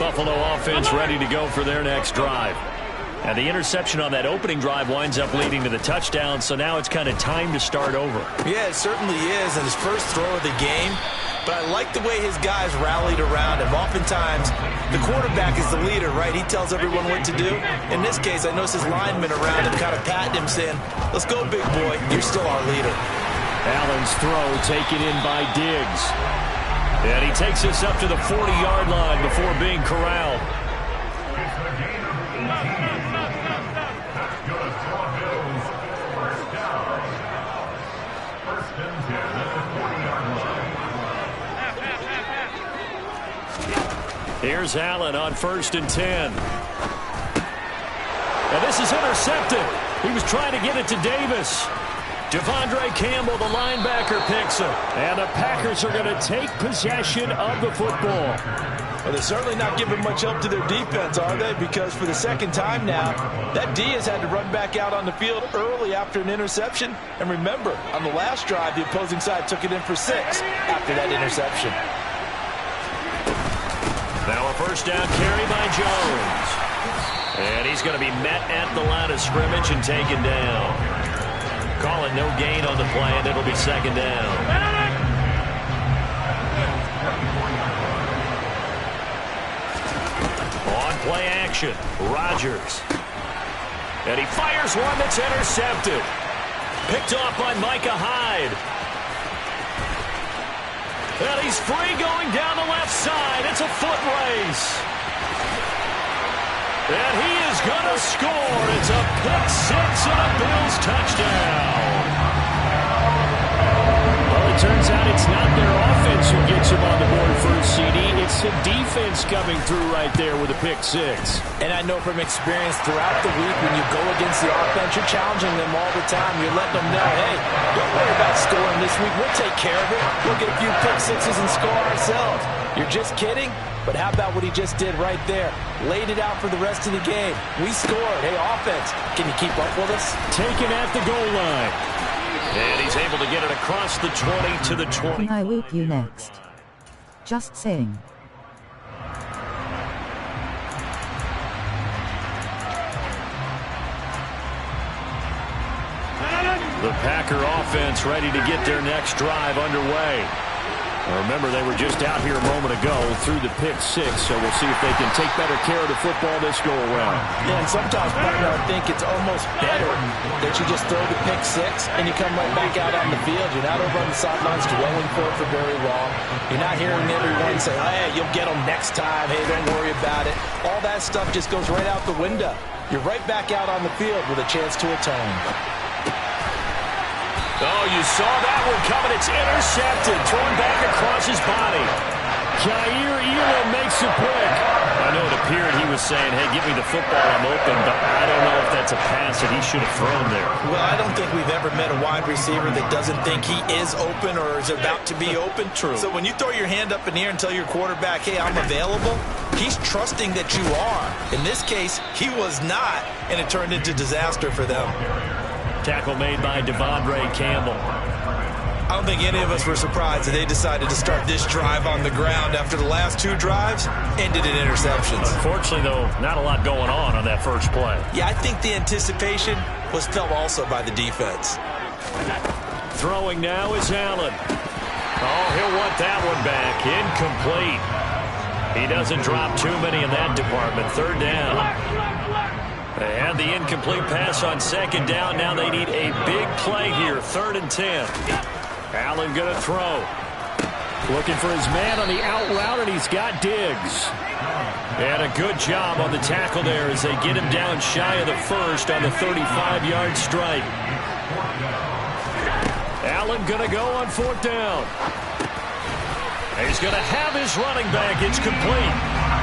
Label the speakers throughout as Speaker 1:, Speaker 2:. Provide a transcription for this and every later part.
Speaker 1: Buffalo offense ready to go for their next drive. And the interception on that opening drive winds up leading to the touchdown, so now it's kind of time to start over.
Speaker 2: Yeah, it certainly is, and his first throw of the game. But I like the way his guys rallied around him. Oftentimes, the quarterback is the leader, right? He tells everyone what to do. In this case, I noticed his linemen around him kind of patting him, saying, let's go, big boy. You're still our leader.
Speaker 1: Allen's throw taken in by Diggs. And he takes us up to the 40-yard line before being corralled. Here's Allen on 1st and 10. And this is intercepted. He was trying to get it to Davis. Devondre Campbell, the linebacker, picks him. And the Packers are going to take possession of the football.
Speaker 2: Well, they're certainly not giving much help to their defense, are they? Because for the second time now, that D has had to run back out on the field early after an interception. And remember, on the last drive, the opposing side took it in for 6 after that interception.
Speaker 1: Now a first down carry by Jones. And he's going to be met at the line of scrimmage and taken down. Calling no gain on the play, and it'll be 2nd down. On play action, Rodgers. And he fires one that's intercepted. Picked off by Micah Hyde. And he's free going down the left side. It's a foot race. And he is going to score. It's a pick 6 and a Bills touchdown. Well, it turns out it's not their offense who gets him on the board first, CD. It's the defense coming through right there with a pick 6.
Speaker 2: And I know from experience throughout the week when you go against the offense, you're challenging them all the time. You're letting them know, hey, don't worry about scoring this week. We'll take care of it. We'll get a few pick 6s and score ourselves. You're just kidding? But how about what he just did right there? Laid it out for the rest of the game. We scored. Hey, offense, can you keep up with us?
Speaker 1: Taken at the goal line. And he's able to get it across the 20 to the 20.
Speaker 3: Can I whoop you next? Just saying.
Speaker 1: The Packer offense ready to get their next drive underway. Remember, they were just out here a moment ago through the pick 6, so we'll see if they can take better care of the football this go-around.
Speaker 2: Yeah, and sometimes, partner, I think it's almost better that you just throw the pick 6 and you come right back out on the field. You're not over on the sidelines dwelling for it for very long. You're not hearing everyone say, hey, you'll get them next time. Hey, don't worry about it. All that stuff just goes right out the window. You're right back out on the field with a chance to atone.
Speaker 1: Oh, you saw that one coming. It's intercepted. Thrown back across his body. Jair Elam makes it quick. I know it appeared he was saying, hey, give me the football, I'm open, but I don't know if that's a pass that he should have thrown there.
Speaker 2: Well, I don't think we've ever met a wide receiver that doesn't think he is open or is about to be open.
Speaker 1: True.
Speaker 2: So when you throw your hand up in the air and tell your quarterback, hey, I'm available, he's trusting that you are. In this case, he was not, and it turned into disaster for them.
Speaker 1: Tackle made by Devondre Campbell.
Speaker 2: I don't think any of us were surprised that they decided to start this drive on the ground after the last 2 drives ended in interceptions.
Speaker 1: Unfortunately, though, not a lot going on that first play.
Speaker 2: Yeah, I think the anticipation was felt also by the defense.
Speaker 1: Throwing now is Allen. Oh, he'll want that one back. Incomplete. He doesn't drop too many in that department. 3rd down. They had the incomplete pass on 2nd down. Now they need a big play here. 3rd and 10. Allen going to throw. Looking for his man on the out route, and he's got Diggs. And a good job on the tackle there as they get him down shy of the 1st on the 35-yard strike. Allen going to go on 4th down. He's going to have his running back. It's complete.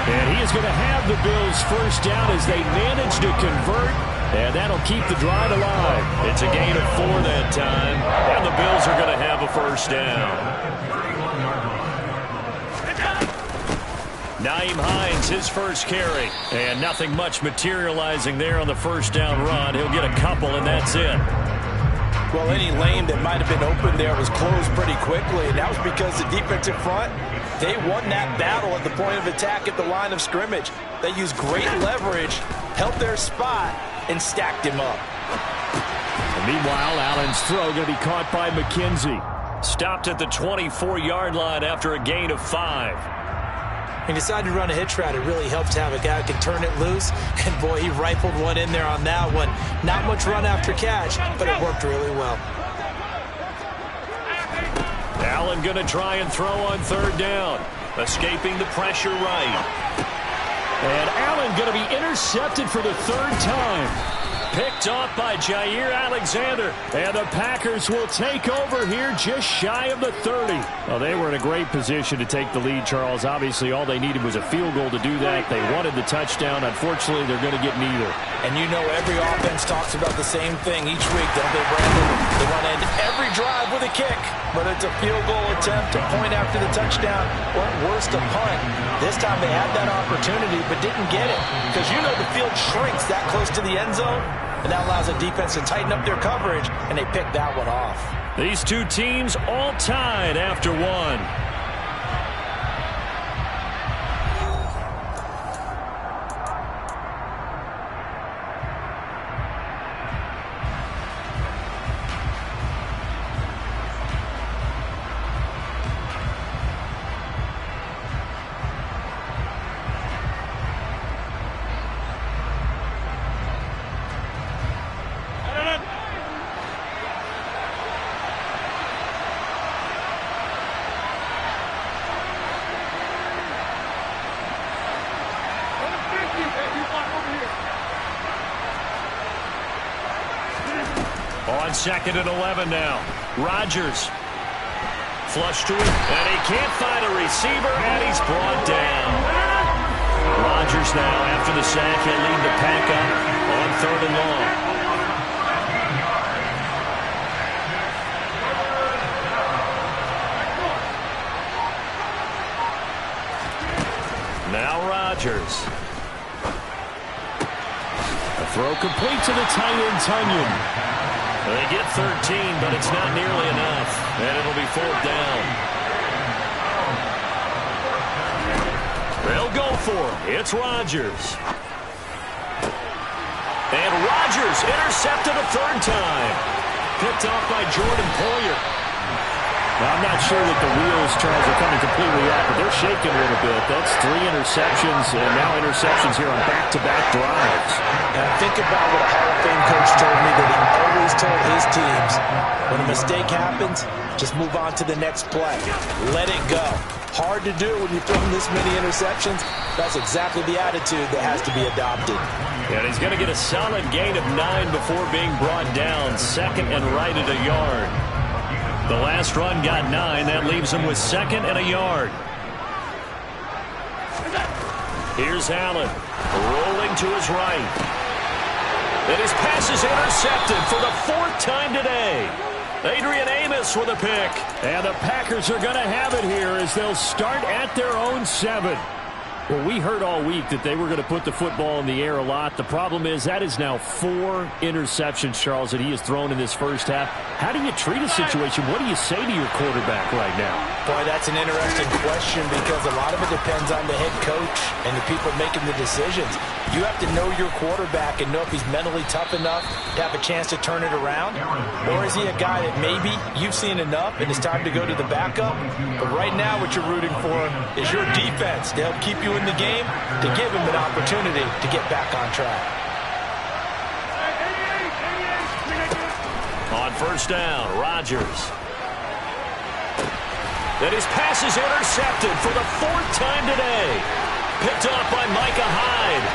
Speaker 1: And he is going to have the Bills' first down as they manage to convert. And that'll keep the drive alive. It's a gain of 4 that time. And the Bills are going to have a first down. Nyheim Hines, his first carry. And nothing much materializing there on the first down run. He'll get a couple, and that's it.
Speaker 2: Well, any lane that might have been open there was closed pretty quickly, and that was because the defensive front They won that battle at the point of attack at the line of scrimmage. They used great leverage, held their spot, and stacked him up.
Speaker 1: And meanwhile, Allen's throw going to be caught by McKenzie. Stopped at the 24-yard line after a gain of 5.
Speaker 2: He decided to run a hitch route. It really helps to have a guy who can turn it loose. And, boy, he rifled one in there on that one. Not much run after catch, but it worked really well.
Speaker 1: Allen going to try and throw on third down. Escaping the pressure right. And Allen going to be intercepted for the third time. Picked off by Jair Alexander. And the Packers will take over here just shy of the 30. Well, they were in a great position to take the lead, Charles. Obviously, all they needed was a field goal to do that. They wanted the touchdown. Unfortunately, they're going to get neither.
Speaker 2: And you know every offense talks about the same thing each week, don't they, Brandon? They want to end every drive with a kick. Whether it's a field goal attempt, a point after the touchdown, or at worst, a punt. This time they had that opportunity but didn't get it. Because you know the field shrinks that close to the end zone. And that allows the defense to tighten up their coverage, and they picked that one off.
Speaker 1: These two teams all tied after one. On 2nd and 11 now. Rodgers. Flush to him, and he can't find a receiver, and he's brought down. Rodgers now, after the sack, he'll lead the pack up on 3rd and long. Now Rodgers. A throw complete to the tight end, Tunyon. They get 13, but it's not nearly enough, and it'll be 4th down. They'll go for it. It's Rodgers. And Rodgers intercepted a 3rd time. Picked off by Jordan Poyer.
Speaker 4: Now, I'm not sure that the wheels, Charles, are coming completely off, but they're shaking a little bit. That's 3 interceptions, and now interceptions here on back-to-back drives.
Speaker 2: And think about what a Hall of Fame coach told me that he always told his teams, when a mistake happens, just move on to the next play. Let it go. Hard to do when you're throwing this many interceptions. That's exactly the attitude that has to be adopted.
Speaker 1: And he's going to get a solid gain of 9 before being brought down. 2nd and right at a yard. The last run got 9. That leaves him with 2nd and a yard. Here's Allen, rolling to his right. And his pass is intercepted for the 4th time today. Adrian Amos with a pick.
Speaker 4: And the Packers are going to have it here as they'll start at their own 7. Well, we heard all week that they were going to put the football in the air a lot. The problem is that is now 4 interceptions, Charles, that he has thrown in this first half. How do you treat a situation? What do you say to your quarterback right now?
Speaker 2: Boy, that's an interesting question because a lot of it depends on the head coach and the people making the decisions. You have to know your quarterback and know if he's mentally tough enough to have a chance to turn it around. Or is he a guy that maybe you've seen enough and it's time to go to the backup? But right now what you're rooting for is your defense to help keep you in the game, to give him an opportunity to get back on track.
Speaker 1: On 1st down, Rodgers. Then his pass is intercepted for the 4th time today. Picked off by Micah Hyde.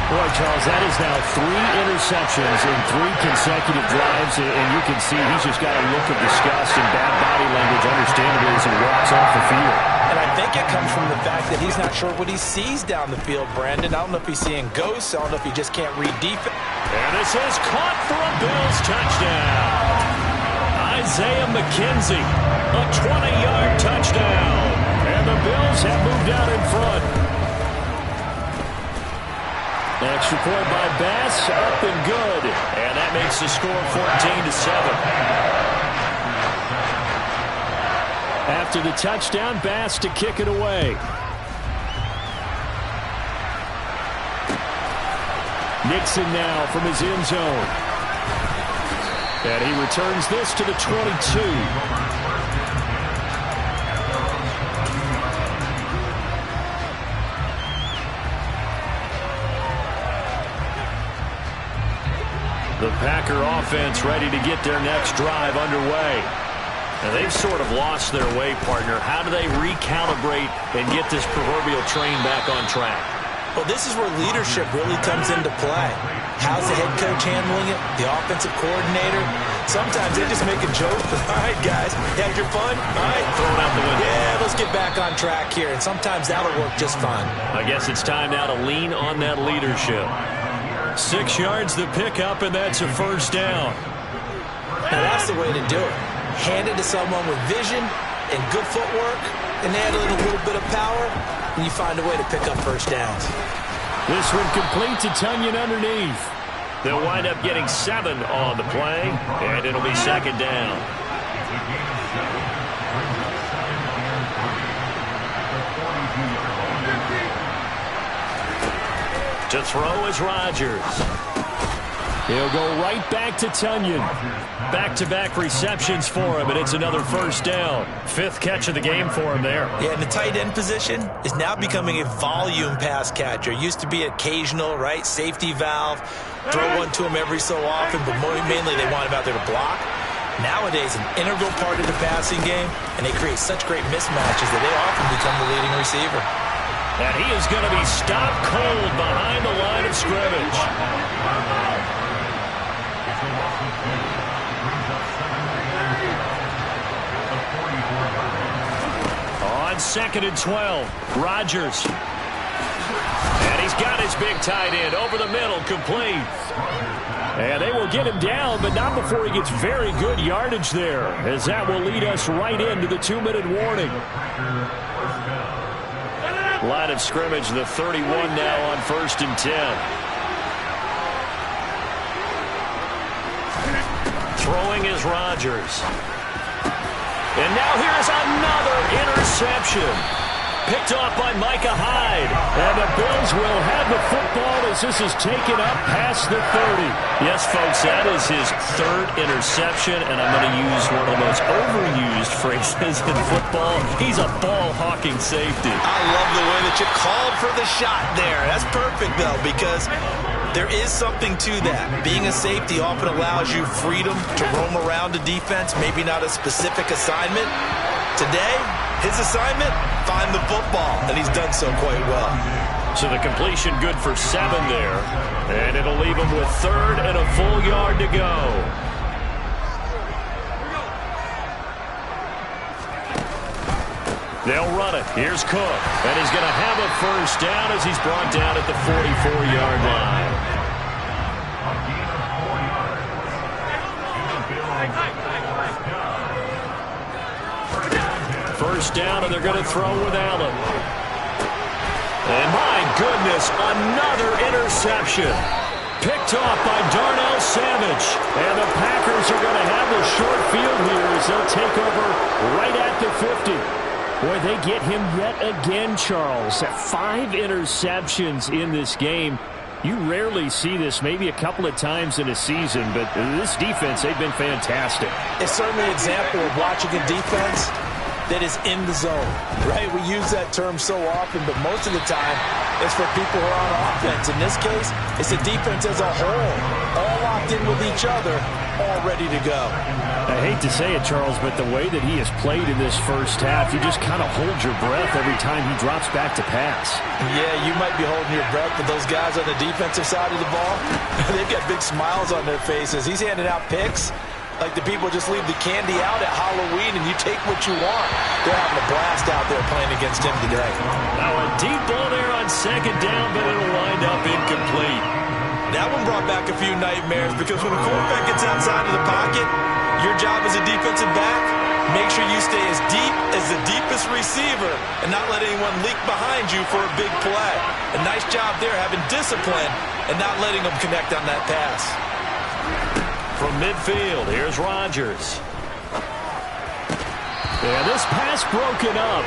Speaker 4: Boy, Charles, that is now 3 interceptions in 3 consecutive drives, and you can see he's just got a look of disgust and bad body language, understandably, as he walks off the field.
Speaker 2: And I think it comes from the fact that he's not sure what he sees down the field, Brandon. I don't know if he's seeing ghosts. I don't know if he just can't read defense.
Speaker 1: And this is caught for a Bills touchdown. Isaiah McKenzie, a 20-yard touchdown. And the Bills have moved out in front.
Speaker 4: Extra point by Bass, up and good.
Speaker 1: And that makes the score 14-7.
Speaker 4: After the touchdown, Bass to kick it away. Nixon now from his end zone. And he returns this to the 22. The Packer offense ready to get their next drive underway. And they've sort of lost their way, partner. How do they recalibrate and get this proverbial train back on track?
Speaker 2: Well, this is where leadership really comes into play. How's the head coach handling it? The offensive coordinator? Sometimes they just make a joke. All right, guys, had your fun? All right.
Speaker 1: Throw it out the window.
Speaker 2: Yeah, let's get back on track here. And sometimes that'll work just fine.
Speaker 1: I guess it's time now to lean on that leadership.
Speaker 4: 6 yards the pickup, and that's a first down.
Speaker 2: Now, that's the way to do it. Hand it to someone with vision and good footwork, and add a little bit of power, and you find a way to pick up first downs.
Speaker 4: This one complete to Tunyon underneath.
Speaker 1: They'll wind up getting 7 on the play, and it'll be second down. To throw is Rodgers.
Speaker 4: He'll go right back to Tunyon.
Speaker 1: Back-to-back receptions for him, and it's another first down. 5th catch of the game for him there.
Speaker 2: Yeah, and the tight end position is now becoming a volume pass catcher. Used to be occasional, right? Safety valve. Throw one to him every so often, but mainly they want him out there to block. Nowadays, an integral part of the passing game, and they create such great mismatches that they often become the leading receiver.
Speaker 1: And he is going to be stopped cold behind the line of scrimmage. On 2nd and 12, Rodgers. And he's got his big tight end over the middle, complete.
Speaker 4: And they will get him down, but not before he gets very good yardage there, as that will lead us right into the 2-minute warning.
Speaker 1: Line of scrimmage, the 31 now on 1st and 10. Throwing is Rodgers. And now here's another interception. Picked off by Micah Hyde.
Speaker 4: And the Bills will have the football as this is taken up past the 30.
Speaker 1: Yes, folks, that is his 3rd interception, and I'm going to use one of the most overused phrases in football. He's a ball-hawking safety.
Speaker 2: I love the way that you called for the shot there. That's perfect, though, because there is something to that. Being a safety often allows you freedom to roam around a defense, maybe not a specific assignment. Today, his assignment, find the football, and he's done so quite well.
Speaker 1: So the completion good for 7 there, and it'll leave him with 3rd and a full yard to go. They'll run it. Here's Cook, and he's going to have a first down as he's brought down at the 44-yard line. First down, and they're going to throw with Allen. And my goodness, another interception. Picked off by Darnell Savage. And the Packers are going to have the short field here as they'll take over right at the 50.
Speaker 4: Boy, they get him yet again, Charles. 5 interceptions in this game. You rarely see this, maybe a couple of times in a season, but this defense, they've been fantastic.
Speaker 2: It's certainly an example of watching a defense that is in the zone, right? We use that term so often, but most of the time it's for people who are on offense. In this case, it's the defense as a whole, all locked in with each other, all ready to go.
Speaker 4: I hate to say it, Charles, but the way that he has played in this first half, you just kind of hold your breath every time he drops back to pass.
Speaker 2: Yeah, you might be holding your breath, but those guys on the defensive side of the ball, they've got big smiles on their faces. He's handing out picks like the people just leave the candy out at Halloween and you take what you want. They're having a blast out there playing against him today.
Speaker 1: Now a deep ball there on 2nd down, but it'll wind up incomplete.
Speaker 2: That one brought back a few nightmares because when a quarterback gets outside of the pocket, your job as a defensive back, make sure you stay as deep as the deepest receiver and not let anyone leak behind you for a big play. A nice job there having discipline and not letting them connect on that pass.
Speaker 1: From midfield, here's Rodgers.
Speaker 4: Yeah, this pass broken up.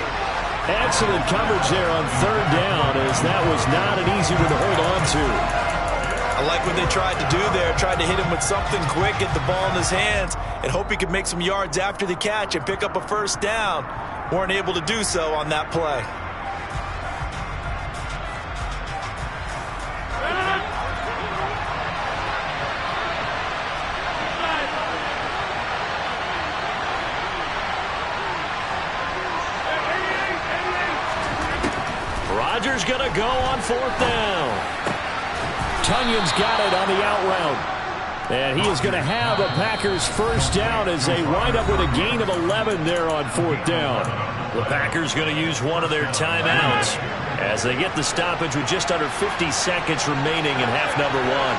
Speaker 4: Excellent coverage there on third down, as that was not an easy one to hold on to.
Speaker 2: I like what they tried to do there. Tried to hit him with something quick, get the ball in his hands, and hope he could make some yards after the catch and pick up a first down. Weren't able to do so on that play.
Speaker 1: Rodgers going to go on fourth down.
Speaker 4: Tunyon's got it on the out route. And he is going to have a Packers first down as they wind up with a gain of 11 there on fourth down.
Speaker 1: The Packers going to use one of their timeouts as they get the stoppage with just under 50 seconds remaining in half number one.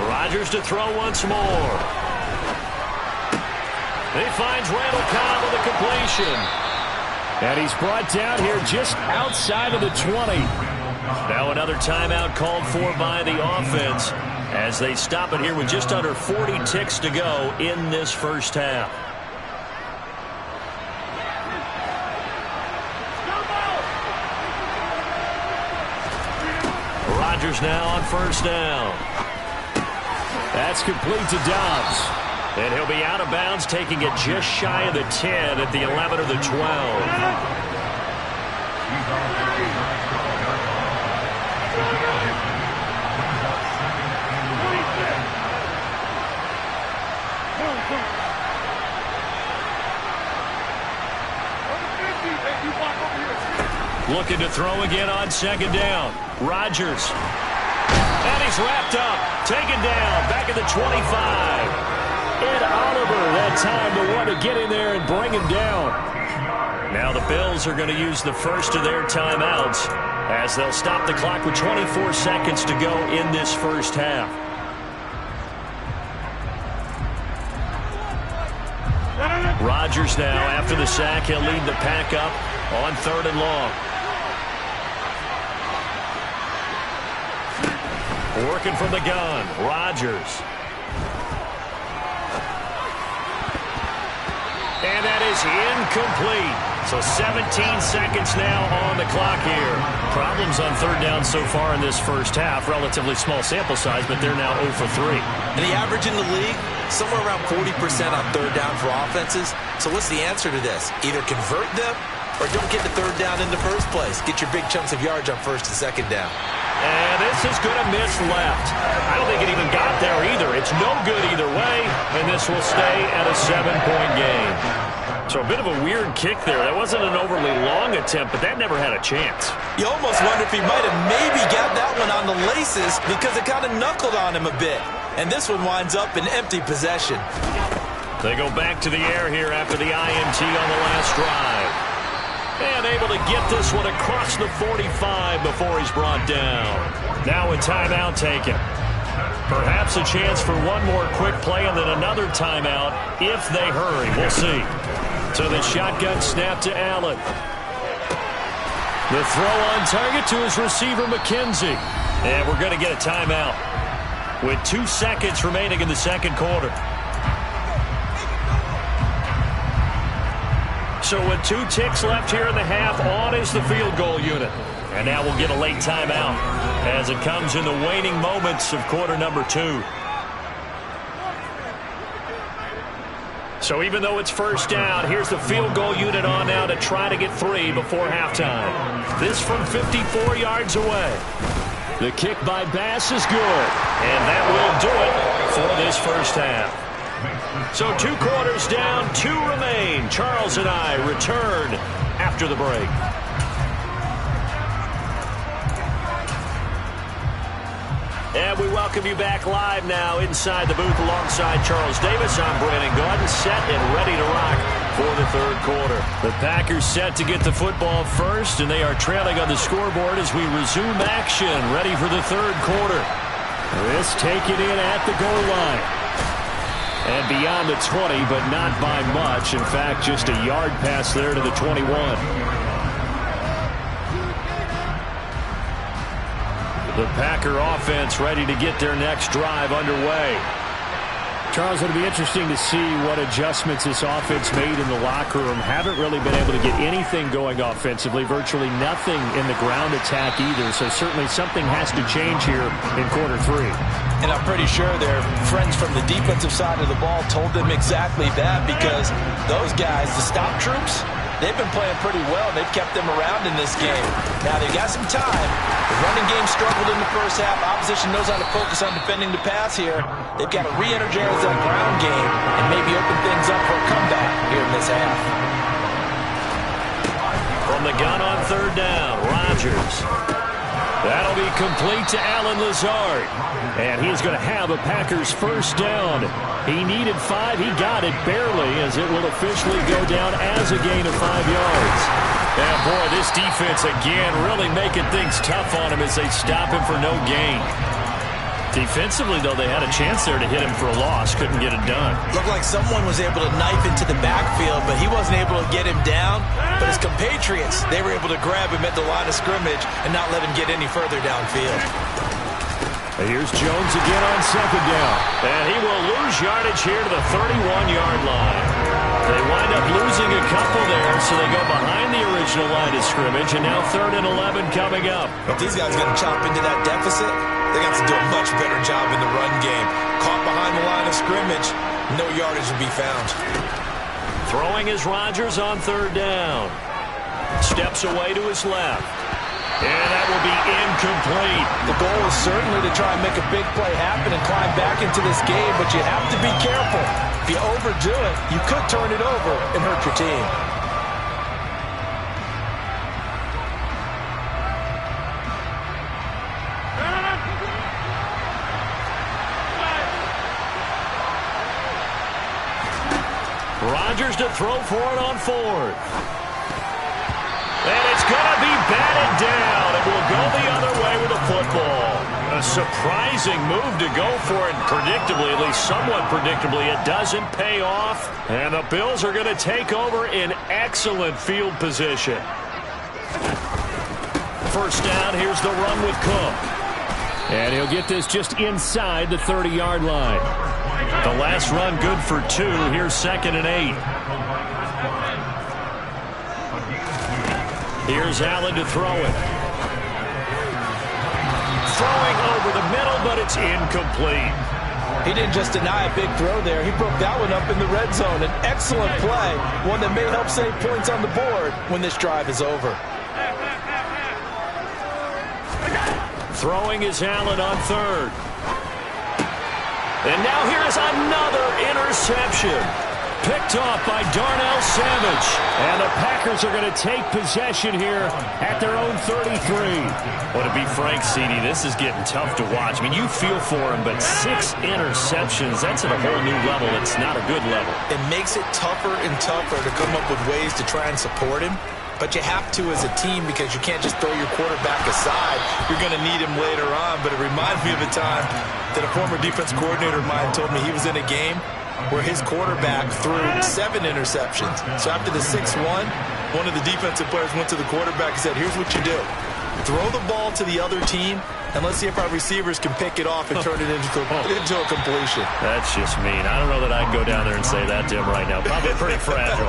Speaker 1: Rodgers to throw once more. He finds Randall Cobb with a completion.
Speaker 4: And he's brought down here just outside of the 20.
Speaker 1: Now another timeout called for by the offense as they stop it here with just under 40 ticks to go in this first half. Rodgers now on first down.
Speaker 4: That's complete to Dobbs.
Speaker 1: And he'll be out of bounds, taking it just shy of the 10 at the 11 or the 12. Looking to throw again on second down. Rodgers. And he's wrapped up. Taken down. Back at the 25. Ed Oliver that time to want to get in there and bring him down. Now the Bills are going to use the first of their timeouts as they'll stop the clock with 24 seconds to go in this first half. Rodgers now, after the sack, he'll lead the pack up on third and long. Working from the gun, Rodgers. And that is incomplete. So 17 seconds now on the clock here. Problems on third down so far in this first half. Relatively small sample size, but they're now 0 for 3.
Speaker 2: And the average in the league, somewhere around 40% on third down for offenses. So what's the answer to this? Either convert them or don't get the third down in the first place. Get your big chunks of yards on first and second down.
Speaker 1: And this is going to miss left. I don't think it even got there either. It's no good either way, and this will stay at a 7-point game. So a bit of a weird kick there. That wasn't an overly long attempt, but that never had a chance.
Speaker 2: You almost wonder if he might have maybe got that one on the laces because it kind of knuckled on him a bit. And this one winds up in empty possession.
Speaker 1: They go back to the air here after the INT on the last drive. And able to get this one across the 45 before he's brought down. Now a timeout taken. Perhaps a chance for one more quick play and then another timeout if they hurry. We'll see. So the shotgun snap to Allen. The throw on target to his receiver, McKenzie. And we're going to get a timeout with 2 seconds remaining in the second quarter. So with 2 ticks left here in the half, on is the field goal unit. And now we'll get a late timeout as it comes in the waning moments of quarter number 2. So even though it's first down, here's the field goal unit on now to try to get 3 before halftime. This from 54 yards away. The kick by Bass is good. And that will do it for this first half. So 2 quarters down, 2 remain. Charles and I return after the break. And we welcome you back live now inside the booth alongside Charles Davis. I'm Brandon Gaudin, set and ready to rock for the third quarter. The Packers set to get the football first, and they are trailing on the scoreboard as we resume action, ready for the third quarter. This taken in at the goal line. And beyond the 20, but not by much. In fact, just a yard pass there to the 21. The Packer offense ready to get their next drive underway.
Speaker 4: Charles, it'll be interesting to see what adjustments this offense made in the locker room. Haven't really been able to get anything going offensively, virtually nothing in the ground attack either. So certainly something has to change here in quarter 3.
Speaker 2: And I'm pretty sure their friends from the defensive side of the ball told them exactly that, because those guys, the stop troops, they've been playing pretty well. They've kept them around in this game. Now, they've got some time. The running game struggled in the first half. Opposition knows how to focus on defending the pass here. They've got to re-energize that ground game and maybe open things up for a comeback here in this half.
Speaker 1: From the gun on 3rd down, Rodgers. That'll be complete to Allen Lazard. And he's going to have a Packers first down. He needed 5. He got it barely, as it will officially go down as a gain of 5 yards. And boy, this defense again really making things tough on him as they stop him for no gain. Defensively, though, they had a chance there to hit him for a loss. Couldn't get it done.
Speaker 2: Looked like someone was able to knife into the backfield, but he wasn't able to get him down. But his compatriots, they were able to grab him at the line of scrimmage and not let him get any further downfield.
Speaker 1: Here's Jones again on 2nd down. And he will lose yardage here to the 31-yard line. They wind up losing a couple there, so they go behind the original line of scrimmage, and now 3rd and 11 coming up.
Speaker 2: If these guys are going to chop into that deficit, they got to do a much better job in the run game. Caught behind the line of scrimmage, no yardage will be found.
Speaker 1: Throwing is Rodgers on 3rd down. Steps away to his left. And that will be incomplete.
Speaker 2: The goal is certainly to try and make a big play happen and climb back into this game, but you have to be careful. If you overdo it, you could turn it over and hurt your team.
Speaker 1: Rodgers to throw for it on 4th. And it's going to be batted down. It will go the other way with the football. A surprising move to go for it. Predictably, at least somewhat predictably, it doesn't pay off. And the Bills are going to take over in excellent field position. First down, here's the run with Cook.
Speaker 4: And he'll get this just inside the 30-yard line.
Speaker 1: The last run good for 2. Here's 2nd and 8. Here's Allen to throw it. Throwing over the middle, but it's incomplete.
Speaker 2: He didn't just deny a big throw there. He broke that one up in the red zone. An excellent play, one that may help save points on the board when this drive is over.
Speaker 1: Throwing is Allen on 3rd. And now here is another interception. Picked off by Darnell Savage. And the Packers are going to take possession here at their own 33. Well, to be frank, CD, this is getting tough to watch. I mean, you feel for him, but 6 interceptions, that's at a whole new level. It's not a good level.
Speaker 2: It makes it tougher and tougher to come up with ways to try and support him. But you have to as a team, because you can't just throw your quarterback aside. You're going to need him later on. But it reminds me of a time that a former defense coordinator of mine told me he was in a game where his quarterback threw 7 interceptions. So after the 6-1, one of the defensive players went to the quarterback and said, here's what you do. Throw the ball to the other team, and let's see if our receivers can pick it off and turn it into a completion.
Speaker 1: That's just mean. I don't know that I can go down there and say that to him right now. Probably pretty fragile.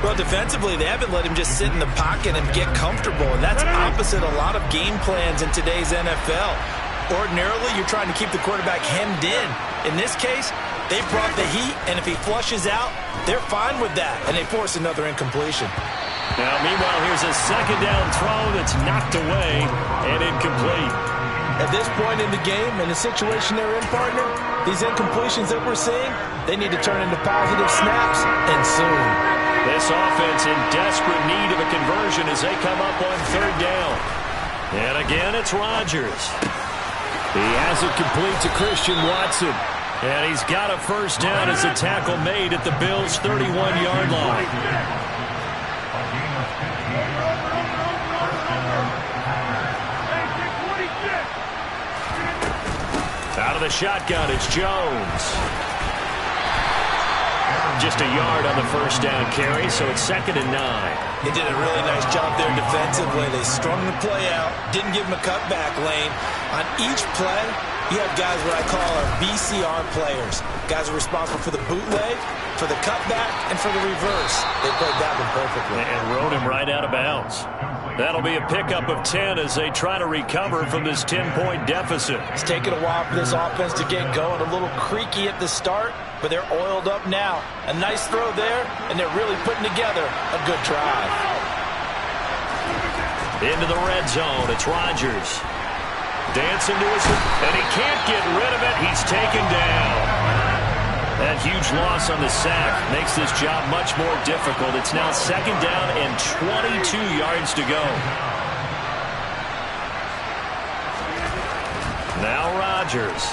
Speaker 2: Well, defensively, they haven't let him just sit in the pocket and get comfortable, and that's opposite a lot of game plans in today's NFL. Ordinarily, you're trying to keep the quarterback hemmed in. In this case, they brought the heat, and if he flushes out, they're fine with that, and they force another incompletion.
Speaker 1: Now, meanwhile, here's a 2nd down throw that's knocked away and incomplete.
Speaker 2: At this point in the game, in the situation they're in, partner, these incompletions that we're seeing, they need to turn into positive snaps, and soon.
Speaker 1: This offense in desperate need of a conversion as they come up on 3rd down. And again, it's Rodgers.
Speaker 4: He has it complete to Christian Watson.
Speaker 1: And he's got a first down as a tackle made at the Bills' 31-yard line. Out of the shotgun, it's Jones. Just a yard on the first down carry, so it's 2nd and 9.
Speaker 2: They did a really nice job there defensively. They strung the play out, didn't give him a cutback lane. On each play, you have guys what I call our BCR players. Guys are responsible for the bootleg, for the cutback, and for the reverse. They played that one perfectly.
Speaker 1: And rode him right out of bounds. That'll be a pickup of 10 as they try to recover from this 10-point deficit.
Speaker 2: It's taken a while for this offense to get going. A little creaky at the start, but they're oiled up now. A nice throw there, and they're really putting together a good drive.
Speaker 1: Into the red zone, it's Rodgers. Dancing to his, and he can't get rid of it. He's taken down. That huge loss on the sack makes this job much more difficult. It's now 2nd down and 22 yards to go. Now Rodgers.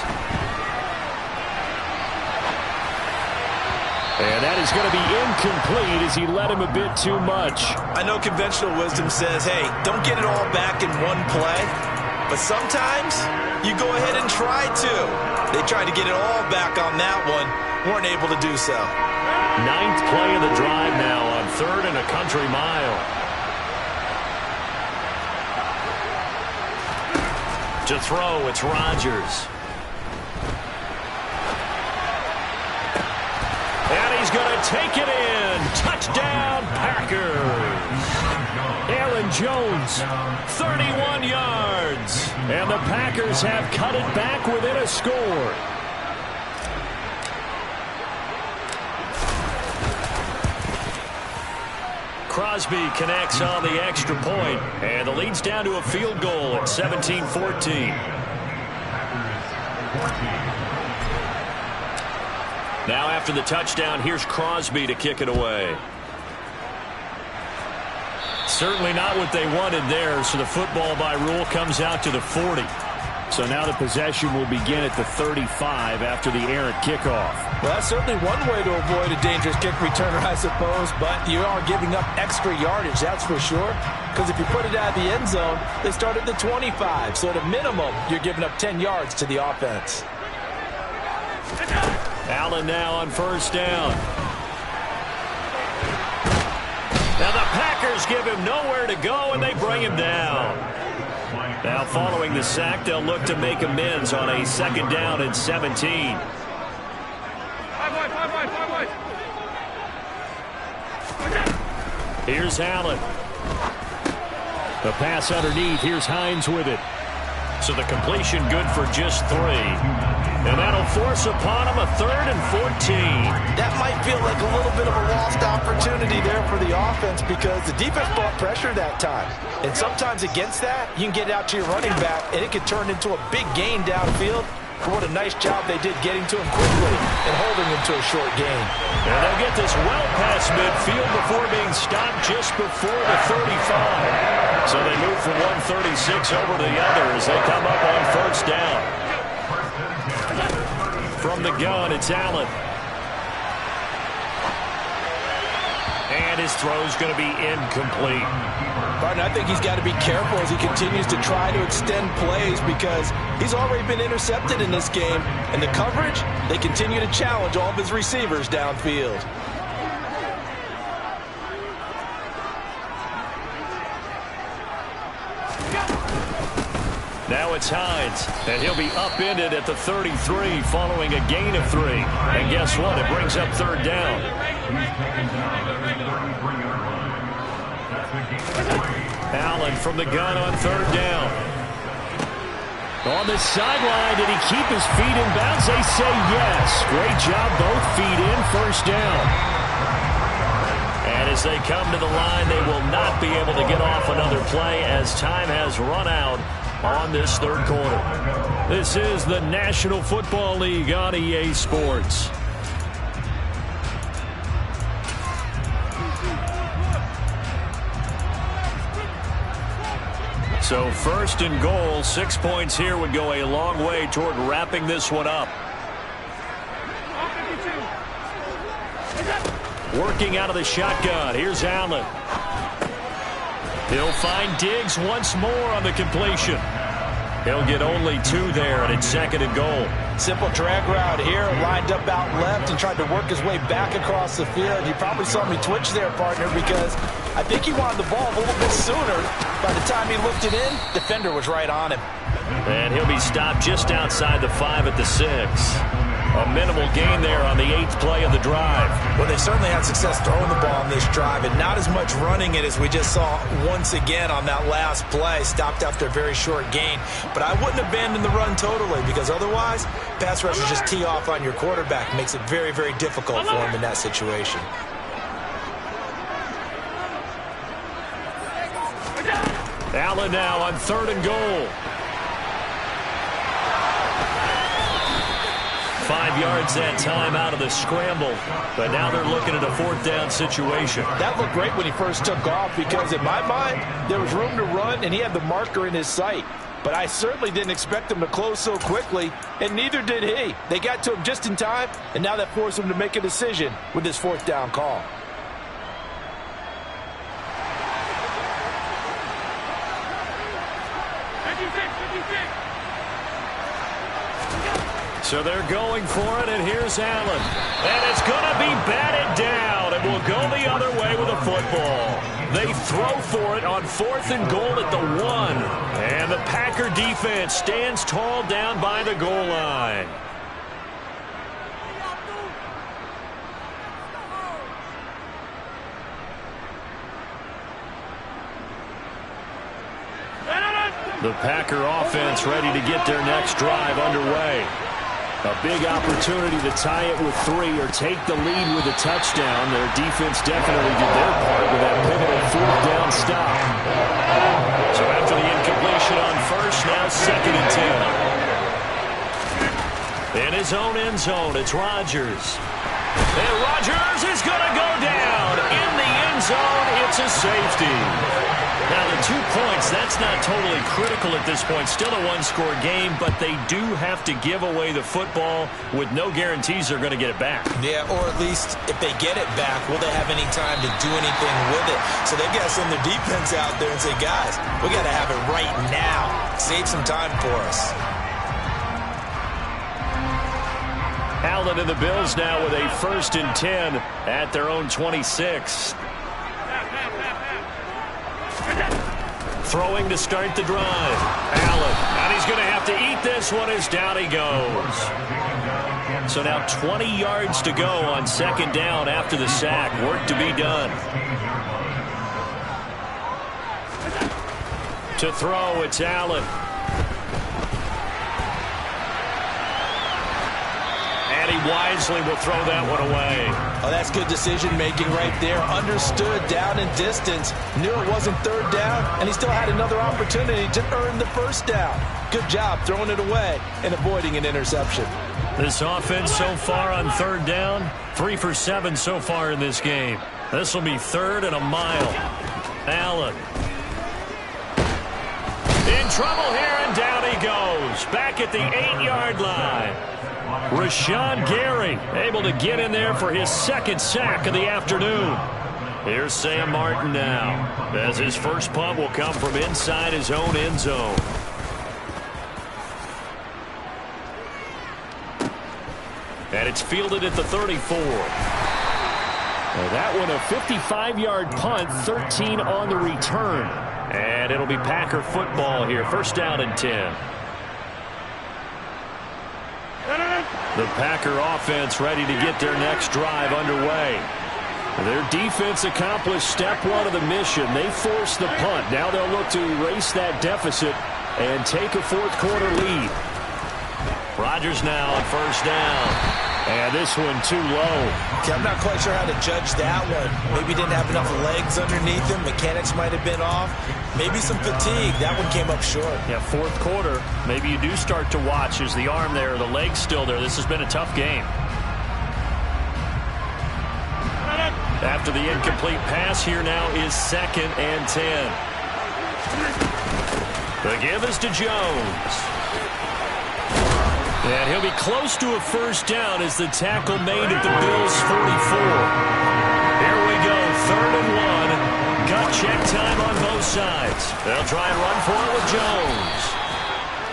Speaker 1: And that is going to be incomplete as he led him a bit too much.
Speaker 2: I know conventional wisdom says, hey, don't get it all back in one play. But sometimes you go ahead and try to. They tried to get it all back on that one. Weren't able to do so.
Speaker 1: 9th play of the drive now on 3rd and a country mile. To throw, it's Rodgers. And he's going to take it in. Touchdown, Packers. Aaron Jones, 31 yards. And the Packers have cut it back within a score. Crosby connects on the extra point, and the lead's down to a field goal at 17-14. Now after the touchdown, here's Crosby to kick it away. Certainly not what they wanted there, so the football by rule comes out to the 40.
Speaker 4: So now the possession will begin at the 35 after the errant kickoff.
Speaker 2: Well, that's certainly one way to avoid a dangerous kick returner, I suppose, but you are giving up extra yardage, that's for sure. Because if you put it out of the end zone, they start at the 25. So at a minimum, you're giving up 10 yards to the offense.
Speaker 1: Allen now on 1st down. Now the Packers give him nowhere to go, and they bring him down. Now following the sack, they'll look to make amends on a 2nd down and 17. Here's Allen. The pass underneath. Here's Hines with it. So the completion good for just 3. And that'll force upon him a 3rd and 14.
Speaker 2: That might feel like a little bit of a lost opportunity there for the offense because the defense brought pressure that time. And sometimes against that, you can get out to your running back, and it could turn into a big gain downfield. For what a nice job they did getting to him quickly and holding him to a short gain.
Speaker 1: And they'll get this well past midfield before being stopped just before the 35. So they move from 136 over to the other as they come up on 1st down. From the gun, it's Allen. And his throw's going to be incomplete.
Speaker 2: Martin, I think he's got to be careful as he continues to try to extend plays because he's already been intercepted in this game. And the coverage, they continue to challenge all of his receivers downfield.
Speaker 1: Now it's Hines, and he'll be upended at the 33 following a gain of 3. And guess what? It brings up 3rd down. Allen from the gun on 3rd down. On the sideline, did he keep his feet in bounds? They say yes. Great job, both feet in, 1st down. And as they come to the line, they will not be able to get off another play as time has run out on this 3rd quarter. This is the National Football League on EA Sports. So 1st and goal, 6 points here would go a long way toward wrapping this one up. Working out of the shotgun, here's Allen. He'll find Diggs once more on the completion. He'll get only 2 there, and it's 2nd and goal.
Speaker 2: Simple drag route here, lined up out left and tried to work his way back across the field. You probably saw me twitch there, partner, because I think he wanted the ball a little bit sooner. By the time he looked it in, defender was right on him.
Speaker 1: And he'll be stopped just outside the 5 at the 6. A minimal gain there on the 8th play of the drive.
Speaker 2: Well, they certainly had success throwing the ball on this drive, and not as much running it as we just saw once again on that last play. Stopped after a very short gain. But I wouldn't abandon the run totally, because otherwise, pass rushers just tee off on your quarterback. Makes it very, very difficult for him in that situation.
Speaker 1: Allen now on 3rd and goal. 5 yards that time out of the scramble, but now they're looking at a 4th down situation.
Speaker 2: That looked great when he first took off, because in my mind, there was room to run, and he had the marker in his sight. But I certainly didn't expect him to close so quickly, and neither did he. They got to him just in time, and now that forced him to make a decision with this 4th down call.
Speaker 1: So they're going for it, and here's Allen. And it's going to be batted down, and will go the other way with a football. They throw for it on 4th and goal at the 1. And the Packer defense stands tall down by the goal line. The Packer offense ready to get their next drive underway. A big opportunity to tie it with 3 or take the lead with a touchdown. Their defense definitely did their part with that pivotal 4th down stop. So after the incompletion on 1st, now 2nd and 10. In his own end zone, it's Rodgers. And Rodgers is going to go down. In the end zone, it's a safety. Now, the 2 points, that's not totally critical at this point. Still a 1-score game, but they do have to give away the football with no guarantees they're going to get it back.
Speaker 2: Yeah, or at least if they get it back, will they have any time to do anything with it? So they've got to send their defense out there and say, guys, we got to have it right now. Save some time for us.
Speaker 1: Allen and the Bills now with a 1st and 10 at their own 26. Throwing to start the drive. Allen. And he's going to have to eat this one as down he goes. So now 20 yards to go on 2nd down after the sack. Work to be done. To throw, it's Allen. And he wisely will throw that one away.
Speaker 2: Oh, that's good decision-making right there. Understood down and distance. Knew it wasn't 3rd down, and he still had another opportunity to earn the 1st down. Good job throwing it away and avoiding an interception.
Speaker 1: This offense so far on 3rd down, 3 for 7 so far in this game. This will be 3rd and a mile. Allen. In trouble here, and down he goes. Back at the 8-yard line. Rashawn Gary able to get in there for his 2nd sack of the afternoon. Here's Sam Martin now, as his first punt will come from inside his own end zone. And it's fielded at the 34. That one a 55-yard punt, 13 on the return. And it'll be Packer football here, 1st down and 10. The Packer offense ready to get their next drive underway. Their defense accomplished step 1 of the mission. They forced the punt. Now they'll look to erase that deficit and take a 4th quarter lead. Rodgers now on 1st down. And this one too low.
Speaker 2: Okay, I'm not quite sure how to judge that one. Maybe didn't have enough legs underneath him. Mechanics might have been off. Maybe some fatigue. That one came up short.
Speaker 1: Yeah, 4th quarter. Maybe you do start to watch. Is the arm there, the leg's still there? This has been a tough game. After the incomplete pass, here now is 2nd and 10. The give is to Jones. And he'll be close to a 1st down as the tackle made at the Bills' 44. Here we go, 3rd and 1. Gut check time on both sides. They'll try and run for it with Jones.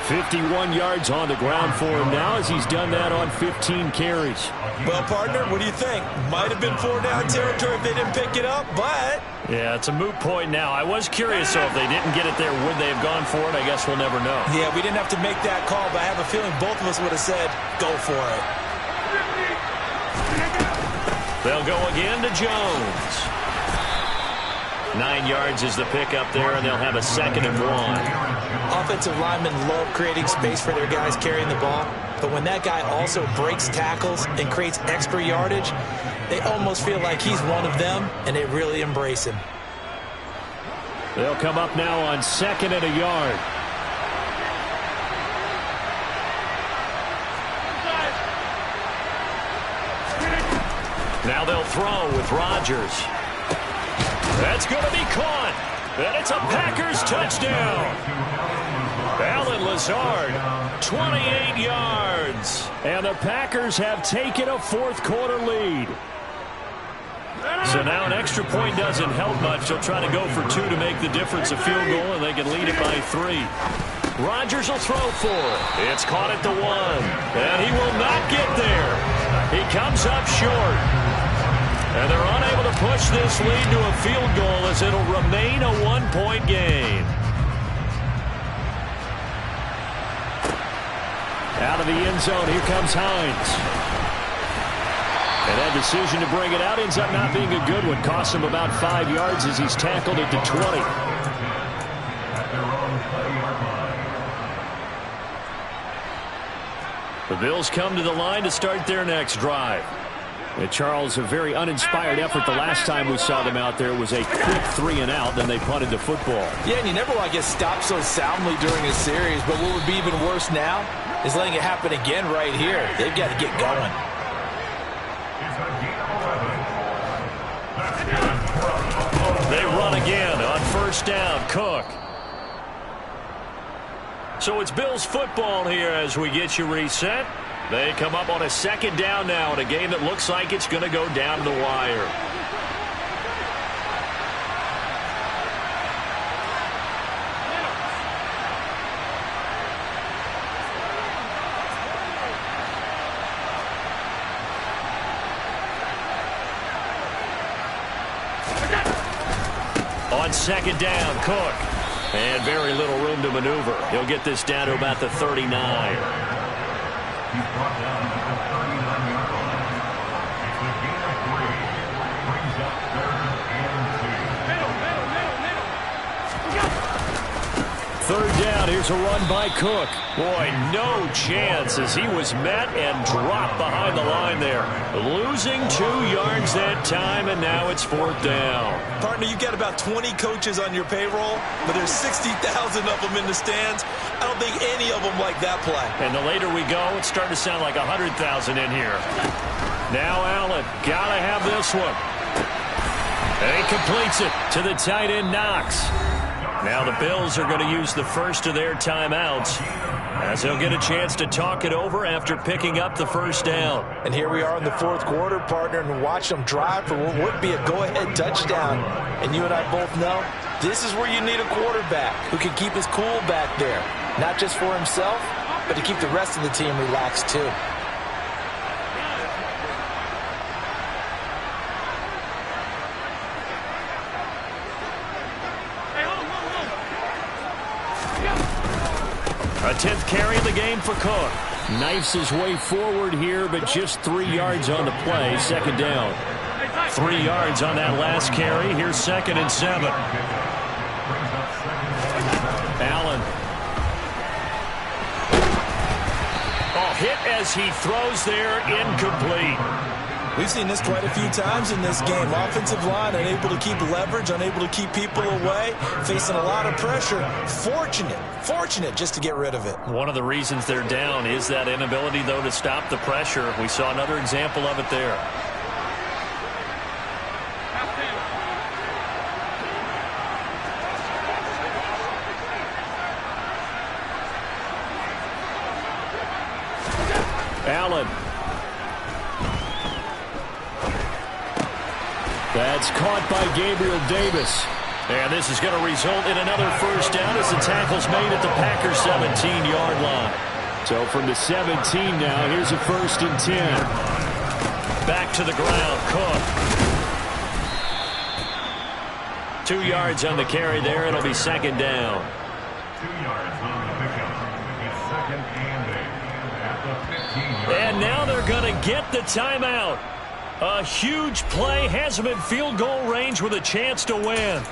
Speaker 4: 51 yards on the ground for him now as he's done that on 15 carries.
Speaker 2: Well, partner, what do you think? Might have been 4-down territory if they didn't pick it up, but...
Speaker 1: Yeah, it's a moot point now. I was curious, so if they didn't get it there, would they have gone for it? I guess we'll never know.
Speaker 2: Yeah, we didn't have to make that call, but I have a feeling both of us would have said, go for it.
Speaker 1: They'll go again to Jones. 9 yards is the pickup there, and they'll have a 2nd and 1.
Speaker 2: Offensive linemen love creating space for their guys carrying the ball, but when that guy also breaks tackles and creates extra yardage, they almost feel like he's one of them, and they really embrace him.
Speaker 4: They'll come up now on 2nd and a yard.
Speaker 1: Now they'll throw with Rodgers. That's going to be caught. And it's a Packers touchdown. Allen Lazard, 28 yards.
Speaker 4: And the Packers have taken a fourth-quarter lead.
Speaker 1: So now an extra point doesn't help much. They'll try to go for 2 to make the difference a field goal, and they can lead it by 3. Rodgers will throw for it. It's caught at the 1. And he will not get there. He comes up short. And they're unable to push this lead to a field goal as it'll remain a 1-point game.
Speaker 4: Out of the end zone, here comes Hines. And that decision to bring it out ends up not being a good one. Costs him about 5 yards as he's tackled at the 20.
Speaker 1: The Bills come to the line to start their next drive.
Speaker 4: And Charles, a very uninspired effort the last time we saw them out there. It was a quick 3 and out, then they punted the football.
Speaker 2: Yeah, and you never want to get stopped so soundly during a series, but what would be even worse now is letting it happen again right here. They've got to get going.
Speaker 1: They run again on 1st down. Cook. So it's Bills football here as we get you reset. They come up on a 2nd down now in a game that looks like it's going to go down the wire. On 2nd down, Cook. And very little room to maneuver. He'll get this down to about the 39.
Speaker 4: Third down, here's a run by Cook.
Speaker 1: Boy, no chance as he was met and dropped behind the line there. Losing 2 yards that time, and now it's 4th down.
Speaker 2: Partner, you've got about 20 coaches on your payroll, but there's 60,000 of them in the stands. I don't think any of them like that play.
Speaker 1: And the later we go, it's starting to sound like 100,000 in here. Now Allen, gotta have this one. And he completes it to the tight end, Knox. Now the Bills are going to use the first of their timeouts as they'll get a chance to talk it over after picking up the 1st down.
Speaker 2: And here we are in the 4th quarter, partner, and watch them drive for what would be a go-ahead touchdown. And you and I both know this is where you need a quarterback who can keep his cool back there, not just for himself, but to keep the rest of the team relaxed too.
Speaker 1: A 10th carry of the game for Cook.
Speaker 4: Knifes his way forward here, but just 3 yards on the play. 2nd down.
Speaker 1: 3 yards on that last carry. Here's 2nd and 7. Allen. Oh, hit as he throws there, incomplete.
Speaker 2: We've seen this quite a few times in this game. Offensive line unable to keep leverage, unable to keep people away, facing a lot of pressure. Fortunate just to get rid of it.
Speaker 1: One of the reasons they're down is that inability, though, to stop the pressure. We saw another example of it there.
Speaker 4: Allen. That's caught by Gabriel Davis.
Speaker 1: And this is going to result in another first down as the tackle's made at the Packers' 17-yard line.
Speaker 4: So from the 17 now, here's a 1st and 10.
Speaker 1: Back to the ground, Cook. 2 yards on the carry there. It'll be 2nd down.
Speaker 5: 2 yards on the pickup. It's 2nd and 8 at the 15-yard line.
Speaker 1: And now they're going to get the timeout. A huge play has them in field goal range with a chance to win.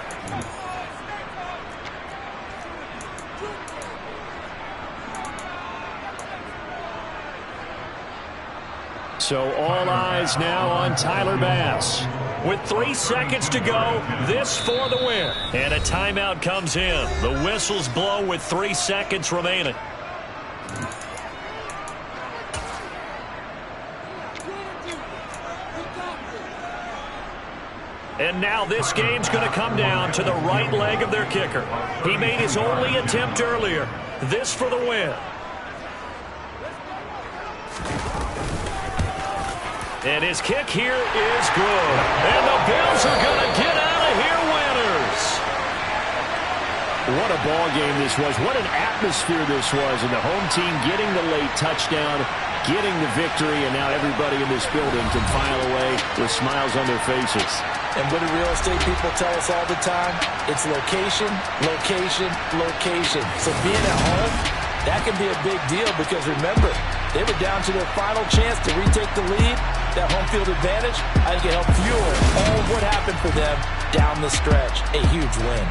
Speaker 4: So all eyes now on Tyler Bass.
Speaker 1: With 3 seconds to go, this for the win. And a timeout comes in. The whistles blow with 3 seconds remaining. And now this game's going to come down to the right leg of their kicker. He made his only attempt earlier. This for the win. And his kick here is good. And the Bills are going to get out of here winners.
Speaker 4: What a ball game this was. What an atmosphere this was. And the home team getting the late touchdown, getting the victory, and now everybody in this building can file away with smiles on their faces.
Speaker 2: And what do real estate people tell us all the time? It's location, location, location. So being at home, that can be a big deal because remember, they were down to their final chance to retake the lead. That home field advantage, I think it helped fuel all of what happened for them down the stretch. A huge win.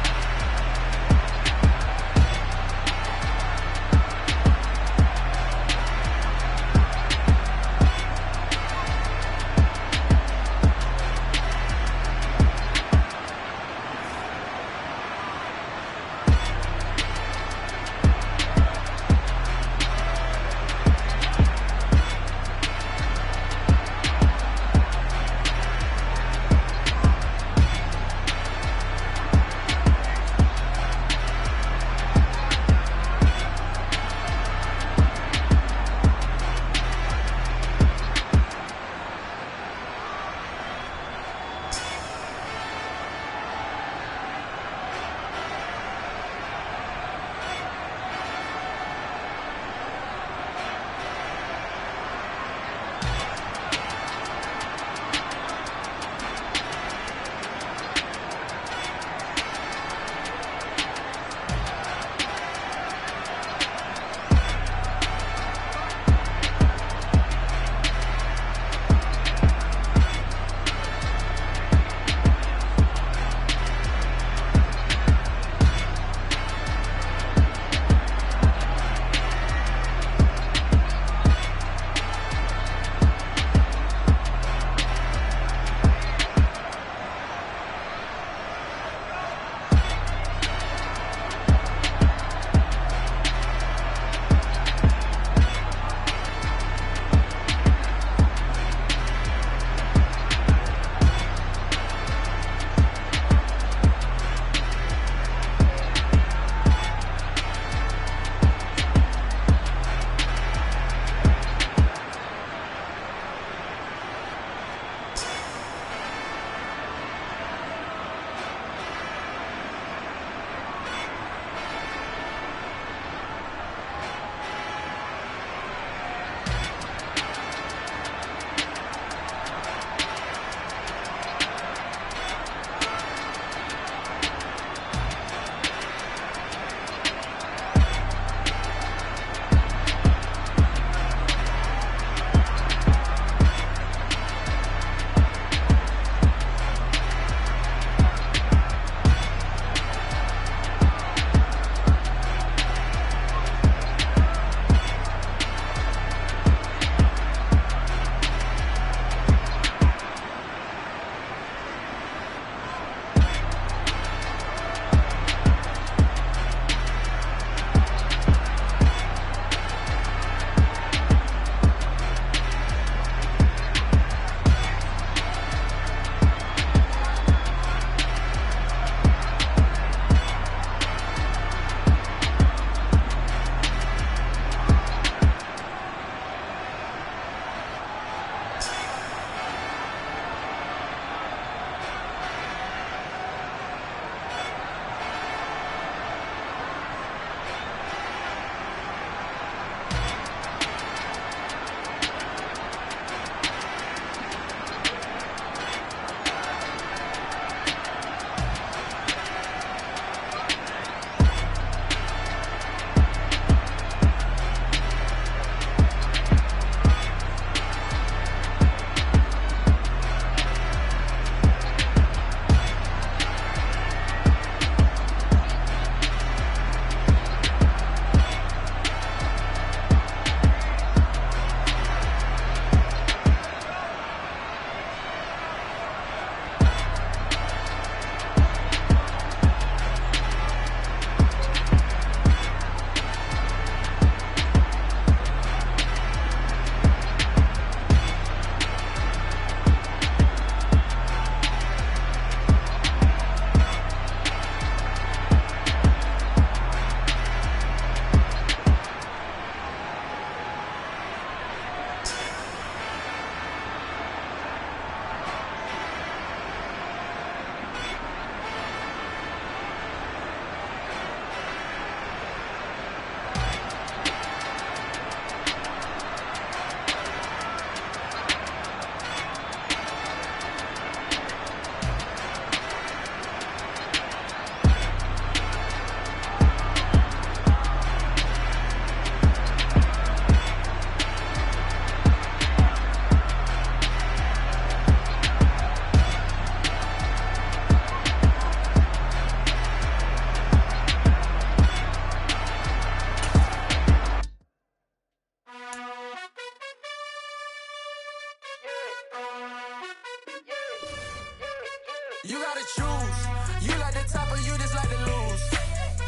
Speaker 6: You gotta choose. You like the top or you just like to lose.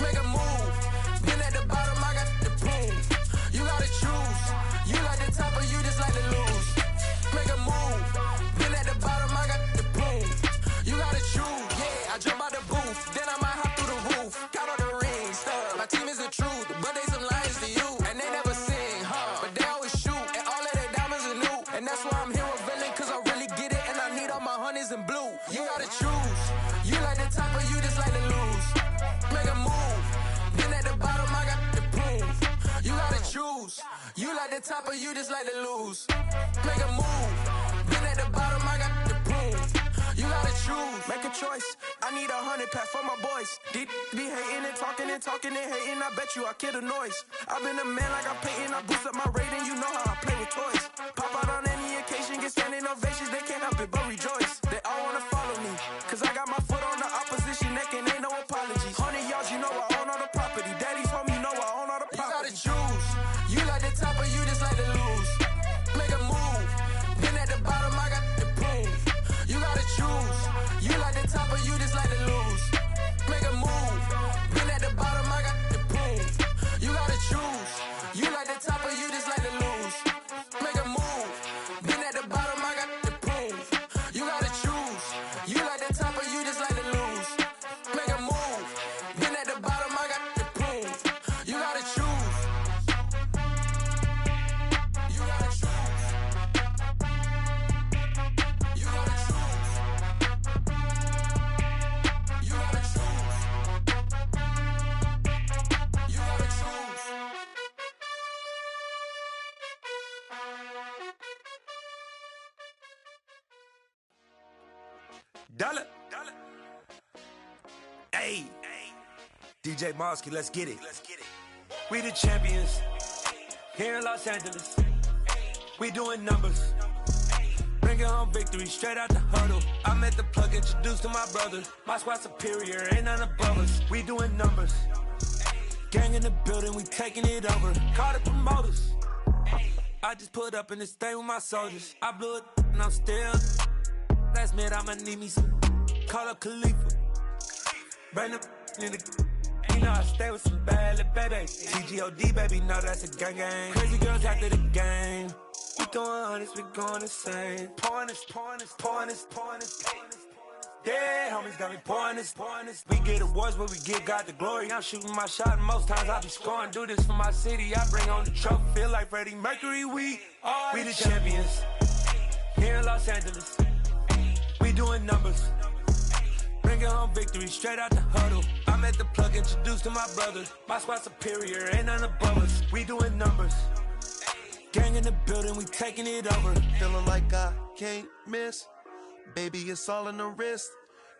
Speaker 6: Make a move. Been at the bottom, I got the prove. You gotta choose. You like the top or you just like to lose. Make a move. Been at the bottom, I got the prove. You gotta choose. Yeah, I jump out the booth, then I might hop through the roof. Got all the rings, stuff. My team is the truth, but they some liars to you. And they never sing, but they always shoot. And all of their diamonds are new. And that's why I'm here revealing, cause I really get it. And I need all my honeys in blue. You gotta choose. You like the top or you just like to lose. Make a move. Been at the bottom, I got the proof. You gotta choose. You like the top or you just like to lose. Make a move. Been at the bottom, I got the proof. You gotta choose. Make a choice. I need 100 pack for my boys. Be hating and talking and talking and hating. I bet you I kill the noise. I've been a man like I'm Peyton. I boost up my rating. You know how I play with toys. Pop out on any occasion, get standing ovations. They can't help it but rejoice. They all wanna follow me, cause I got my foot on the opposition neck and ain't no apologies. 100 yards, you know I own all the property. Daddy's home, you know I own all the property. You gotta choose. You like the top or you just like to lose. Make a move. Been at the bottom, I got the proof. You gotta choose. You like the top or you just like to lose. Make a move. Been at the bottom, I got the proof. You gotta choose. You like the top or you just like to lose. Make a move. Been at the bottom, I got the proof. You gotta choose. You like the top or you just like to lose. Make a move. Been at the bottom, I got the proof. You gotta choose. You gotta choose. You gotta choose. You gotta choose. You gotta choose.
Speaker 7: Dollar. Hey. DJ Mosky, let's get it. We the champions here in Los Angeles. We doing numbers. Bringing home victory straight out the huddle. I'm at the plug, introduced to my brother. My squad superior, ain't none above us. We doing numbers. Gang in the building, we taking it over. Call the promoters. I just put up in this thing with my soldiers. I blew it and I'm still. Last minute I'ma need me some. Call up Khalifa. Bring them in the. You know I stay with some bad little baby. TGOD baby, know that's a gang gang. Crazy girls after the game. We going honest, we going insane. Pouring this. Yeah, homies got me pouring this. We get awards, but we give God the glory. I'm shooting my shot, and most times I be scoring. Do this for my city, I bring on the trophy. Feel like Freddie Mercury, we the champions here in Los Angeles. We doing numbers. Bringing home victory straight out the huddle. I'm at the plug, introduced to my brother. My squad superior, ain't none above us. We doing numbers. Gang in the building, we taking it over.
Speaker 8: Feeling like I can't miss. Baby, it's all in the wrist.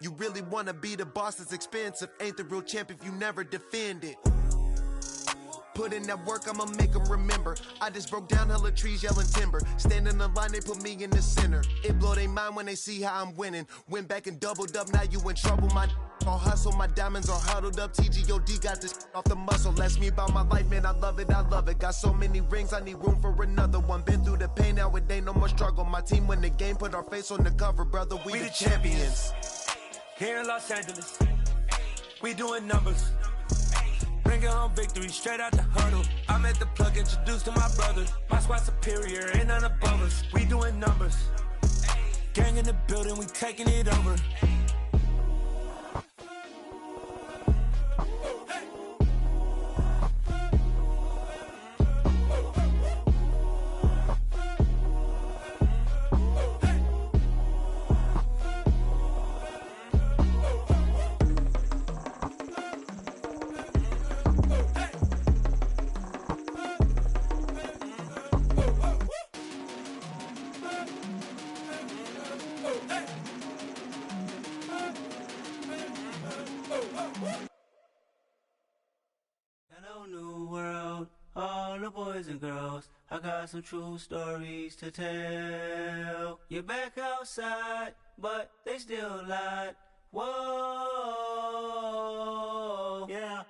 Speaker 8: You really wanna be the boss, that's expensive. Ain't the real champ if you never defend it. Put in that work, I'ma make them remember. I just broke down hella trees, yelling timber. Stand in the line, they put me in the center. It blow they mind when they see how I'm winning. Went back and doubled up, now you in trouble. My all hustle, my diamonds are huddled up. TGOD got this off the muscle. Ask me about my life, man, I love it. Got so many rings, I need room for another one. Been through the pain, now it ain't no more struggle. My team win the game, put our face on the cover, brother. We the champions.
Speaker 7: Here in Los Angeles, we doing numbers. Bringing home victory straight out the huddle. I'm at the plug, introduced to my brother. My squad superior, ain't none above us. We doing numbers. Gang in the building, we taking it over.
Speaker 9: Hello, new world, all the boys and girls. I got some true stories to tell. You're back outside, but they still lied. Whoa, yeah.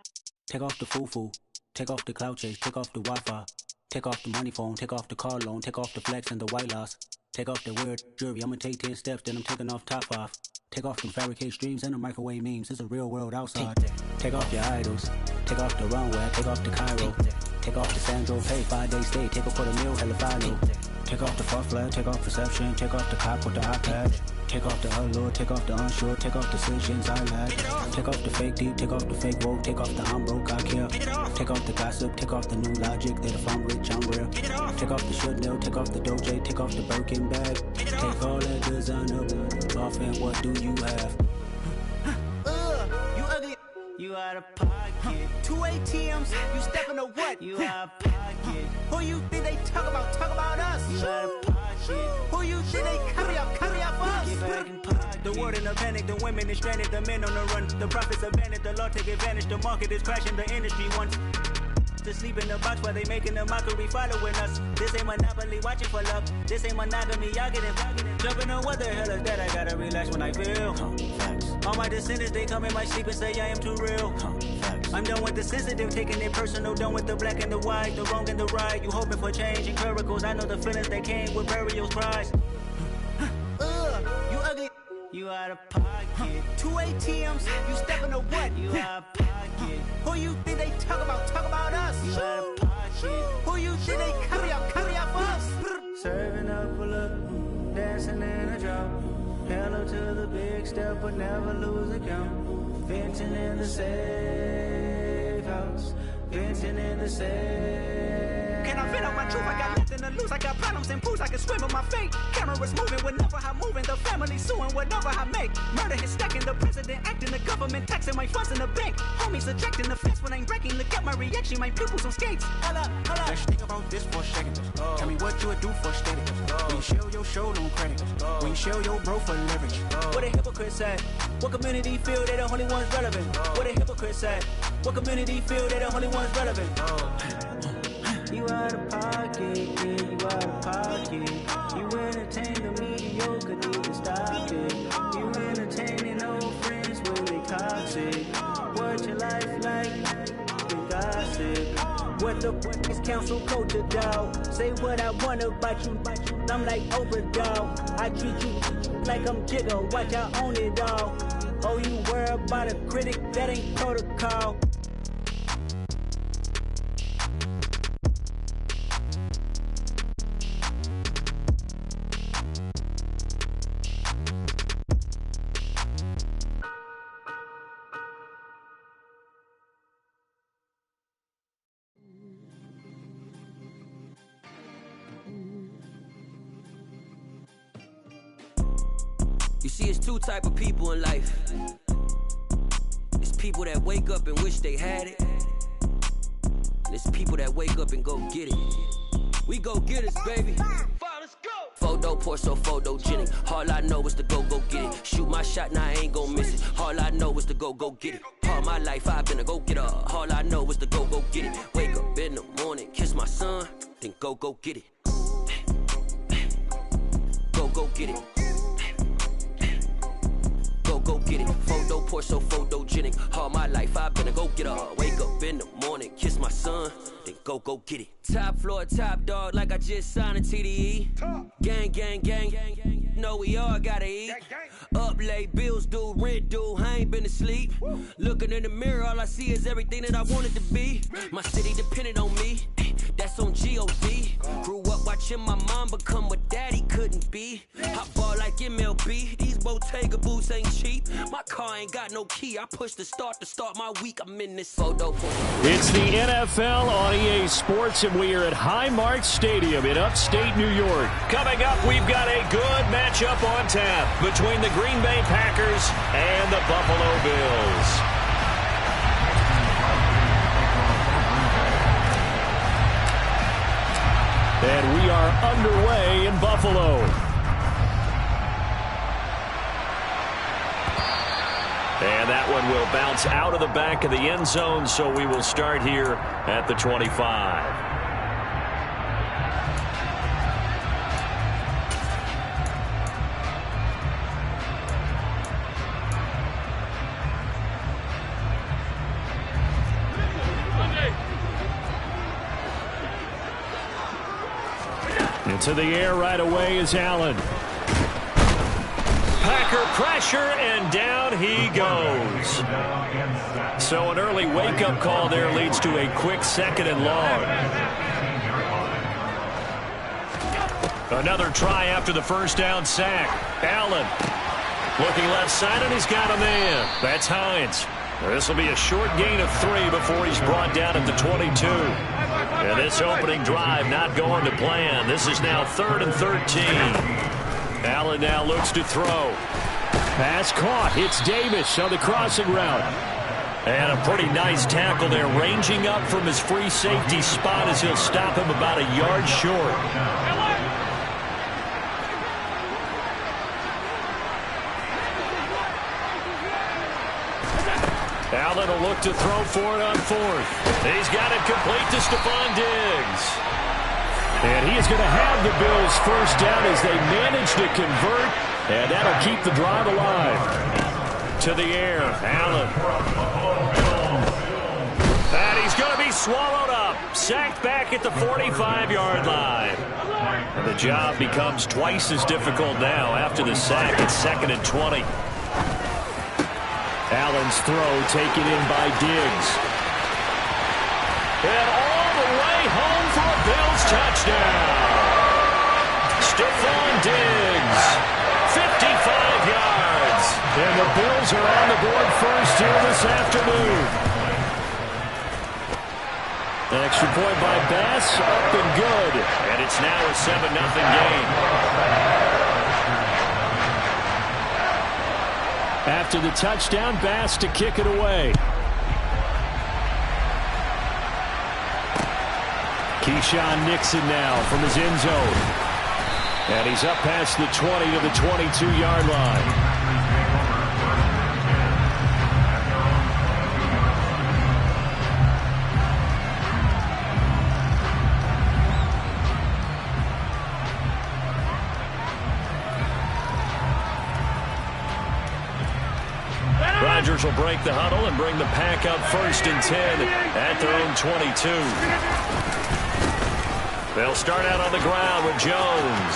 Speaker 10: Take off the foo-foo, take off the cloud chase, take off the Wi-Fi. Take off the money phone, take off the car loan, take off the flex and the white loss. Take off the weird jewelry, I'ma take 10 steps, then I'm taking off top 5. Take off them fabricated streams and the microwave memes. It's a real world outside. Take off your idols. Take off the runway. Take off the Cairo. Take off the Sandro. Hey, 5-day stay. Take off for the meal. Hella final. Take off the fuck flag. Take off perception. Take off the cop with the iPad. Take off the allure. Take off the unsure. Take off decisions I lack. Take off the fake deep. Take off the fake woke. Take off the I'm broke. I care. Take off the gossip. Take off the new logic. That if I'm rich, I'm real. Take off the should know. Take off the doje. Take off the Birkin bag. Take all that designer off and what do you have?
Speaker 9: You ugly. You out of pocket. 2 ATMs. You stepping to what? You out of pocket. Who you think they talk about? Talk about us. You out of pocket. Who you think they carry up for us? Get back in pocket. The world in a panic. The women is stranded. The men on the run. The profits abandoned. The law take advantage. The market is crashing. The industry wants to sleep in the box while they making a mockery following us. This ain't Monopoly, watching for love. This ain't monogamy, y'all get it. Jumping on what the hell is that? I gotta relax when I feel. All my descendants, they come in my sleep and say I am too real. I'm done with the sensitive, taking it personal. Done with the black and the white, the wrong and the right. You hoping for change and miracles. I know the feelings that came with burial cries. You ugly. You out of pocket. 2 ATMs. You stepping to what? You out of pocket. Who you think they talk about? Talk about us. You out of pocket. Who you think they carry up for us? Serving up a look, dancing in a drop. Hello to the big step, but never lose a count. Venting in the safe house. Venting in the safe. Can I vent out my truth? I got nothing to lose. I got problems and pools. I can swim with my fate. Cameras moving whenever I'm moving. The family suing whatever I make. Murder is stacking. The president acting. The government taxing my funds in the bank. Homies subtracting the fence when I'm breaking. Look at my reaction. My pupils on skates. Hold up.
Speaker 10: Let's think about this for a second. Tell me what you would do for status. When you show your show no credit. When you show your bro for leverage.
Speaker 9: What a hypocrite said. What community feel they the only ones relevant? What a hypocrite said. What community feel they the only ones relevant? You out of pocket, yeah, you out of pocket. You entertain the mediocre, need to stop it. You entertaining old friends when they toxic. What your life like? You gossip. What the fuck is council culture, dog? Say what I want about you, I'm like overdog. I treat you like I'm Jigga, watch I own it all. Oh, you worry about a critic, that ain't protocol.
Speaker 11: You see, it's two type of people in life. It's people that wake up and wish they had it. And it's people that wake up and go get it. We go get it, baby. Let's go. Photo pour so photogenic. All I know is to go get it. Shoot my shot, now I ain't gon' miss it. All I know is to go get it. All my life I've been a go getter. All I know is to go get it. Wake up in the morning, kiss my son, then go get it. Go get it. Go get it. Photo pour so photogenic. All my life I've been a go getter. Wake up in the morning, kiss my son, then go get it. Top floor, top dog, like I just signed a TDE. Gang, gang, gang, gang. Know we all gotta eat. Up late, bills due, rent due. I ain't been asleep. Looking in the mirror, all I see is everything that I wanted to be. My city depended on me. That's on G.O.D. Grew up watching my mom become what daddy couldn't be. I ball like MLB. These Bottega boots ain't cheap. My car ain't got no key. I push the start to start my week. I'm in this photo.
Speaker 4: It's the NFL on EA Sports, and we are at Highmark Stadium in upstate New York.
Speaker 1: Coming up, we've got a good matchup on tap between the Green Bay Packers and the Buffalo Bills.
Speaker 4: And we are underway in Buffalo.
Speaker 1: And that one will bounce out of the back of the end zone, so we will start here at the 25.
Speaker 4: Into the air right away is Allen.
Speaker 1: Packer pressure, and down he goes. So an early wake-up call there leads to a quick 2nd and long. Another try after the first down sack. Allen looking left side, and he's got a man. That's Hines. This will be a short gain of 3 before he's brought down at the 22. And this opening drive not going to plan. This is now 3rd and 13. Allen now looks to throw.
Speaker 4: Pass caught. Hits Davis on the crossing route.
Speaker 1: And a pretty nice tackle there, ranging up from his free safety spot as he'll stop him about a yard short. Allen will look to throw for it on 4th. He's got it complete to Stephon Diggs.
Speaker 4: And he is going to have the Bills first down as they manage to convert, and that'll keep the drive alive.
Speaker 1: To the air, Allen. And he's going to be swallowed up. Sacked back at the 45-yard line. And the job becomes twice as difficult now after the sack. It's 2nd and 20.
Speaker 4: Allen's throw taken in by Diggs.
Speaker 1: And all the way home for a Bills touchdown. Stephon Diggs, 55 yards.
Speaker 4: And the Bills are on the board first here this afternoon. An extra point by Bass, up and good.
Speaker 1: And it's now a 7-0 game.
Speaker 4: After the touchdown, Bass to kick it away. Keyshawn Nixon now from his end zone. And he's up past the 20 to the 22-yard line.
Speaker 1: Rodgers will break the huddle and bring the pack up 1st and 10 at their own 22. They'll start out on the ground with Jones.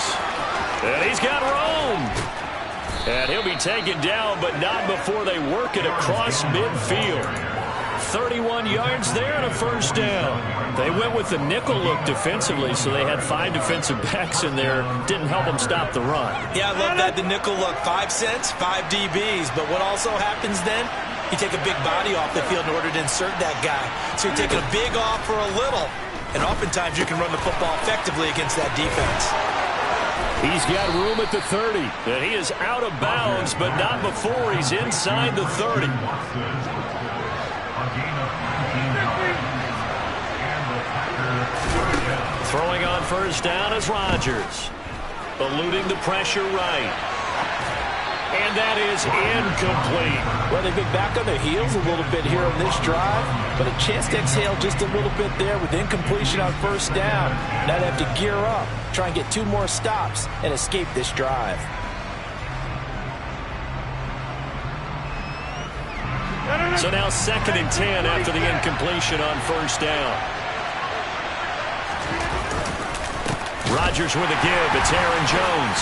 Speaker 1: And he's got Rome. And he'll be taken down, but not before they work it across midfield. 31 yards there and a first down. They went with the nickel look defensively, so they had 5 defensive backs in there. Didn't help them stop the run.
Speaker 2: Yeah, I love that, the nickel look. 5 cents, 5 DBs. But what also happens then, you take a big body off the field in order to insert that guy. So you're taking a big off for a little. And oftentimes you can run the football effectively against that defense.
Speaker 4: He's got room at the 30.
Speaker 1: And he is out of bounds, but not before he's inside the 30. Throwing on first down is Rodgers. Eluding the pressure right. And that is incomplete.
Speaker 2: Well, they've been back on their heels a little bit here on this drive, but a chance to exhale just a little bit there with incompletion on first down. Now they have to gear up, try and get 2 more stops, and escape this drive.
Speaker 1: So now 2nd and 10 after the incompletion on first down. Rodgers with a give. It's Aaron Jones.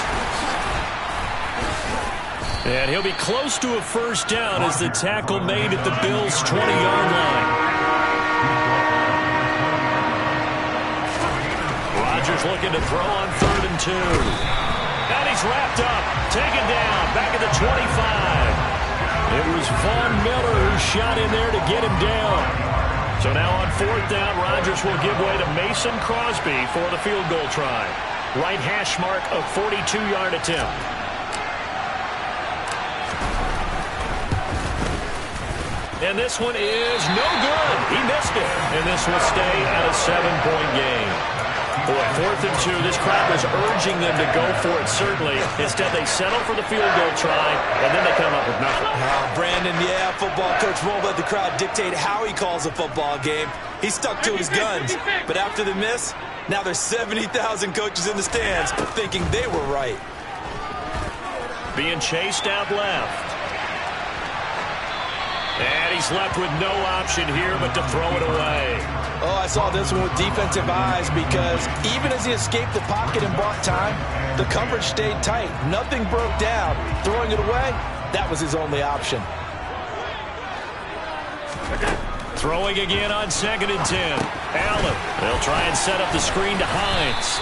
Speaker 1: And he'll be close to a first down as the tackle made at the Bills' 20-yard line. Rodgers looking to throw on 3rd and 2. And he's wrapped up. Taken down. Back at the 25. It was Von Miller who shot in there to get him down. So now on 4th down, Rodgers will give way to Mason Crosby for the field goal try. Right hash mark, a 42-yard attempt. And this one is no good. He missed it. And this will stay at a 7-point game. Boy, 4th and 2. This crowd was urging them to go for it, certainly. Instead, they settle for the field goal try, and then they come up with nothing.
Speaker 2: Brandon, yeah, football coach won't let the crowd dictate how he calls a football game. He stuck to his guns. But after the miss, now there's 70,000 coaches in the stands thinking they were right.
Speaker 1: Being chased out left. And he's left with no option here but to throw it away.
Speaker 2: Oh, I saw this one with defensive eyes because even as he escaped the pocket and bought time, the coverage stayed tight. Nothing broke down. Throwing it away, that was his only option.
Speaker 1: Throwing again on 2nd and 10. Allen, they'll try and set up the screen to Hines.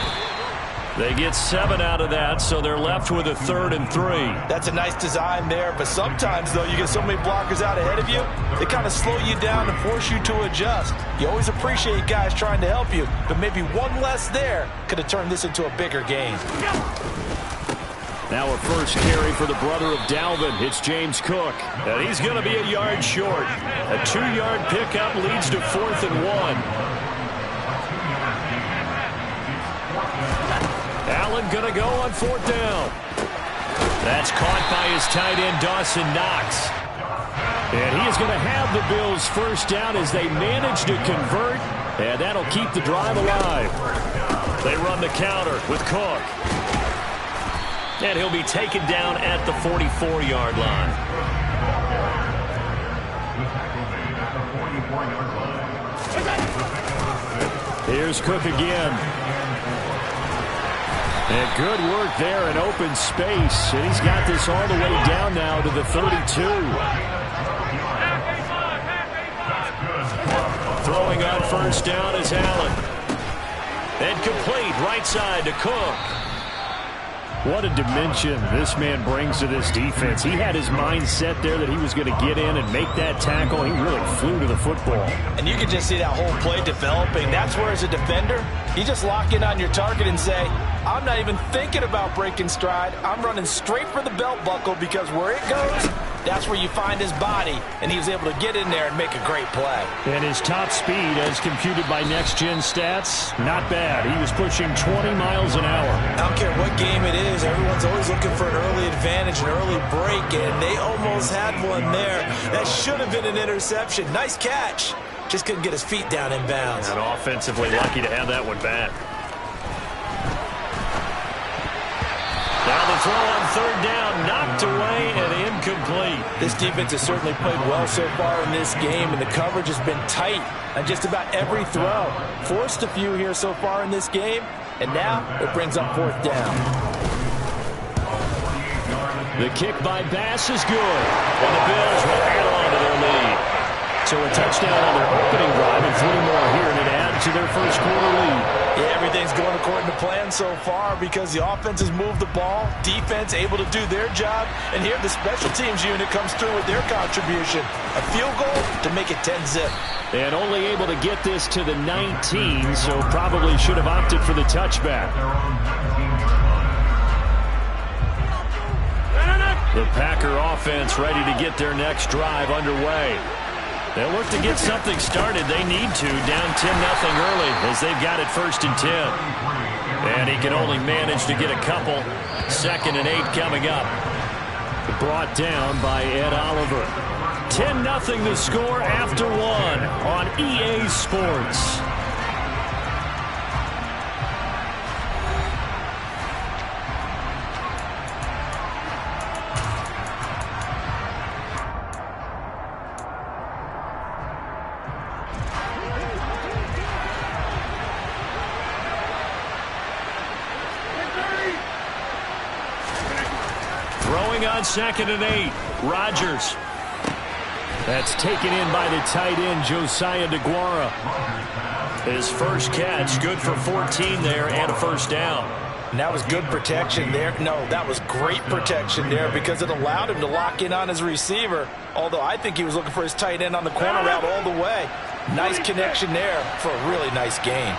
Speaker 1: They get 7 out of that, so they're left with a 3rd and 3.
Speaker 2: That's a nice design there, but sometimes, though, you get so many blockers out ahead of you, they kind of slow you down and force you to adjust. You always appreciate guys trying to help you, but maybe one less there could have turned this into a bigger game.
Speaker 4: Now a first carry for the brother of Dalvin. It's James Cook.
Speaker 1: And he's going to be a yard short. A 2-yard pickup leads to 4th and 1. Allen going to go on 4th down. That's caught by his tight end, Dawson Knox. And he is going to have the Bills first down as they manage to convert. And that'll keep the drive alive. They run the counter with Cook. And he'll be taken down at the 44-yard line. Here's Cook again. And good work there in open space. And he's got this all the way down now to the 32. Throwing on first down is Allen. And complete right side to Cook. What a dimension this man brings to this defense. He had his mind set there that he was going to get in and make that tackle. He really flew to the football.
Speaker 2: And you can just see that whole play developing. That's where, as a defender, you just lock in on your target and say, I'm not even thinking about breaking stride. I'm running straight for the belt buckle because where it goes, that's where you find his body. And he was able to get in there and make a great play.
Speaker 4: And his top speed, as computed by Next Gen Stats, not bad. He was pushing 20 miles an hour.
Speaker 2: I don't care what game it is. Everyone's always looking for an early advantage, an early break, and they almost had one there. That should have been an interception. Nice catch. Just couldn't get his feet down in bounds.
Speaker 1: And offensively lucky to have that one back. Now the throw on 3rd down, knocked away and incomplete.
Speaker 2: This defense has certainly played well so far in this game, and the coverage has been tight on just about every throw. Forced a few here so far in this game, and now it brings up 4th down.
Speaker 4: The kick by Bass is good, and the Bills will add on to their lead. So a touchdown on their opening drive and 3 more here, and it adds to their first quarter lead.
Speaker 2: Yeah, everything's going according to plan so far because the offense has moved the ball, defense able to do their job, and here the special teams unit comes through with their contribution. A field goal to make it 10-zip.
Speaker 4: And only able to get this to the 19, so probably should have opted for the touchback. The Packer offense ready to get their next drive underway. They'll look to get something started. They need to, down 10-0 early as they've got it 1st and 10. And he can only manage to get a couple. 2nd and 8 coming up. Brought down by Ed Oliver. 10-0 the score after 1 on EA Sports. On 2nd and 8, Rodgers. That's taken in by the tight end, Josiah DeGuara. His first catch, good for 14 there and a first down.
Speaker 2: And that was good protection there. No, that was great protection there because it allowed him to lock in on his receiver. Although I think he was looking for his tight end on the corner route all the way. Nice connection there for a really nice gain.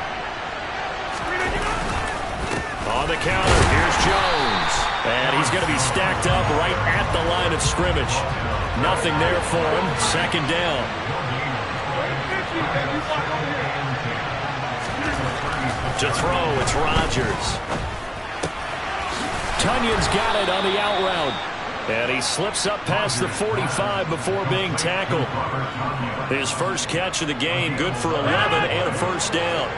Speaker 1: On the counter, here's Jones. And he's going to be stacked up right at the line of scrimmage. Nothing there for him. 2nd down. To throw, it's Rodgers. Tunyon's got it on the out route. And he slips up past the 45 before being tackled. His first catch of the game, good for 11 and a first down.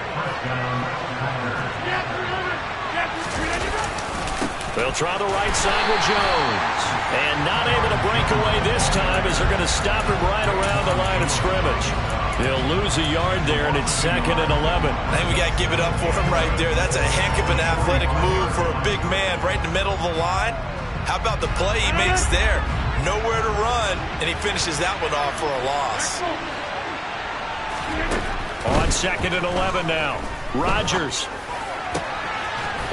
Speaker 1: They'll try the right side with Jones.
Speaker 4: And not able to break away this time as they're going to stop him right around the line of scrimmage. They'll lose a yard there, and it's 2nd and 11.
Speaker 2: I think we got to give it up for him right there. That's a heck of an athletic move for a big man right in the middle of the line. How about the play he makes there? Nowhere to run, and he finishes that one off for a loss.
Speaker 4: On 2nd and 11 now. Rodgers.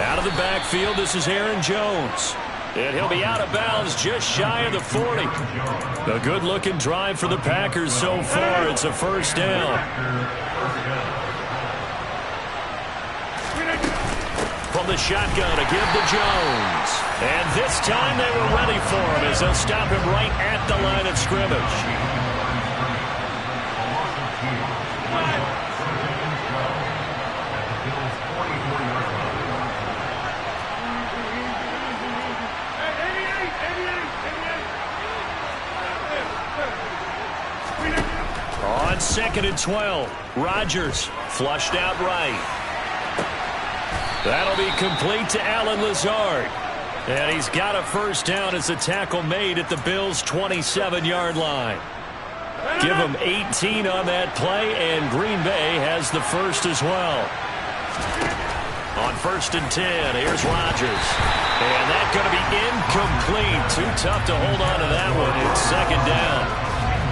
Speaker 4: Out of the backfield, this is Aaron Jones. And he'll be out of bounds just shy of the 40. A good-looking drive for the Packers so far. It's a first down. From the shotgun to give to Jones. And this time they were ready for him as they'll stop him right at the line of scrimmage. On 2nd and 12, Rodgers flushed out right. That'll be complete to Allen Lazard. And he's got a first down as the tackle made at the Bills' 27-yard line. Give him 18 on that play, and Green Bay has the first as well. On 1st and 10, here's Rodgers. And that's going to be incomplete. Too tough to hold on to that one. It's 2nd down.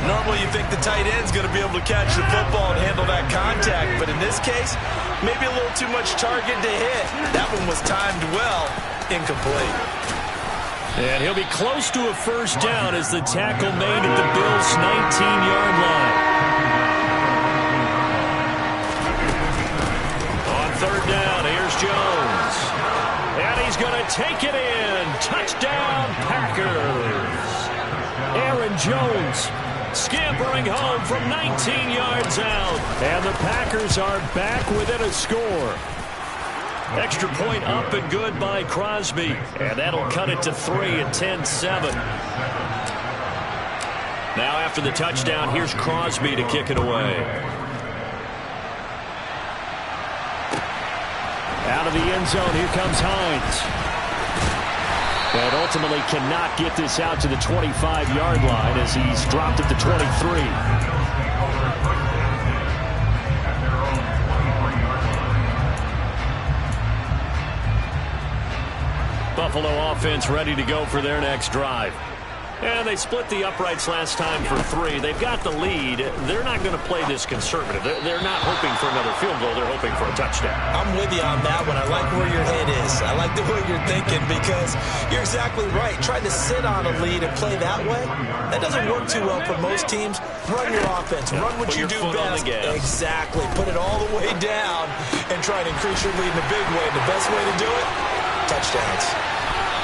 Speaker 2: Normally you think the tight end's going to be able to catch the football and handle that contact, but in this case, maybe a little too much target to hit. That one was timed well, incomplete.
Speaker 4: And he'll be close to a first down as the tackle made at the Bills' 19-yard line. On 3rd down, here's Jones. And he's going to take it in. Touchdown, Packers. Aaron Jones scampering home from 19 yards out. And the Packers are back within a score. Extra point up and good by Crosby. And that'll cut it to 3 at 10-7. Now after the touchdown, here's Crosby to kick it away. Out of the end zone, here comes Hines. But ultimately cannot get this out to the 25-yard line as he's dropped at the 23. Buffalo offense ready to go for their next drive. And they split the uprights last time for 3. They've got the lead. They're not going to play this conservative. They're not hoping for another field goal. They're hoping for a touchdown.
Speaker 2: I'm with you on that one. I like where your head is. I like the way you're thinking because you're exactly right. Trying to sit on a lead and play that way, that doesn't work too well for most teams. Run your offense. Run what you do best. Exactly. Put it all the way down and try and increase your lead in a big way. The best way to do it, touchdowns.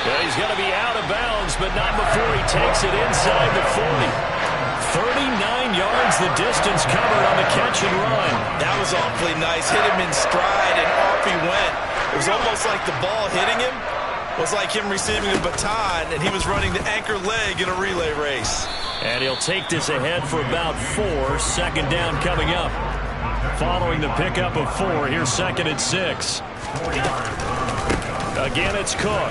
Speaker 4: Yeah, he's going to be out of bounds, but not before he takes it inside the 40. 39 yards the distance covered on the catch and run.
Speaker 2: That was awfully nice. Hit him in stride, and off he went. It was almost like the ball hitting him was like him receiving a baton, and he was running the anchor leg in a relay race.
Speaker 4: And he'll take this ahead for about 4. 2nd down coming up. Following the pickup of 4, here's 2nd and 6. Again, it's Cook.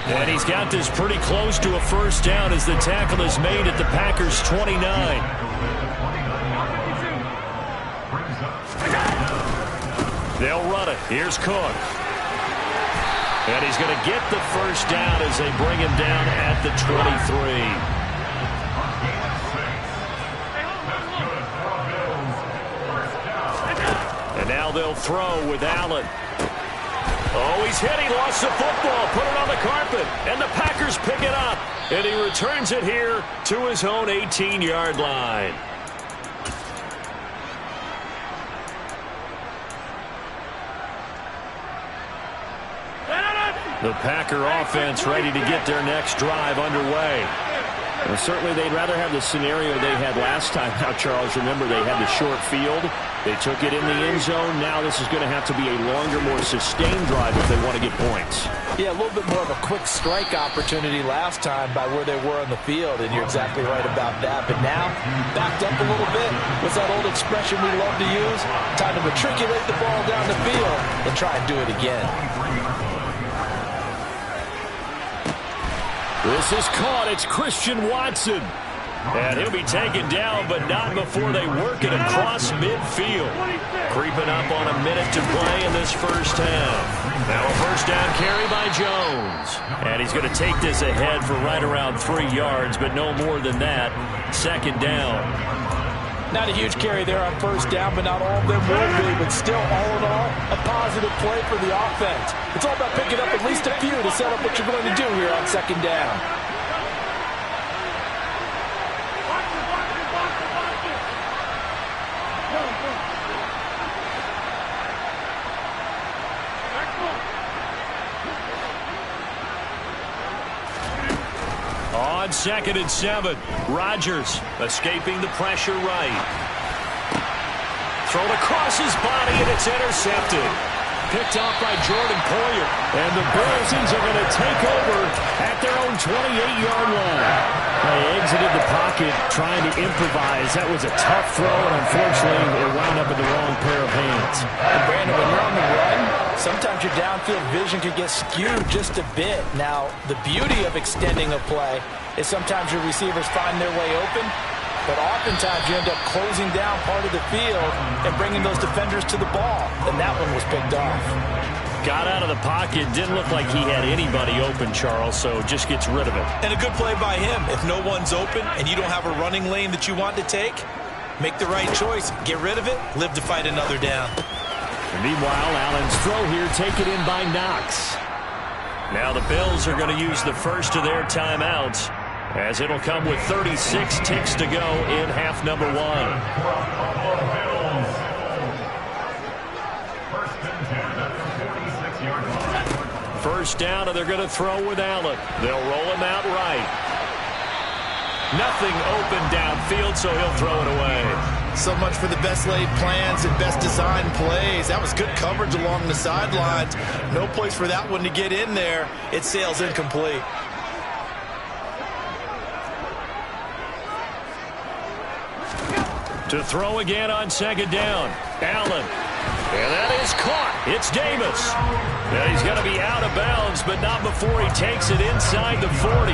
Speaker 4: And he's got this pretty close to a first down as the tackle is made at the Packers' 29. They'll run it. Here's Cook. And he's going to get the first down as they bring him down at the 23. And now they'll throw with Allen. Oh, he's hit. He lost the football. Put it on the carpet. And the Packers pick it up. And he returns it here to his own 18-yard line. The Packer offense ready to get their next drive underway. And certainly they'd rather have the scenario they had last time. Now, Charles, remember they had the short field. They took it in the end zone. Now this is going to have to be a longer, more sustained drive if they want to get points.
Speaker 2: Yeah, a little bit more of a quick strike opportunity last time by where they were on the field, and you're exactly right about that. But now, backed up a little bit. What's that old expression we love to use? Time to matriculate the ball down the field and try and do it again.
Speaker 4: This is caught. It's Christian Watson. And he'll be taken down, but not before they work it across midfield. Creeping up on a minute to play in this first half. Now a first down carry by Jones. And he's going to take this ahead for right around 3 yards, but no more than that. Second down.
Speaker 2: Not a huge carry there on first down, but not all of them will be. But still, all in all, a positive play for the offense. It's all about picking up at least a few to set up what you're going to do here on second down.
Speaker 1: On 2nd and 7, Rodgers escaping the pressure right. Thrown across his body, and it's intercepted. Picked off by Jordan Poyer.
Speaker 4: And the Bills are going to take over at their own 28-yard line. They exited the pocket trying to improvise. That was a tough throw, and unfortunately, it wound up in the wrong pair of hands.
Speaker 2: And Brandon, when you're on the run, sometimes your downfield vision could get skewed just a bit. Now, the beauty of extending a play is sometimes your receivers find their way open, but oftentimes you end up closing down part of the field and bringing those defenders to the ball, and that one was picked off.
Speaker 1: Got out of the pocket, didn't look like he had anybody open, Charles, so just gets rid of it.
Speaker 12: And a good play by him. If no one's open and you don't have a running lane that you want to take, make the right choice, get rid of it, live to fight another down.
Speaker 4: And meanwhile, Allen's throw here taken in by Knox.
Speaker 1: Now the Bills are going to use the first of their timeouts, as it'll come with 36 ticks to go in half number 1. First down, and they're going to throw with Allen. They'll roll him out right. Nothing open downfield, so he'll throw it away.
Speaker 12: So much for the best laid plans and best design plays. That was good coverage along the sidelines. No place for that one to get in there. It sails incomplete.
Speaker 1: To throw again on second down. Allen. And that is caught. It's Davis. And he's going to be out of bounds, but not before he takes it inside the 40.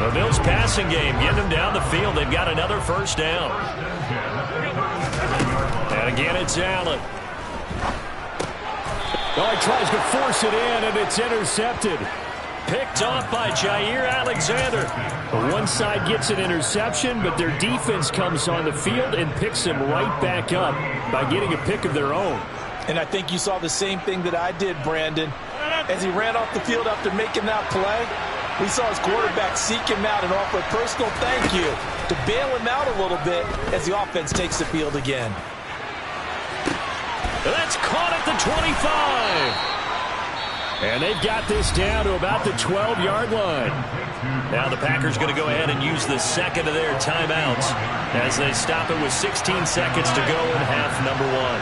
Speaker 1: The Bills passing game getting them down the field. They've got another first down. And again, it's Allen.
Speaker 4: Oh, he tries to force it in, and it's intercepted.
Speaker 1: Picked off by Jair Alexander.
Speaker 4: The one side gets an interception, but their defense comes on the field and picks him right back up by getting a pick of their own.
Speaker 2: And I think you saw the same thing that I did, Brandon. As he ran off the field after making that play, we saw his quarterback seek him out and offer a personal thank you to bail him out a little bit as the offense takes the field again.
Speaker 1: That's caught at the 25.
Speaker 4: And they've got this down to about the 12-yard line.
Speaker 1: Now the Packers going to go ahead and use the second of their timeouts as they stop it with 16 seconds to go in half number 1.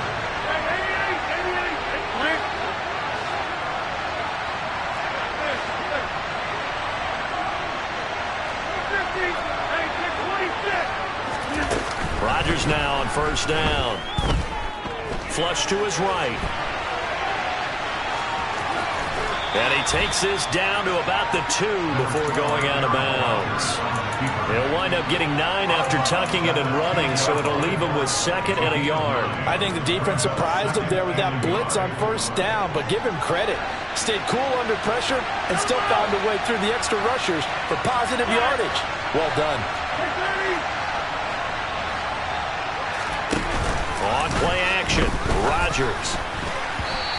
Speaker 1: Rodgers now on first down. Flush to his right. And he takes this down to about the 2 before going out of bounds. He'll wind up getting 9 after tucking it and running, so it'll leave him with second and a yard.
Speaker 2: I think the defense surprised him there with that blitz on first down, but give him credit. Stayed cool under pressure and still found a way through the extra rushers for positive yardage. Well done.
Speaker 1: On play action, Rodgers.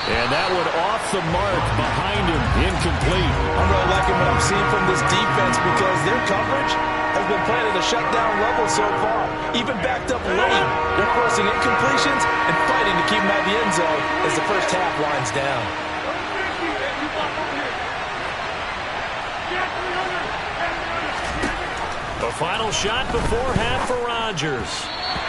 Speaker 1: And that one off the mark behind him, incomplete.
Speaker 2: I'm really liking what I'm seeing from this defense because their coverage has been playing at a shutdown level so far. Even backed up late, they're forcing incompletions and fighting to keep them out of the end zone as the first half winds down.
Speaker 1: The final shot before half for Rodgers.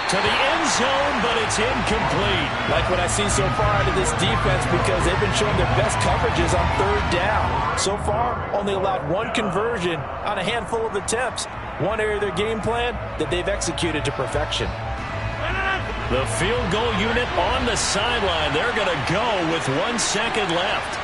Speaker 1: To the end zone, but it's incomplete.
Speaker 2: Like what I see so far out of this defense because they've been showing their best coverages on third down. So far, only allowed one conversion on a handful of attempts. One area of their game plan that they've executed to perfection.
Speaker 1: The field goal unit on the sideline. They're going to go with 1 second left.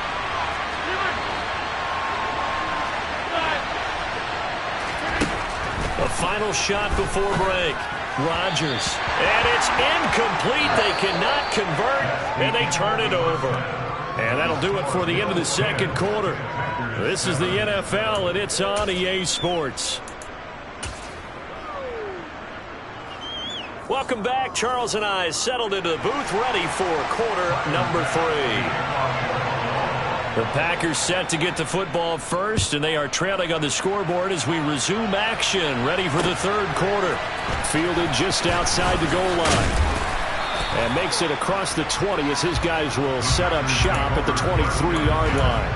Speaker 1: final shot before break. Rodgers. And it's incomplete. They cannot convert, and they turn it over. And that'll do it for the end of the second quarter. This is the NFL, and it's on EA Sports. Welcome back. Charles and I settled into the booth, ready for quarter number 3. The Packers set to get the football first, and they are trailing on the scoreboard as we resume action, ready for the third quarter. Fielded just outside the goal line. And makes it across the 20 as his guys will set up shop at the 23-yard line.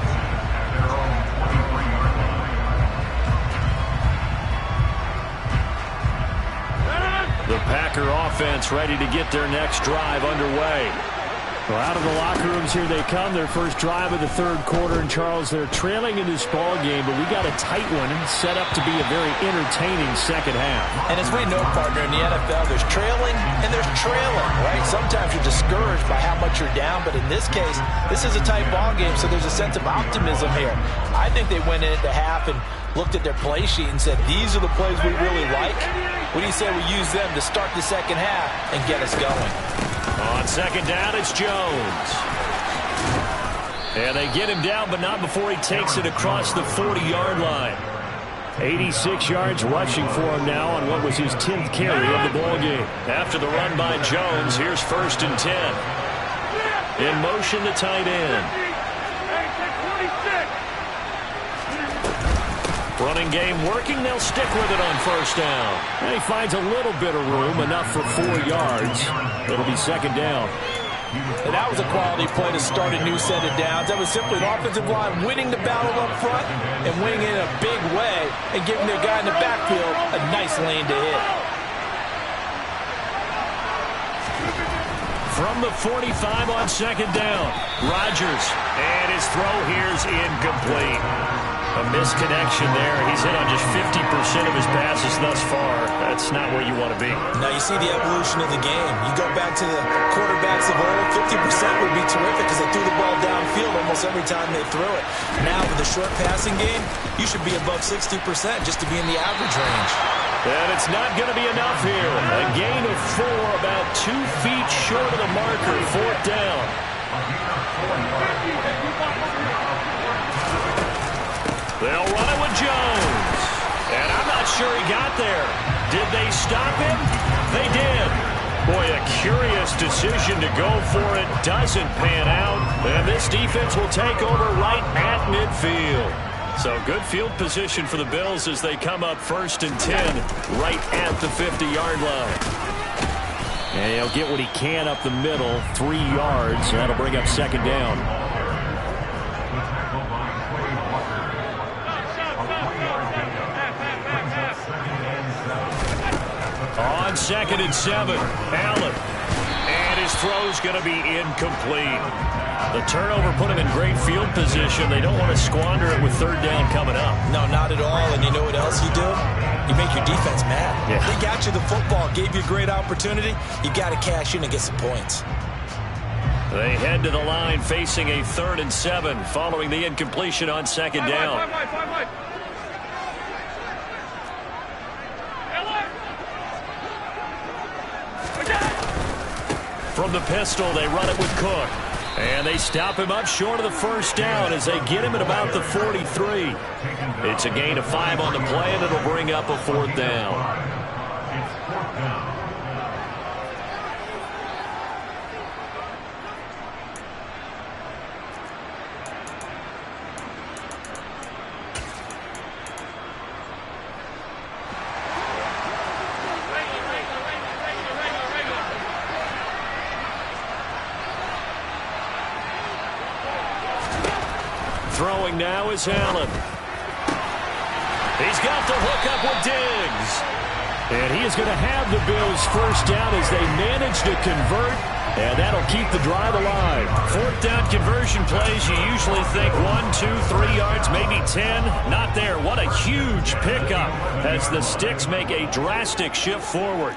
Speaker 1: The Packer offense ready to get their next drive underway. Well, out of the locker rooms here they come, their first drive of the third quarter. And, Charles, they're trailing in this ball game, but we got a tight one set up to be a very entertaining second half.
Speaker 2: And as we know, partner, in the NFL, there's trailing and there's trailing, right? Sometimes you're discouraged by how much you're down, but in this case, this is a tight ball game, so there's a sense of optimism here. I think they went into half and looked at their play sheet and said, these are the plays we really like. What do you say we use them to start the second half and get us going?
Speaker 1: On second down, it's Jones. And they get him down, but not before he takes it across the 40-yard line. 86 yards rushing for him now on what was his 10th carry of the ball game. After the run by Jones, here's 1st and 10. In motion, the tight end. Running game working. They'll stick with it on first down. And he finds a little bit of room, enough for 4 yards. It'll be second down.
Speaker 2: And that was a quality play to start a new set of downs. That was simply an offensive line winning the battle up front and winning it in a big way and giving their guy in the backfield a nice lane to hit.
Speaker 1: From the 45 on second down, Rodgers. And his throw here's incomplete. A misconnection there. He's hit on just 50% of his passes thus far. That's not where you want to be.
Speaker 2: Now you see the evolution of the game. You go back to the quarterbacks of old, 50% would be terrific because they threw the ball downfield almost every time they threw it. Now with the short passing game, you should be above 60% just to be in the average range.
Speaker 1: And it's not going to be enough here. A gain of 4, about 2 feet short of the marker. 4th down. They'll run it with Jones. And I'm not sure he got there. Did they stop him? They did. Boy, a curious decision to go for it. Doesn't pan out. And this defense will take over right at midfield. So good field position for the Bills as they come up 1st and 10 right at the 50-yard line. And he'll get what he can up the middle, 3 yards. So that'll bring up second down. On 2nd and 7, Allen. And his throw's going to be incomplete. The turnover put him in great field position. They don't want to squander it with 3rd down coming up.
Speaker 2: No, not at all. And you know what else you do? You make your defense mad.
Speaker 1: Yeah.
Speaker 2: They got you the football, gave you a great opportunity. You got to cash in and get some points.
Speaker 1: They head to the line facing a 3rd and 7 following the incompletion on 2nd down. From the pistol, they run it with Cook. And they stop him up short of the 1st down as they get him at about the 43. It's a gain of 5 on the play, and it'll bring up a 4th down. Throwing now is Allen. He's got the hook up with Diggs. And he is going to have the Bills 1st down as they manage to convert. And that'll keep the drive alive. 4th down conversion plays, you usually think 1, 2, 3 yards, maybe 10. Not there. What a huge pickup as the sticks make a drastic shift forward.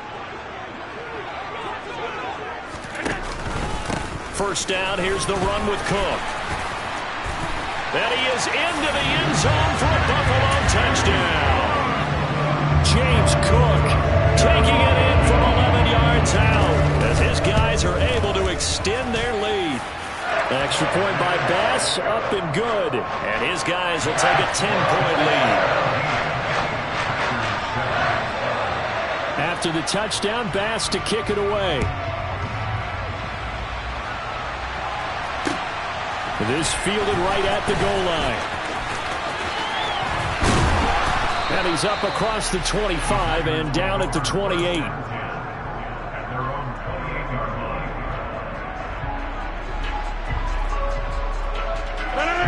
Speaker 1: 1st down, here's the run with Cook. And he is into the end zone for a Buffalo touchdown.
Speaker 4: James Cook taking it in from 11 yards out as his guys are able to extend their lead. Extra point by Bass, up and good.
Speaker 1: And his guys will take a 10-point lead.
Speaker 4: After the touchdown, Bass to kick it away. This fielded right at the goal line. And he's up across the 25 and down at the 28.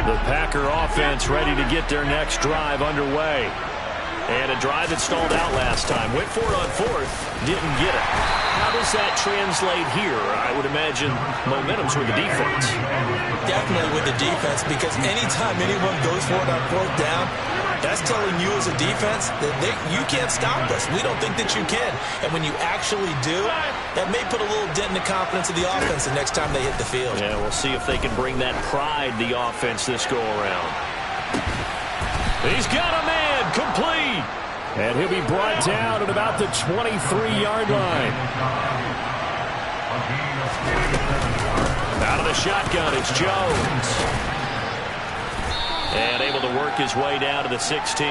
Speaker 4: The Packer offense ready to get their next drive underway. And a drive that stalled out last time. Went for it on fourth, didn't get it. How does that translate here? I would imagine momentum's with the defense.
Speaker 2: Definitely with the defense, because anytime anyone goes for it on fourth down, that's telling you as a defense that you can't stop us. We don't think that you can. And when you actually do, that may put a little dent in the confidence of the offense the next time they hit the field.
Speaker 1: Yeah, we'll see if they can bring that pride, the offense, this go-around.
Speaker 4: He's got a man, complete. And he'll be brought down at about the 23-yard line.
Speaker 1: Out of the shotgun, it's Jones. And able to work his way down to the 16.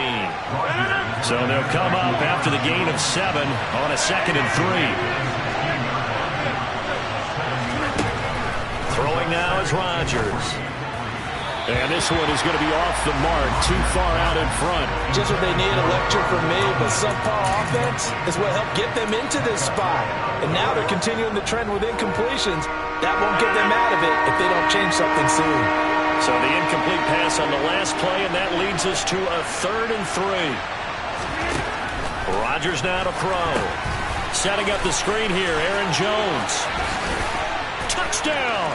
Speaker 1: So they'll come up after the gain of 7 on a 2nd and 3. Throwing now is Rodgers.
Speaker 4: And this one is going to be off the mark, too far out in front.
Speaker 2: Just what they need, a lecture from me, but subpar offense is what helped get them into this spot. And now they're continuing the trend with incompletions. That won't get them out of it if they don't change something soon.
Speaker 1: So the incomplete pass on the last play, and that leads us to a 3rd and 3. Rodgers now to throw. Setting up the screen here, Aaron Jones. Touchdown!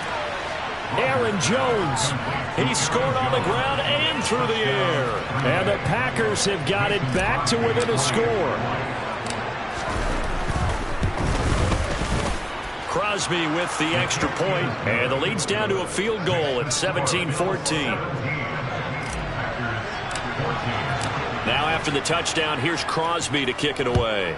Speaker 4: Aaron Jones.
Speaker 1: He scored on the ground and through the air.
Speaker 4: And the Packers have got it back to within a score.
Speaker 1: Crosby with the extra point, and the lead's down to a field goal at 17-14. Now after the touchdown, here's Crosby to kick it away.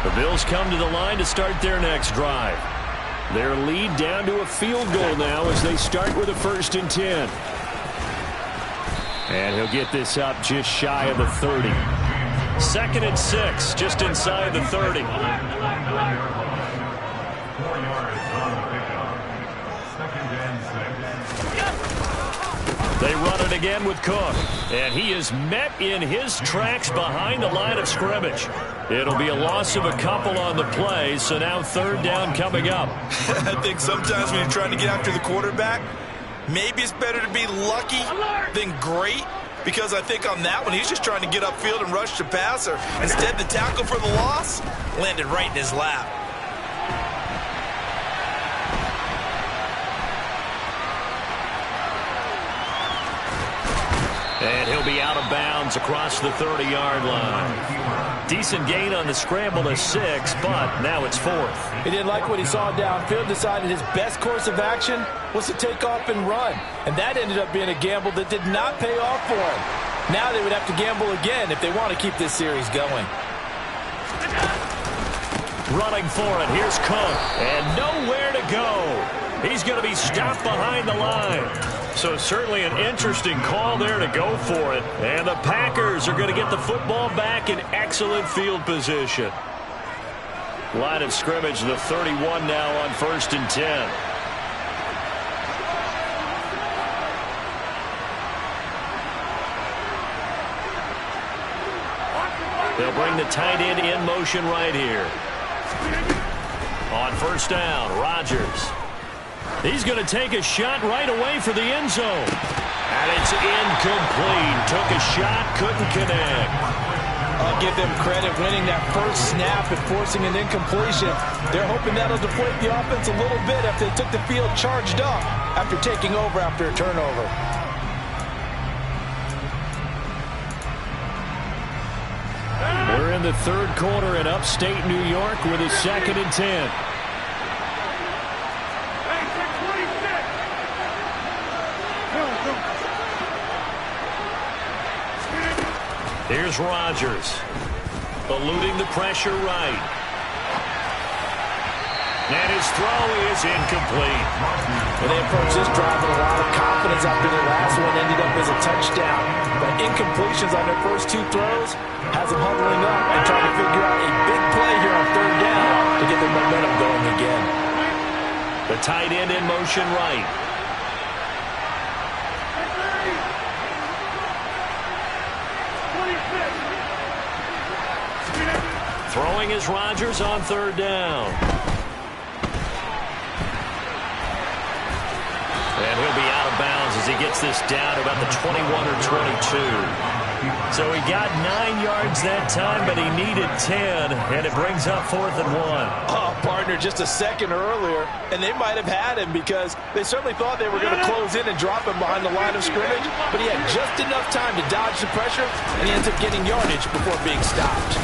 Speaker 1: The Bills come to the line to start their next drive. Their lead down to a field goal now as they start with a 1st and 10.
Speaker 4: And he'll get this up just shy of the 30.
Speaker 1: 2nd and 6, just inside the 30.
Speaker 5: 4 yards on the pickup. 2nd and 6.
Speaker 1: They run it again with Cook. And he is met in his tracks behind the line of scrimmage. It'll be a loss of a couple on the play, so now 3rd down coming up.
Speaker 12: I think sometimes when you're trying to get after the quarterback, maybe it's better to be lucky than great, because I think on that one, he's just trying to get upfield and rush the passer. Instead, the tackle for the loss landed right in his lap.
Speaker 1: And he'll be out of bounds across the 30-yard line. Decent gain on the scramble of 6, but now it's 4th.
Speaker 2: He didn't like what he saw downfield, decided his best course of action was to take off and run. And that ended up being a gamble that did not pay off for him. Now they would have to gamble again if they want to keep this series going.
Speaker 1: Running for it, here's Cook, and nowhere to go. He's going to be stopped behind the line. So certainly an interesting call there to go for it. And the Packers are going to get the football back in excellent field position. Line of scrimmage, the 31 now on 1st and 10. They'll bring the tight end in motion right here. On 1st down, Rodgers. He's going to take a shot right away for the end zone. And it's incomplete. Took a shot, couldn't connect.
Speaker 2: I'll give them credit winning that first snap and forcing an incompletion. They're hoping that'll deflate the offense a little bit after they took the field charged up after taking over after a turnover.
Speaker 4: the third quarter in upstate New York with a 2nd and 10.
Speaker 1: Here's Rodgers, eluding the pressure right. And his throw is incomplete.
Speaker 2: Well, they approached this drive with a lot of confidence after their last one ended up as a touchdown. But incompletions on their first 2 throws has them huddling up and trying to figure out a big play here on 3rd down to get their momentum going again.
Speaker 1: The tight end in motion right. Throwing is Rodgers on 3rd down. And he'll be out of bounds as he gets this down to about the 21 or 22. So he got 9 yards that time, but he needed 10, and it brings up 4th and 1.
Speaker 2: Oh, partner, just a second earlier, and they might have had him because they certainly thought they were going to close in and drop him behind the line of scrimmage, but he had just enough time to dodge the pressure, and he ends up getting yardage before being stopped.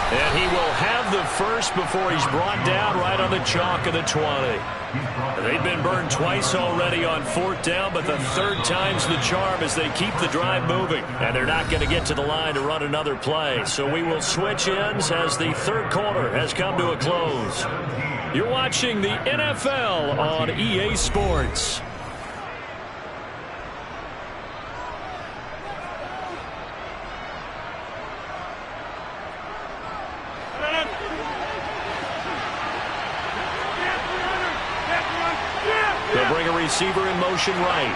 Speaker 1: And he will have the first before he's brought down right on the chalk of the 20. They've been burned twice already on 4th down, but the 3rd time's the charm as they keep the drive moving. And they're not going to get to the line to run another play. So we will switch ends as the 3rd quarter has come to a close. You're watching the NFL on EA Sports. They'll bring a receiver in motion right.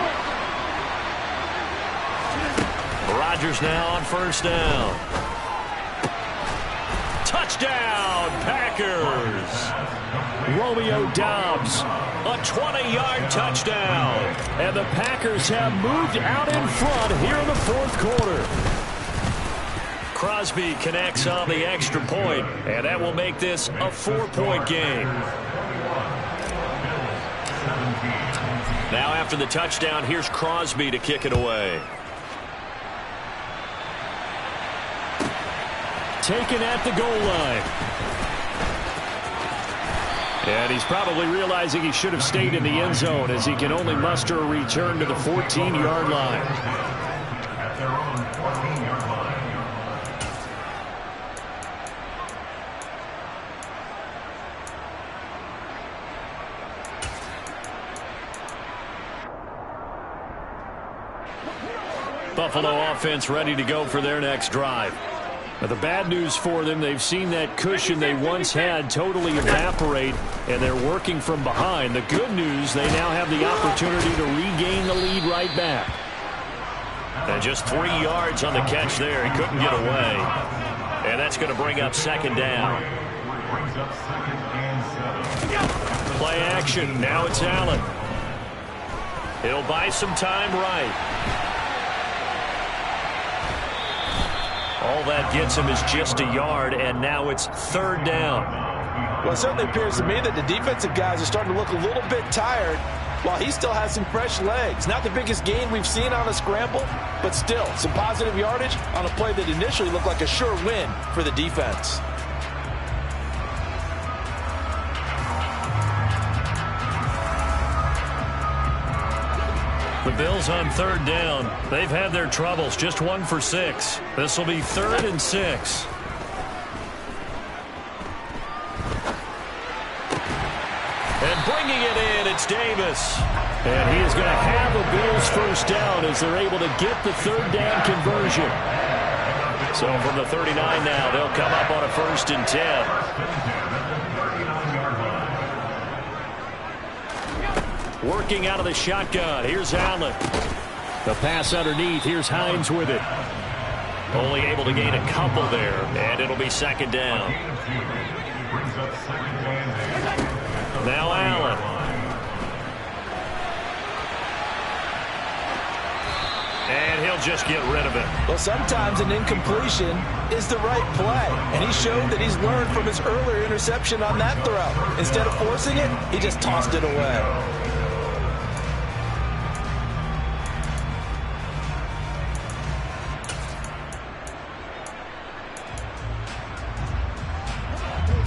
Speaker 1: Rodgers now on 1st down. Touchdown, Packers.
Speaker 4: Romeo Doubs, a 20-yard touchdown. And the Packers have moved out in front here in the 4th quarter.
Speaker 1: Crosby connects on the extra point, and that will make this a 4-point game. Now after the touchdown, here's Crosby to kick it away.
Speaker 4: Taken at the goal line. And he's probably realizing he should have stayed in the end zone as he can only muster a return to the 14-yard line.
Speaker 5: At their own 14-yard line.
Speaker 1: Buffalo offense ready to go for their next drive.
Speaker 4: But the bad news for them, they've seen that cushion they once had totally evaporate, and they're working from behind. The good news, they now have the opportunity to regain the lead right back.
Speaker 1: And just 3 yards on the catch there. He couldn't get away. And that's going to bring up 2nd down.
Speaker 5: Brings up 2nd and 7.
Speaker 1: Play action. Now it's Allen. He'll buy some time right. All that gets him is just a yard, and now it's 3rd down.
Speaker 2: Well, it certainly appears to me that the defensive guys are starting to look a little bit tired while he still has some fresh legs. Not the biggest gain we've seen on a scramble, but still some positive yardage on a play that initially looked like a sure win for the defense.
Speaker 1: The Bills on 3rd down. They've had their troubles. Just 1 for 6. This will be 3rd and 6. And bringing it in, it's Davis.
Speaker 4: And he is going to have the Bills 1st down as they're able to get the 3rd down conversion.
Speaker 1: So from the 39 now, they'll come up on a 1st and 10. Working out of the shotgun. Here's Allen.
Speaker 4: The pass underneath. Here's Hines with it.
Speaker 1: Only able to gain a couple there, and it'll be 2nd down. Now Allen. And he'll just get rid of it.
Speaker 2: Well, sometimes an incompletion is the right play, and he showed that he's learned from his earlier interception on that throw. Instead of forcing it, he just tossed it away.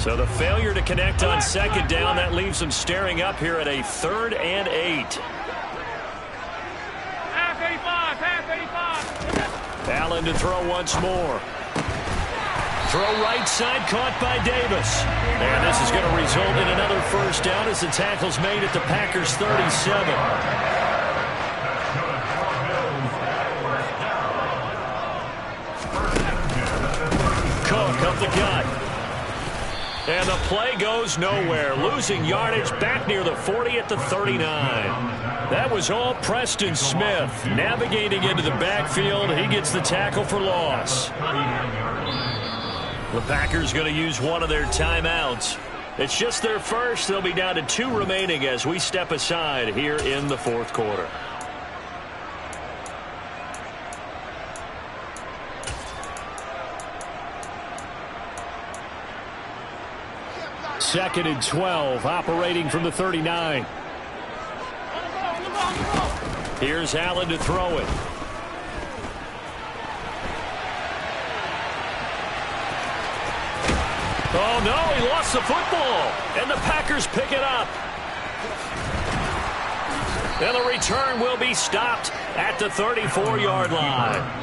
Speaker 1: So the failure to connect on second down, that leaves them staring up here at a 3rd and 8. Allen to throw once more. Throw right side, caught by Davis. And this is going to result in another first down as the tackle's made at the Packers' 37. Cook up the gut. And the play goes nowhere. Losing yardage back near the 40 at the 39. That was all Preston Smith. Navigating into the backfield. He gets the tackle for loss. The Packers going to use one of their timeouts. It's just their first. They'll be down to 2 remaining as we step aside here in the 4th quarter.
Speaker 4: Second and 12, operating from the 39.
Speaker 1: Here's Allen to throw it. Oh, no, he lost the football. And the Packers pick it up. And the return will be stopped at the 34-yard line.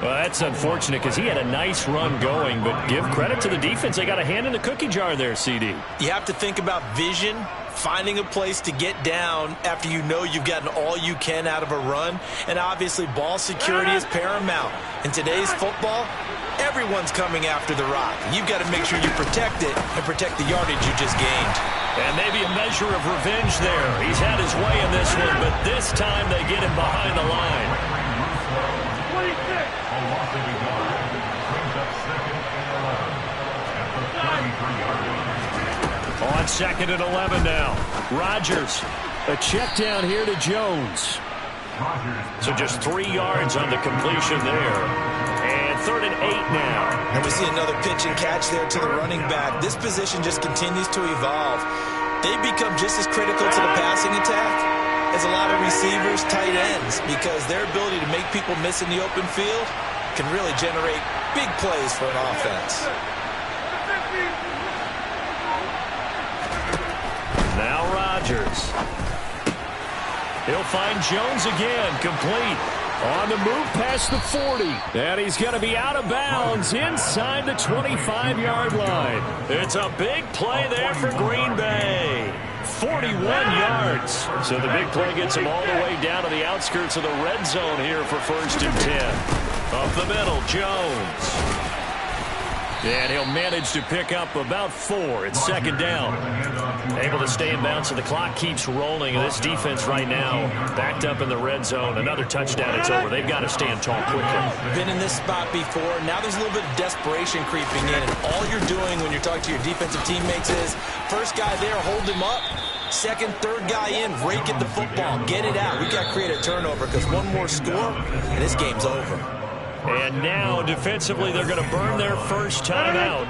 Speaker 1: Well, that's unfortunate because he had a nice run going, but give credit to the defense. They got a hand in the cookie jar there, CD.
Speaker 12: You have to think about vision, finding a place to get down after you know you've gotten all you can out of a run, and obviously ball security is paramount. In today's football, everyone's coming after the rock. You've got to make sure you protect it and protect the yardage you just gained.
Speaker 1: And maybe a measure of revenge there. He's had his way in this one, but this time they get him behind the line. On 2nd and 11 now. Rodgers.
Speaker 4: A check down here to Jones.
Speaker 1: So just 3 yards on the completion there. And 3rd and 8 now.
Speaker 12: And we see another pitch and catch there to the running back. This position just continues to evolve. They become just as critical to the passing attack as a lot of receivers, tight ends, because their ability to make people miss in the open field can really generate big plays for an offense.
Speaker 1: Now Rodgers. He'll find Jones again, complete.
Speaker 4: On the move past the 40. And he's going to be out of bounds inside the 25-yard line.
Speaker 1: It's a big play there for Green Bay. 41 yards. So the big play gets him all the way down to the outskirts of the red zone here for 1st and 10. Up the middle, Jones. And he'll manage to pick up about 4. It's 2nd down. Able to stay in bounds, so the clock keeps rolling. This defense right now backed up in the red zone. Another touchdown, it's over. They've got to stand tall quickly.
Speaker 12: Been in this spot before. Now there's a little bit of desperation creeping in. And all you're doing when you're talking to your defensive teammates is, first guy there, hold him up. Second, third guy in, rake at the football. Get it out. We got to create a turnover because one more score, and this game's over.
Speaker 1: And now, defensively, they're going to burn their first time out.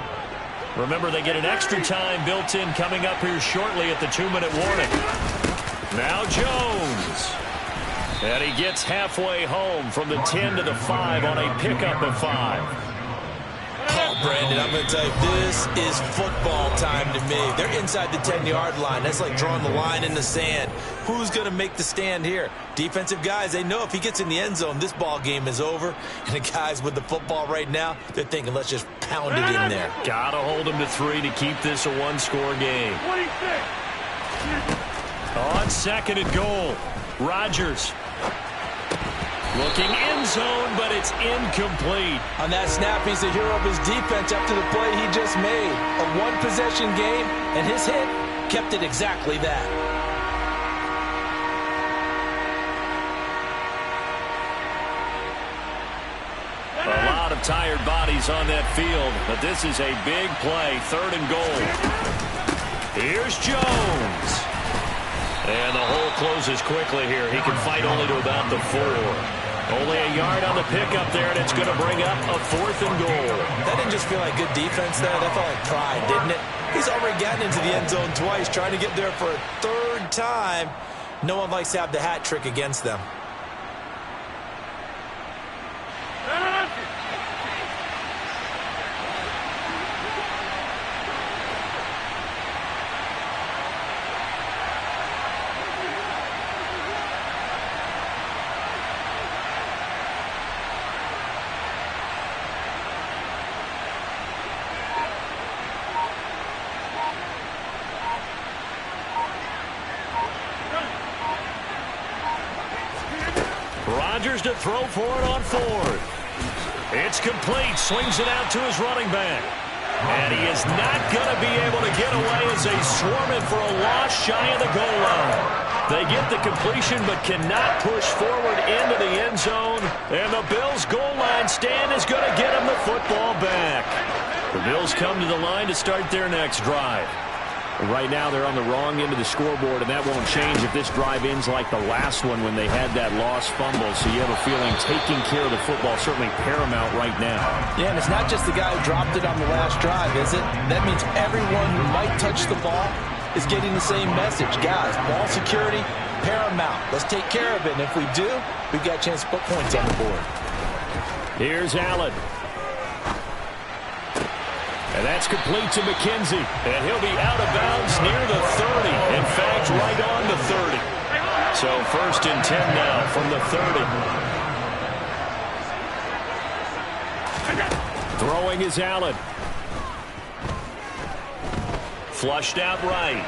Speaker 1: Remember, they get an extra time built in coming up here shortly at the 2-minute warning. Now Jones. And he gets halfway home from the 10 to the 5 on a pickup of 5.
Speaker 12: Oh, Brandon, I'm going to tell you, this is football time to me. They're inside the 10-yard line. That's like drawing the line in the sand. Who's going to make the stand here? Defensive guys, they know if he gets in the end zone, this ball game is over. And the guys with the football right now, they're thinking, let's just pound it in there.
Speaker 1: Got to hold him to 3 to keep this a 1-score game.
Speaker 5: 26.
Speaker 1: On 2nd and goal, Rodgers. Looking end zone, but it's incomplete.
Speaker 2: On that snap, he's the hero of his defense after the play he just made. A one-possession game, and his hit kept it exactly that.
Speaker 1: A lot of tired bodies on that field, but this is a big play. 3rd and goal. Here's Jones. And the hole closes quickly here. He can fight only to about the 4. Only a yard on the pickup there, and it's going to bring up a 4th and goal.
Speaker 12: That didn't just feel like good defense there. That felt like pride, didn't it? He's already gotten into the end zone twice, trying to get there for a 3rd time. No one likes to have the hat trick against them.
Speaker 1: Rodgers to throw for it on fourth. It's complete. Swings it out to his running back. And he is not going to be able to get away as they swarm it for a loss shy of the goal line. They get the completion but cannot push forward into the end zone. And the Bills' goal line stand is going to get them the football back. The Bills come to the line to start their next drive.
Speaker 4: Right now they're on the wrong end of the scoreboard, and that won't change if this drive ends like the last one when they had that lost fumble. So you have a feeling taking care of the football certainly paramount right now.
Speaker 2: Yeah, and it's not just the guy who dropped it on the last drive, is it? That means everyone who might touch the ball is getting the same message. Guys, ball security, paramount. Let's take care of it, and if we do, we've got a chance to put points on the board.
Speaker 4: Here's Allen. And that's complete to McKenzie. And he'll be out of bounds near the 30. In fact, right on the 30.
Speaker 1: So 1st and 10 now from the 30.
Speaker 4: Throwing is Allen.
Speaker 1: Flushed out right.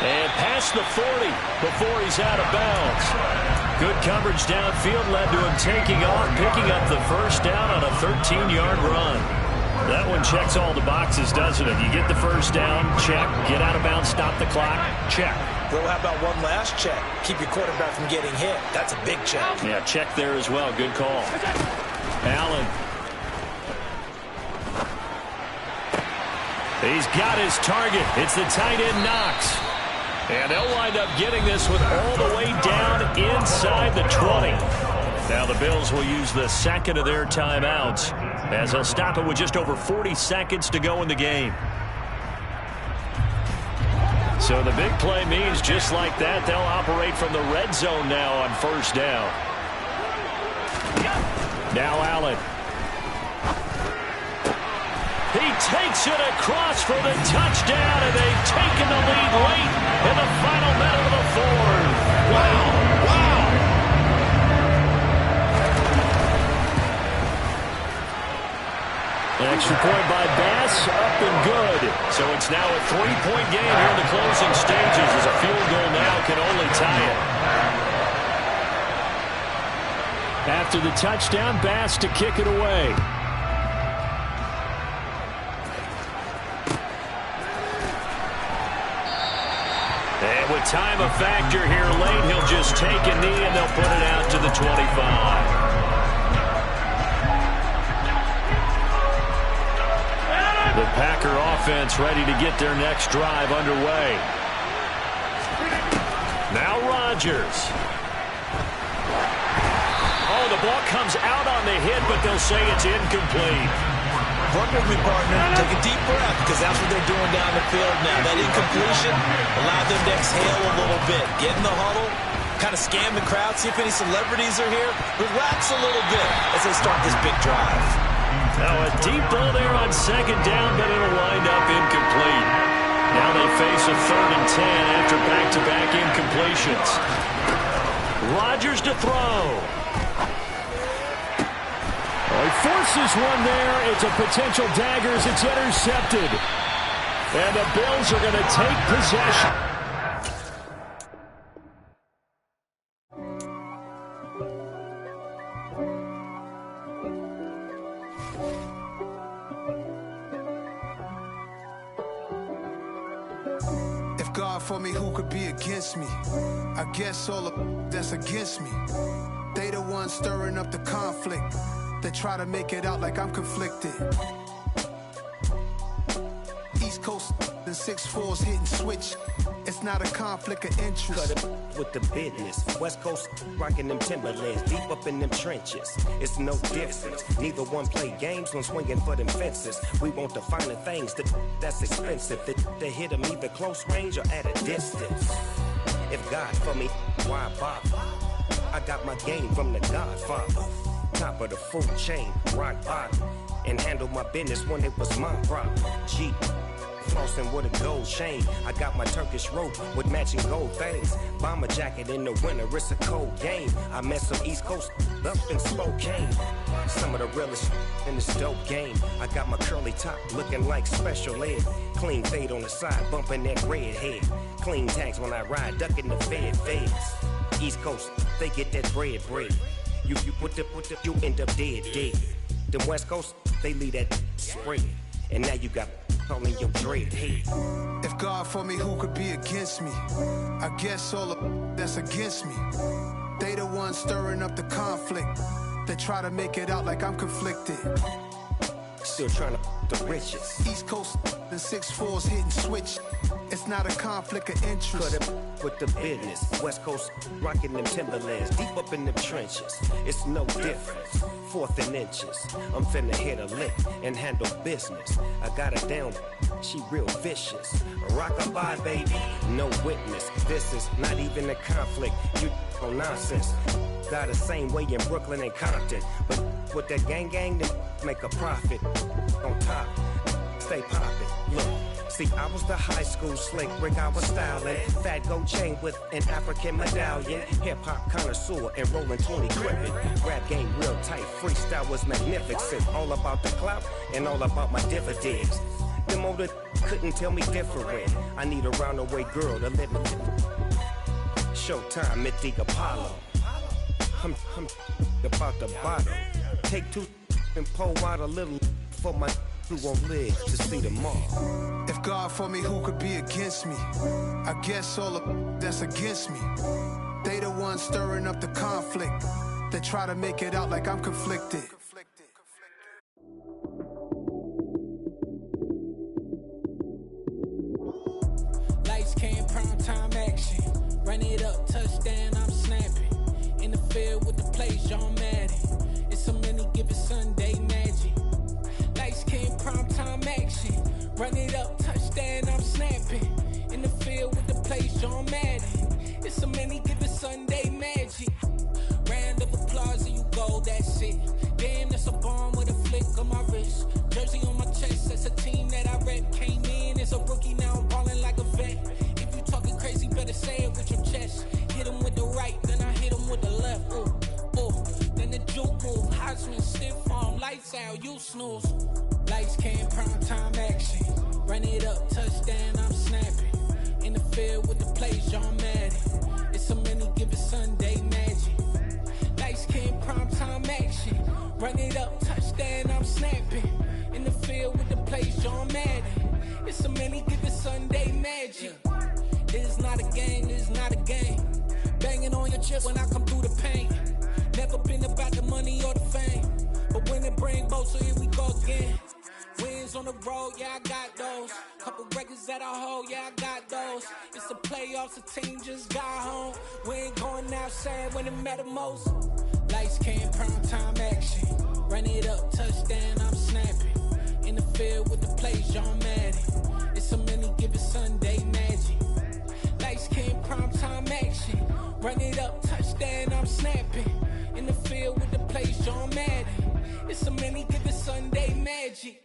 Speaker 1: And past the 40 before he's out of bounds. Good coverage downfield led to him taking off, picking up the first down on a 13-yard run. That one checks all the boxes, doesn't it? You get the first down, check. Get out of bounds, stop the clock, check.
Speaker 2: Well, how about one last check? Keep your quarterback from getting hit. That's a big check.
Speaker 1: Yeah, check there as well. Good call. Allen. He's got his target. It's the tight end Knox. And they'll wind up getting this with all the way down inside the 20. Now the Bills will use the second of their timeouts as they'll stop it with just over 40 seconds to go in the game. So the big play means just like that, they'll operate from the red zone now on first down. Now Allen. He takes it across for the touchdown, and they've taken the lead late in the final minute of the fourth. Wow, wow. An extra point by Bass, up and good. So it's now a 3-point game here in the closing stages as a field goal now can only tie it.
Speaker 4: After the touchdown, Bass to kick it away.
Speaker 1: And with time a factor here late, he'll just take a knee and they'll put it out to the 25. The Packer offense ready to get their next drive underway. Now Rodgers. Oh, the ball comes out on the hit, but they'll say it's incomplete.
Speaker 2: Work with me, partner. Take a deep breath, because that's what they're doing down the field now. That incompletion allowed them to exhale a little bit. Get in the huddle, kind of scan the crowd, see if any celebrities are here. Relax a little bit as they start this big drive.
Speaker 1: Now a deep ball there on second down, but it'll wind up incomplete. Now they face a 3rd and 10 after back-to-back incompletions. Rodgers to throw.
Speaker 4: He forces one there. It's a potential dagger as it's intercepted. And the Bills are going to take possession.
Speaker 13: If God for me, who could be against me? I guess all the that's against me. They the ones stirring up the conflict. They try to make it out like I'm conflicted. East Coast and 6'4s hitting switch. It's not a conflict of interest.
Speaker 14: Cut it with the business. West Coast rocking them Timberlands, deep up in them trenches. It's no difference. Neither one play games when swinging for them fences. We want the finer things that's expensive. They hit them either close range or at a distance. If God for me, why bother? I got my game from the Godfather. Top of the food chain, rock bottom, and handle my business when it was my problem. G, flossing with a gold chain. I got my Turkish rope with matching gold things. Bomber jacket in the winter, it's a cold game. I met some East Coast up in Spokane. Some of the realest in this dope game. I got my curly top looking like special ed. Clean fade on the side, bumping that red head. Clean tags when I ride, ducking the feds. East Coast, they get that bread. You you end up dead. Then West Coast, they leave that spread. And now you got calling your dread head.
Speaker 13: If God for me, who could be against me? I guess all the that's against me. They the ones stirring up the conflict. They try to make it out like I'm conflicted.
Speaker 14: Still trying to the riches.
Speaker 13: East Coast, the 6'4s hitting switch. It's not a conflict of interest.
Speaker 14: Cut it with the business. West Coast rocking them Timberlands, deep up in them trenches. It's no difference. 4th and inches. I'm finna hit a lick and handle business. I got her down, she real vicious. Rock-a-bye, baby, no witness. This is not even a conflict. You on nonsense. Got the same way in Brooklyn and Compton. But with that gang, then make a profit. On top, stay poppin'. Look. See, I was the high school slick Rick, I was styling. Fat gold chain with an African medallion. Hip-hop connoisseur and rolling 20 crippin'. Rap game real tight, freestyle was magnificent. All about the clout and all about my dividends. Them older couldn't tell me different. I need a round-the-way girl to let me. Showtime at the Apollo. I'm about the bottle. Take 2 and pour out a little for my who won't live to see them all.
Speaker 13: If God for me, who could be against me? I guess all the that's against me. They the ones stirring up the conflict. They try to make it out like I'm conflicted.
Speaker 15: Lights came, prime time action. Run it up, touchdown, I'm snapping. In the field with the plays, John Madden. It's a many given Sunday magic. Lights came, prime time action. Run it up, touchdown, I'm snapping. In the field with the plays, John Madden. It's a many given Sunday magic. Round of applause and you go, that's it. Damn, that's a bomb with a flick on my wrist. Jersey on my chest, that's a team that I rep. Came in as a rookie, now I'm ballin' like a vet. If you talking crazy, better say it with your chest. Hit him with the right, then I hit him with the left. Then the juke move, Heisman, stiff arm, lights out, you snooze. Lights came, prime time action. Run it up, touchdown, I'm snapping. In the field with the plays, John Madden. It's a many given Sunday magic. Lights came, prime time action. Run it up, touchdown, I'm snapping. In the field with the plays, John Madden. It's a many given Sunday magic. This is not a game, this is not a game. Banging on your chest when I come through the pain. Never been about the money or the fame. But when it bring both, so here we go again. Wins on the road, yeah, I got those. Couple records that I hold, yeah, I got those. It's the playoffs, the team just got home. We ain't going outside when it matter most. Lights came, prime time action. Run it up, touchdown, I'm snapping. In the field with the plays, John Madden. It's a many given Sunday magic. Lights came, prime time action. Run it up, touchdown, I'm snapping. In the field with the plays, John Madden. It's a many given Sunday magic.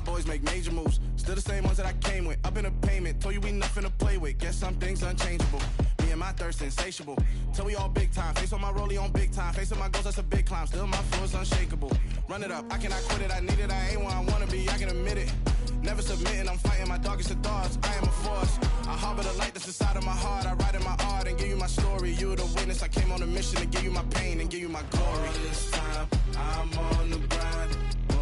Speaker 16: Boys make major moves, still the same ones that I came with. Up in a payment, told you we nothing to play with. Guess some things unchangeable. Me and my thirst insatiable. Till we all big time. Face on my rollie on big time. Face on my goals, that's a big climb. Still my flow is unshakable. Run it up, I cannot quit it. I need it, I ain't where I wanna be, I can admit it. Never submitting, I'm fighting my darkest of thoughts. I am a force. I harbor the light that's inside of my heart. I write in my art and give you my story. You the witness. I came on a mission to give you my pain and give you my glory. All this time, I'm on the grind.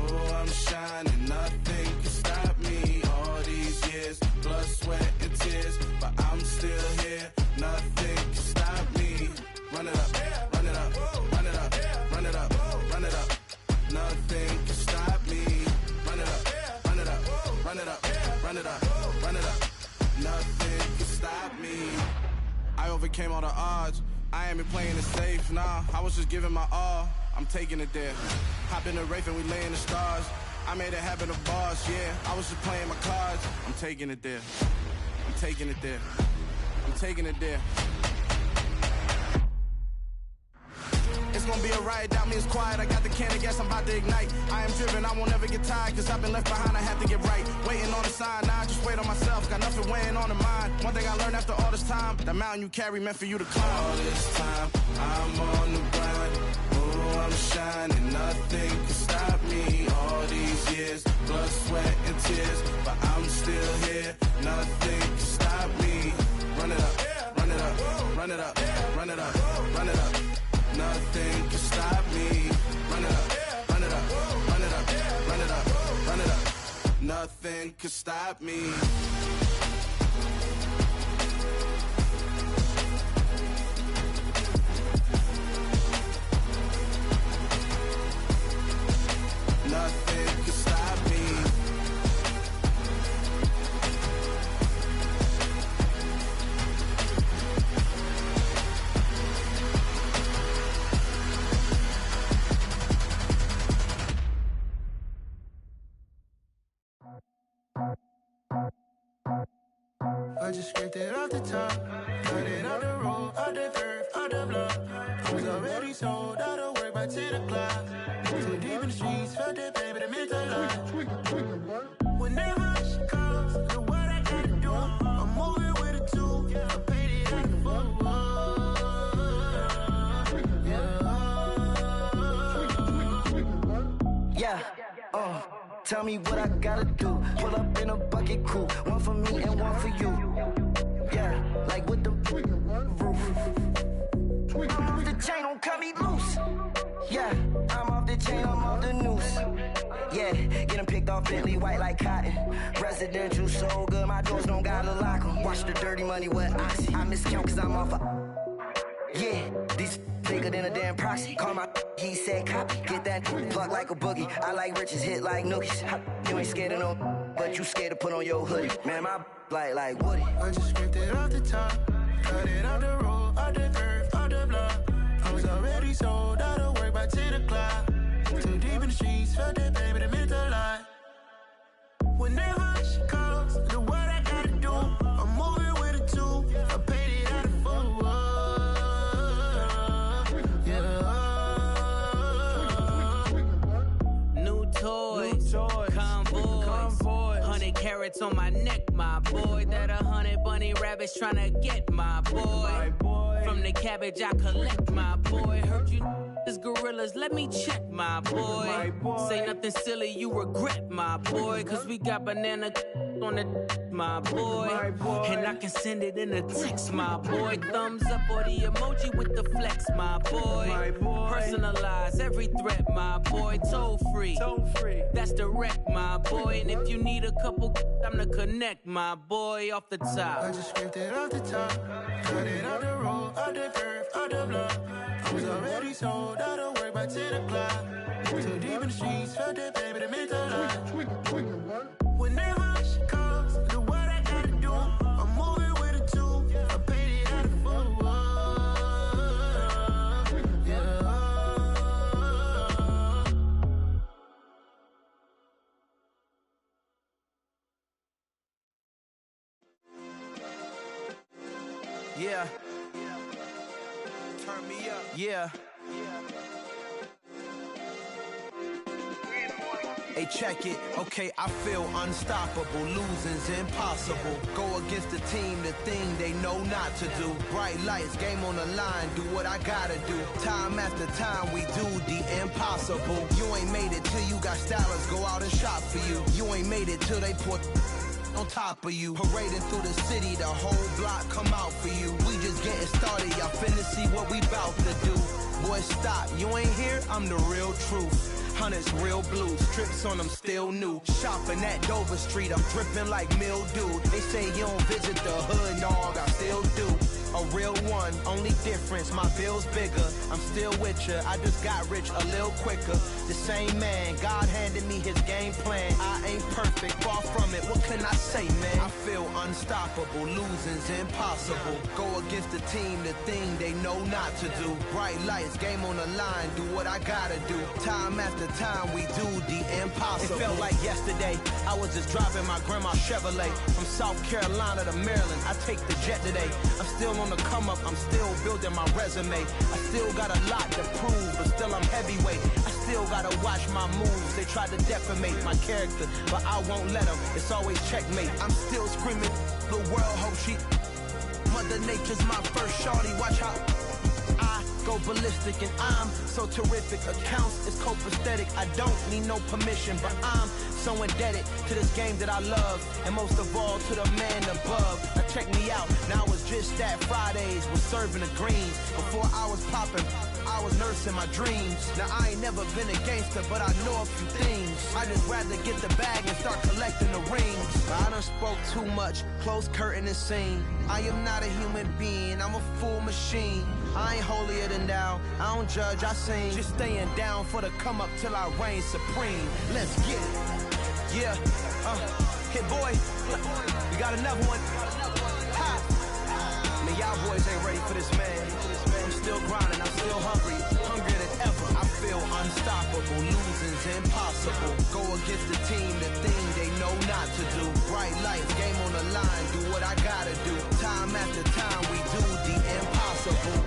Speaker 16: Oh, I'm shining. Nothing can stop me. All these years, blood, sweat, and tears. But I'm still here. Nothing can stop me. Run it up, run it up, run it up, run it up, run it up. Nothing can stop me. Run it up, run it up, run it up, run it up, run it up. Nothing can stop me. I overcame all the odds. I ain't been playing it safe, nah. I was just giving my all. I'm taking it there. Hop in the Wraith and we lay in the stars. I made it happen to bars, yeah. I was just playing my cards. I'm taking it there. I'm taking it there. I'm taking it there. It's gonna be a riot, doubt me, it's quiet. I got the can of gas, I'm about to ignite. I am driven, I won't ever get tired, cause I've been left behind, I have to get right. Waiting on the sign, now I just wait on myself. Got nothing weighing on the mind. One thing I learned after all this time, the mountain you carry meant for you to climb. All this time, I'm on the grind. Oh, I'm shining, nothing can stop me. All these years, blood, sweat, and tears, but I'm still here. Nothing can stop me. Run it up, run it up, run it up, run it up, run it up. Nothing can stop me. Run it up, run it up, run it up, run it up, run it up. Nothing can stop me. Nothing can stop me. I just scraped it off the top, cut it out the road, out the curve, out the block. I was already sold, out of work by 10 o'clock. Too deep in the streets, felt that baby, that meant a lot. Whenever she calls, do what I gotta do. I'm moving with a two, I paid it out the full.
Speaker 17: Yeah, tell me what I gotta do. Pull up in a bucket crew, one for me and one for you. Yeah, like with the roof. I'm off the chain, don't cut me loose. Yeah, I'm off the chain, I'm off the noose. Yeah, getting picked off Bentley white like cotton. Residential so good, my doors don't gotta lock 'em. Watch the dirty money with oxy. I miscount cause I'm off yeah, these bigger than a damn proxy. Call my he said copy. Get that plug like a boogie. I like riches, hit like nookies. You ain't scared of no, but you scared to put on your hoodie. Man, my like Woody.
Speaker 16: I just scraped it off the top, cut it out the road, out the curve, out the block. I was already sold, out of work by 10 o'clock. Too deep in the streets, felt that baby, that meant a lot. Whenever she calls, do what I gotta do. I'm moving with a two, I paid it out of full.
Speaker 9: New toys, convoys, 100 carats on my neck, my boy. That 100 bunny rabbits tryna get my boy. From the cabbage I collect, my boy. Heard you is gorillas, let me check, my boy. Say nothing silly, you regret, my boy. Cause we got banana on the my boy. And I can send it in a text, my boy. Thumbs up or the emoji with the flex, my boy. Personalize every threat, my boy. Toll free, that's direct, my boy. And if you need a couple, I'm the connect, my boy. Off the top,
Speaker 16: I just scraped it off the top, cut it out the road, out the curve, out the block. I was already sold, out of work by 10 o'clock. Too deep in the streets, felt that baby, that meant a lot. Whenever she calls, do what I gotta do. I'm moving with a two, I paid it out of full.
Speaker 18: Yeah. Turn me up. Yeah. Hey, check it. Okay, I feel unstoppable. Losing's impossible. Go against the team, the thing they know not to do. Bright lights, game on the line. Do what I gotta do. Time after time, we do the impossible. You ain't made it till you got stylers go out and shop for you. You ain't made it till they put on top of you. Parading through the city, the whole block come out for you. We just getting started, y'all finna see what we bout to do. Boy, stop, you ain't here, I'm the real truth. Hunters, real blue, strips on them still new. Shopping at Dover Street, I'm dripping like mildew. They say you don't visit the hood, dog, I still do. A real one, only difference, my bill's bigger. I'm still with ya, I just got rich a little quicker. The same man, God handed me his game plan. I ain't perfect, far from it, what can I say, man? I feel unstoppable, losing's impossible. Go against the team, the thing they know not to do. Bright lights, game on the line, do what I gotta do. Time after time, we do the impossible. It felt like yesterday, I was just driving my grandma's Chevrolet. From South Carolina to Maryland, I take the jet today. I'm still on on the come up, I'm still building my resume. I still got a lot to prove, but still I'm heavyweight. I still gotta watch my moves. They try to defamate my character, but I won't let them. It's always checkmate. I'm still screaming, the world hope she. Mother Nature's my first shorty. Watch how I go ballistic, and I'm so terrific. Accounts is copacetic. I don't need no permission, but I'm so indebted to this game that I love, and most of all to the man above. Now check me out. Now it's just that Fridays was serving the greens. Before I was popping, I was nursing my dreams. Now I ain't never been a gangster, but I know a few things. I just rather get the bag and start collecting the rings. I done spoke too much, close curtain and scene. I am not a human being, I'm a full machine. I ain't holier than thou, I don't judge, I sing. Just staying down for the come up till I reign supreme. Let's get it. Yeah, hit boy, we got another one. Ha! Man, y'all boys ain't ready for this, man. I'm still grinding, I'm still hungry, hungrier than ever. I feel unstoppable, losing's impossible. Go against the team, the thing they know not to do. Bright lights, game on the line, do what I gotta do. Time after time, we do the impossible.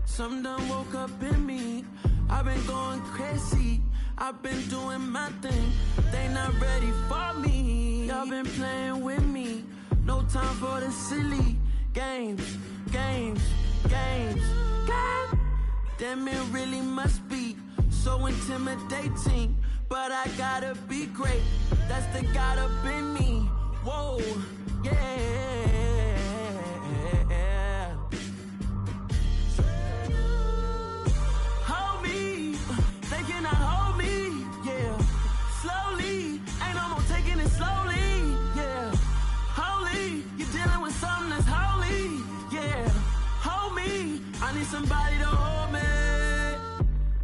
Speaker 9: Something done woke up in me. I've been going crazy. I've been doing my thing. They not ready for me. Y'all been playing with me. No time for the silly games, games, games, games. Damn, it really must be so intimidating. But I gotta be great. That's the God up in me. Whoa, yeah. Somebody to hold me.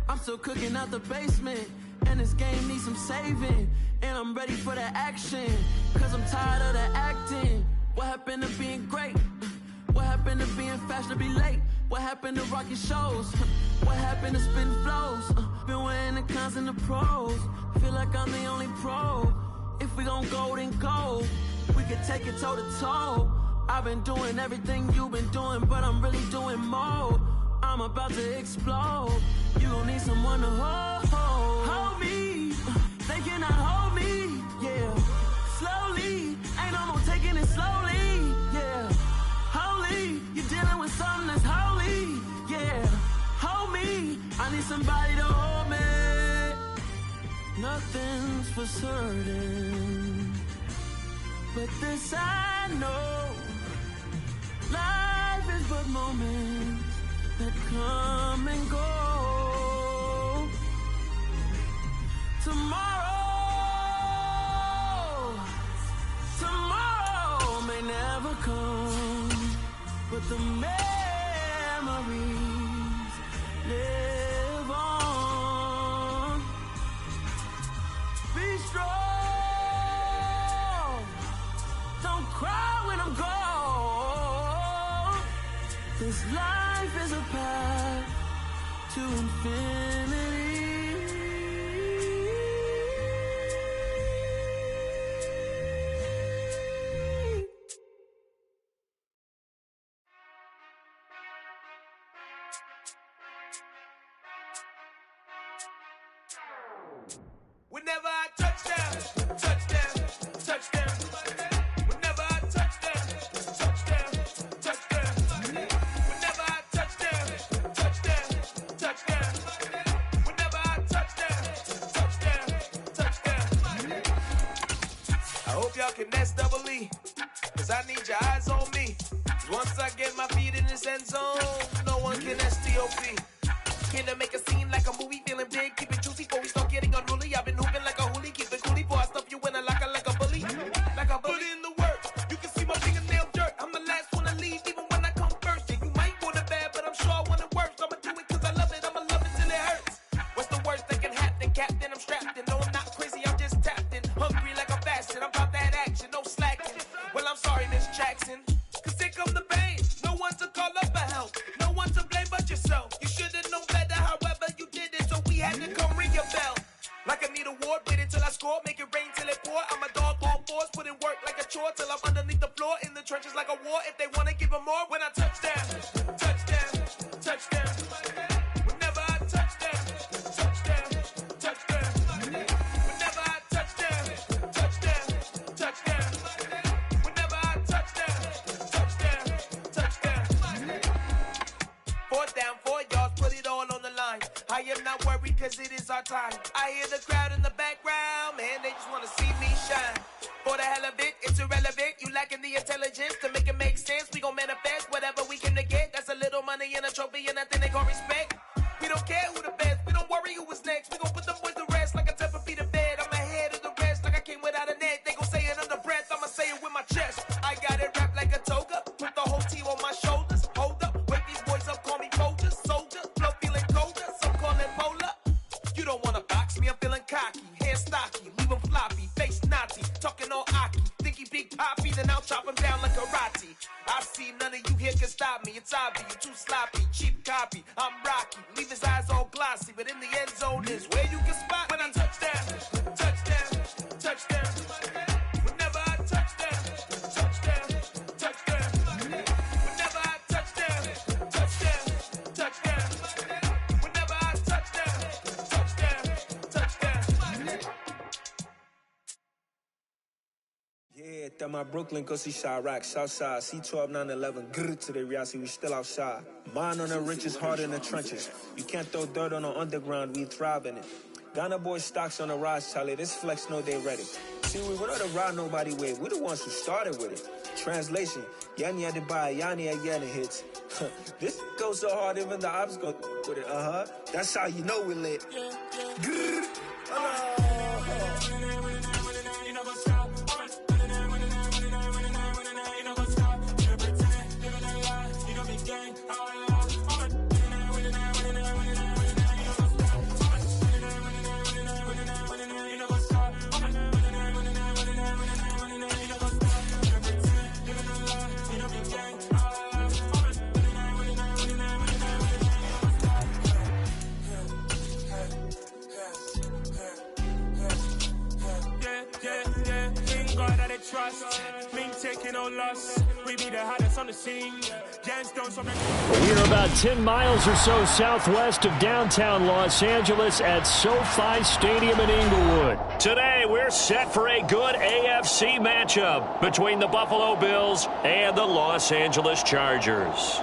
Speaker 9: I'm still cooking out the basement, and this game needs some saving. And I'm ready for the action, cause I'm tired of the acting. What happened to being great? What happened to being fashionably late? What happened to rocking shows? What happened to spitting flows? Been wearing the cons and the pros. Feel like I'm the only pro. If we gon' go, then go. We could take it toe to toe. I've been doing everything you've been doing, but I'm really doing more. I'm about to explode. You gon' need someone to hold me. They cannot hold me, yeah. Slowly, ain't no more taking it slowly, yeah. Holy, you're dealing with something that's holy, yeah. Hold me, I need somebody to hold me. Nothing's for certain, but this I know. Life is but moments that come and go. Tomorrow may never come, but the memories live on. Be strong, don't cry when I'm gone. This life is a path to infinity.
Speaker 6: Whenever I touch down, touch down, touch down. Whenever I touch down, touch down. y'all can S-double-E. Cause I need your eyes on me. Once I get my feet in this end zone, no one can S-T-O-P. Killer make a scene like a movie, feeling big, keep it juicy before we start getting unruly. I've been hooping like a hoolie, keep it coolie before I stuff you in a locker like a bully. Like a bully. Put in the work, you can see my fingernail dirt. I'm the last one to leave, even when I come first. Yeah, you might want it bad, but I'm sure I want it worse. I'ma do it cause I love it, I'ma love it till it hurts. What's the worst that can happen, Captain? I'm strapped in, no I'm not crazy, I'm just tapped in. Hungry like a bastard, I'm about that action, no slacking. Well, I'm sorry, Miss Jackson, cause here come the pain. No one to call up for help, no one to blame but yourself. You should've known better, however you did it, so we had to come ring your bell. Like I need a award, wait until I score, make it rain till it pour. I'm a dog on fours, put in work like a chore till I'm underneath the floor, in the trenches like a war. If they wanna give them more, when I touch down, touchdown, touchdown. Whenever I touch down, touchdown, touchdown. Whenever I touch down, touchdown, touchdown. Whenever I touch down, touchdown, touchdown. 4th down, 4 yards, put it all on the line. I am not worried cause it is our time. I hear the crowd in the background, man, they just wanna see me shine. For the hell of it, it's irrelevant. You lacking the intelligence to make it make sense. We gon' manifest whatever we came to get. That's a little money and a trophy and nothing they gon' respect. We don't care who the best, we don't worry who was next. We gon' put them boys to rest like a temper feet in bed. I'm ahead of the rest like I came without a net. They gon' say it under breath, I'ma say it with my chest. I got it wrapped like a toga, put the whole team on my shoulders. Hold up, wake these boys up, call me Folger, soldier. Flow feeling colder, some call it polar. You don't wanna box me, I'm feeling cocky. Hair stocky, leave him floppy, face naughty. Talking all aki, think he big poppy, then I'll chop him down like karate. I see none of you here can stop me. It's obvious, you too sloppy, cheap copy. I'm Rocky, leave his eyes all glossy, but in the end zone is where you can spot when I touch down, touchdown, touchdown. Whenever I touch down, touchdown, touchdown. Whenever I touch down, touchdown, touchdown. Whenever I touch down, touchdown, touchdown.
Speaker 19: Yeah, that my Brooklyn, go see Chirac, Southside, C12, 911, grr to the reality, we still outside. Mine on the riches, hard in the trenches. You can't throw dirt on the underground, we thrive in it. Ghana boys stocks on the rise, Charlie, this flex know they ready. See, we don't ride nobody with, we the ones who started with it. Translation, Yanni had to buy, Yanni again hits. This goes so hard, even the ops go with it, That's how you know we lit. Grr.
Speaker 20: Trust, me taking no loss. We be the hottest on the scene.
Speaker 4: We are about 10 miles or so southwest of downtown Los Angeles at SoFi Stadium in Inglewood.
Speaker 1: Today, we're set for a good AFC matchup between the Buffalo Bills and the Los Angeles Chargers.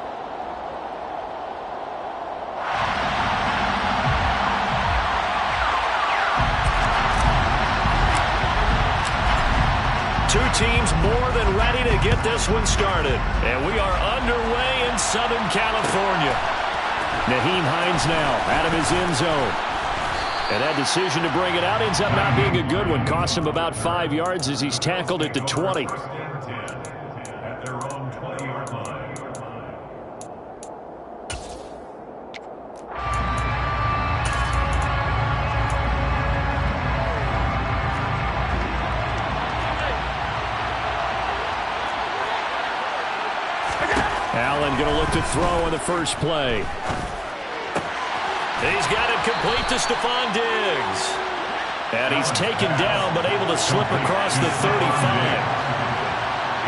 Speaker 1: Two teams more than ready to get this one started. And we are underway in Southern California. Nyheim Hines now out of his end zone. And that decision to bring it out ends up not being a good one. Cost him about 5 yards as he's tackled at the 20.
Speaker 4: Allen going to look to throw on the first play.
Speaker 1: He's got it complete to Stephon Diggs. And he's taken down but able to slip across the 35.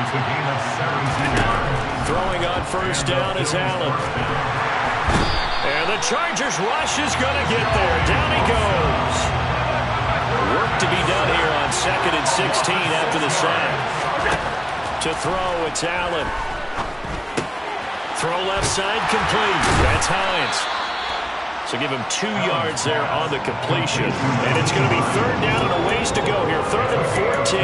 Speaker 5: It's a gain of 17 yards.
Speaker 1: Throwing on first down is Allen. And the Chargers rush is going to get there. Down he goes. Work to be done here on 2nd and 16 after the sack. To throw, it's Allen. Throw left side complete. That's Hines. So give him 2 yards there on the completion. And it's going to be third down and a ways to go here. Third and 14.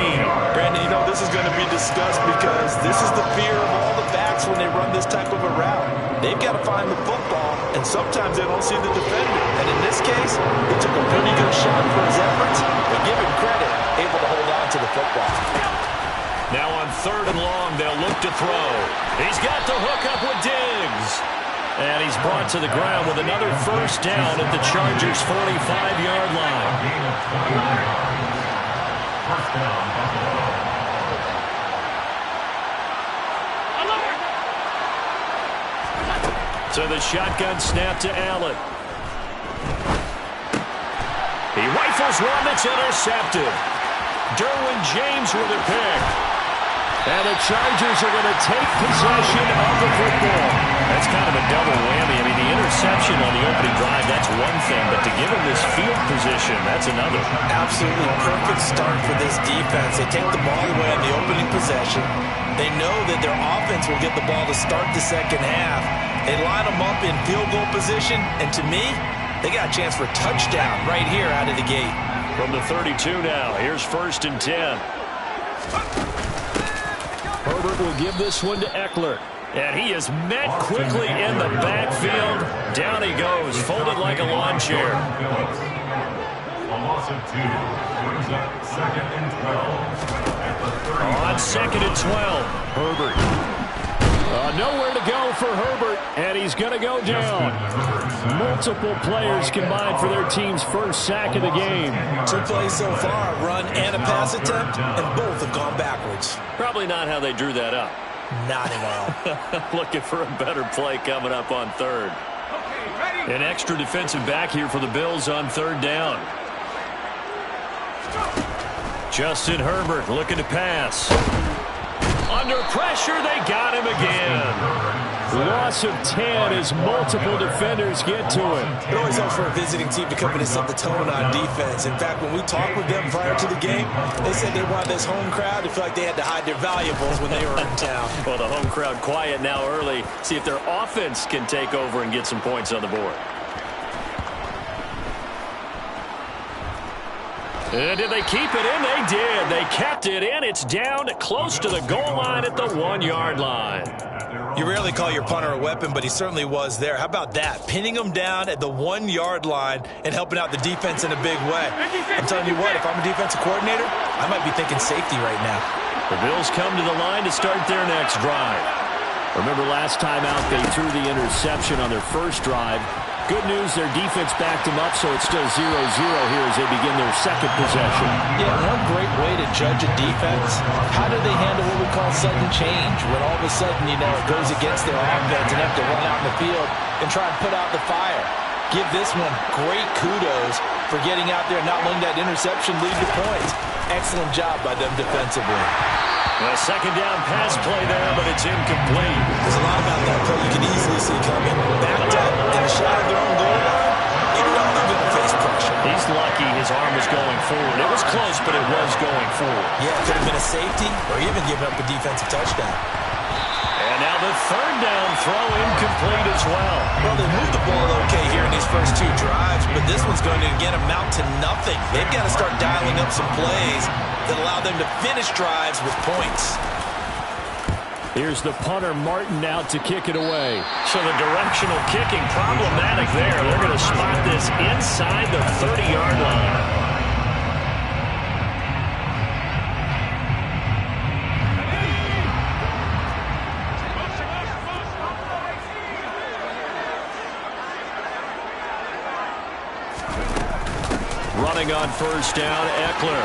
Speaker 12: Brandon, you know, this is going to be discussed because this is the fear of all the backs when they run this type of a route. They've got to find the football, and sometimes they don't see the defender. And in this case, he took a pretty good shot for his efforts, but give him credit, able to hold on to the football.
Speaker 1: Now on third and long, they'll look to throw. He's got the hook up with Diggs. And he's brought to the ground with another first down at the Chargers' 45-yard line.
Speaker 5: First down, Buffalo.
Speaker 1: So the shotgun snap to Allen. He rifles one that's intercepted. Derwin James with a pick. And the Chargers are going to take possession of the football. That's kind of a double whammy. I mean, the interception on the opening drive, that's one thing. But to give him this field position, that's another.
Speaker 12: Absolutely perfect start for this defense. They take the ball away on the opening possession. They know that their offense will get the ball to start the second half. They line them up in field goal position. And to me, they got a chance for a touchdown right here out of the gate.
Speaker 1: From the 32 now, here's 1st and 10. Herbert will give this one to Eckler. And he is met quickly in the backfield. Down he goes, folded like a lawn chair.
Speaker 5: A loss of 2 brings up 2nd and 12.
Speaker 1: On 2nd and 12, Herbert. Nowhere to go for Herbert, and he's going to go down. Multiple players combined for their team's first sack of the game.
Speaker 12: 2 plays so far, a run and a pass attempt, and both have gone backwards.
Speaker 1: Probably not how they drew that up.
Speaker 12: Not at
Speaker 1: all. Looking for a better play coming up on third. An extra defensive back here for the Bills on third down. Justin Herbert looking to pass. Under pressure, they got him again.
Speaker 4: Loss of 10 as multiple defenders get to him.
Speaker 12: It always helps for a visiting team to come in and set the tone on defense. In fact, when we talked with them prior to the game, they said they wanted this home crowd to feel like they had to hide their valuables when they were in town.
Speaker 1: Well, the home crowd quiet now early. See if their offense can take over and get some points on the board. And did they keep it in? They did. They kept it in. It's down close to the goal line at the 1-yard line.
Speaker 12: You rarely call your punter a weapon, but he certainly was there. How about that? Pinning him down at the 1-yard line and helping out the defense in a big way. I'm telling you what, if I'm a defensive coordinator, I might be thinking safety right now.
Speaker 1: The Bills come to the line to start their next drive. Remember last time out, they threw the interception on their first drive. Good news, their defense backed them up, so it's still 0-0 here as they begin their second possession.
Speaker 2: Yeah, one great way to judge a defense, how do they handle what we call sudden change? When all of a sudden, you know, it goes against their offense and have to run out in the field and try and put out the fire. Give this one great kudos for getting out there and not letting that interception lead to points. Excellent job by them defensively.
Speaker 1: A second down pass play there, but it's incomplete.
Speaker 12: There's a lot about that play you can easily see coming. Backed up in a shot of their own goal line. You know they're going to face pressure.
Speaker 1: He's lucky his arm was going forward. It was close, but it was going forward.
Speaker 12: Yeah, it could have been a safety or even giving up a defensive touchdown.
Speaker 1: And now the third down throw incomplete as well.
Speaker 12: Well, they moved the ball okay here in these first 2 drives, but this one's going to again amount to nothing. They've got to start dialing up some plays that allow them to finish drives with points.
Speaker 4: Here's the punter, Martin, out to kick it away.
Speaker 1: So the directional kicking problematic there. They're going to spot this inside the 30-yard line. Running on first down, Eckler.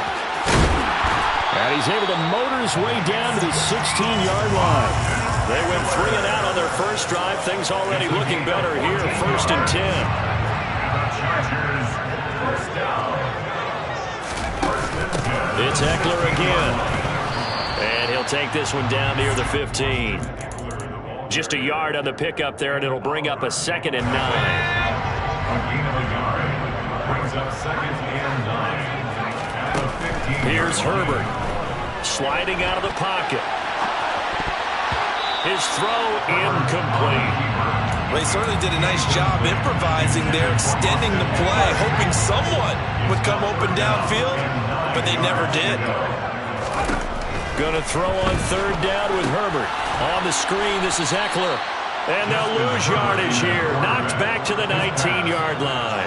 Speaker 1: And he's able to motor his way down to the 16-yard line. They went 3 and out on their first drive. Things already looking better here. 1st and 10. It's Eckler again. And he'll take this one down near the 15. Just a yard on the pickup there, and it'll bring up a 2nd and 9.
Speaker 5: A gain of a yard brings up 2nd and 9.
Speaker 1: Here's Herbert, sliding out of the pocket. His throw incomplete.
Speaker 12: Well, he certainly did a nice job improvising there, extending the play, hoping someone would come open downfield, but they never did.
Speaker 1: Going to throw on third down with Herbert. On the screen, this is Eckler. And they'll lose yardage here. Knocked back to the 19-yard line.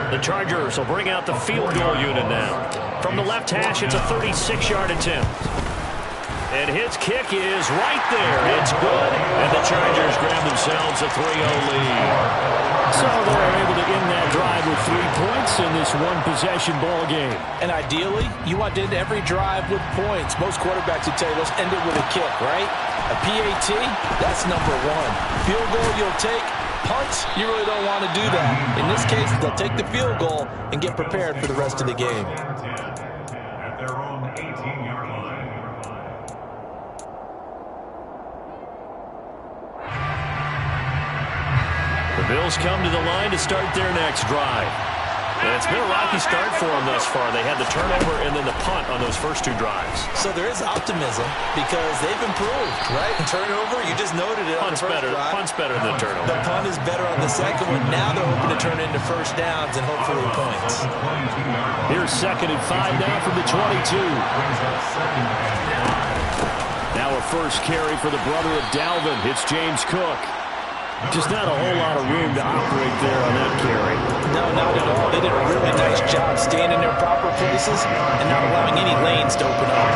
Speaker 1: The Chargers will bring out the field goal unit now. From the left hash, it's a 36-yard attempt. And his kick is right there. It's good. And the Chargers grab themselves a 3-0 lead.
Speaker 2: So they're able to end that drive with 3 points in this one-possession ball game. And ideally, you want to end every drive with points. Most quarterbacks would tell you, let's end it with a kick, right? A PAT, that's number 1. Field goal you'll take. Punts, you really don't want to do that. In this case, they'll take the field goal and get prepared for the rest of the game.
Speaker 5: At their own 18-yard line.
Speaker 1: The Bills come to the line to start their next drive. And it's been a rocky start for them thus far. They had the turnover and then the punt on those first 2 drives.
Speaker 2: So there is optimism because they've improved, right?
Speaker 12: Turnover, you just noted it.
Speaker 1: Punt's better. Punt's better than the turnover.
Speaker 2: The punt is better on the second one. Now they're hoping to turn it into first downs and hopefully points.
Speaker 4: Here's 2nd and 5 now from the 22. Now a first carry for the brother of Dalvin. It's James Cook. Just not a whole lot of room to operate there on that carry.
Speaker 2: No, not at all. They did a really nice job staying in their proper places and not allowing any lanes to open up.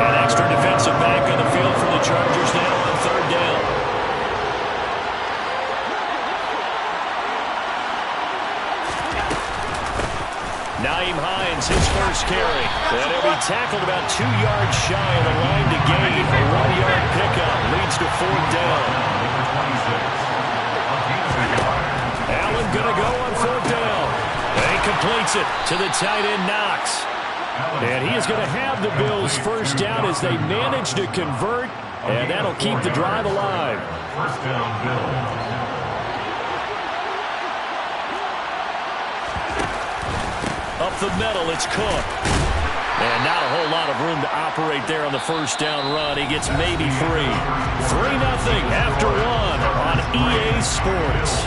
Speaker 1: An extra defensive back on the field for the Chargers now on third down. Naeem Hines, his first carry. And he'll be tackled about 2 yards shy of the line to gain. A 1-yard pickup leads to fourth down. Allen going to go on fourth down. And he completes it to the tight end, Knox. And he is going to have the Bills first down as they manage to convert. And that'll keep the drive alive.
Speaker 5: First down, Bills.
Speaker 1: Up the middle, it's Cook. And not a whole lot of room to operate there on the first down run. He gets maybe 3. 3-0 after 1 on EA Sports.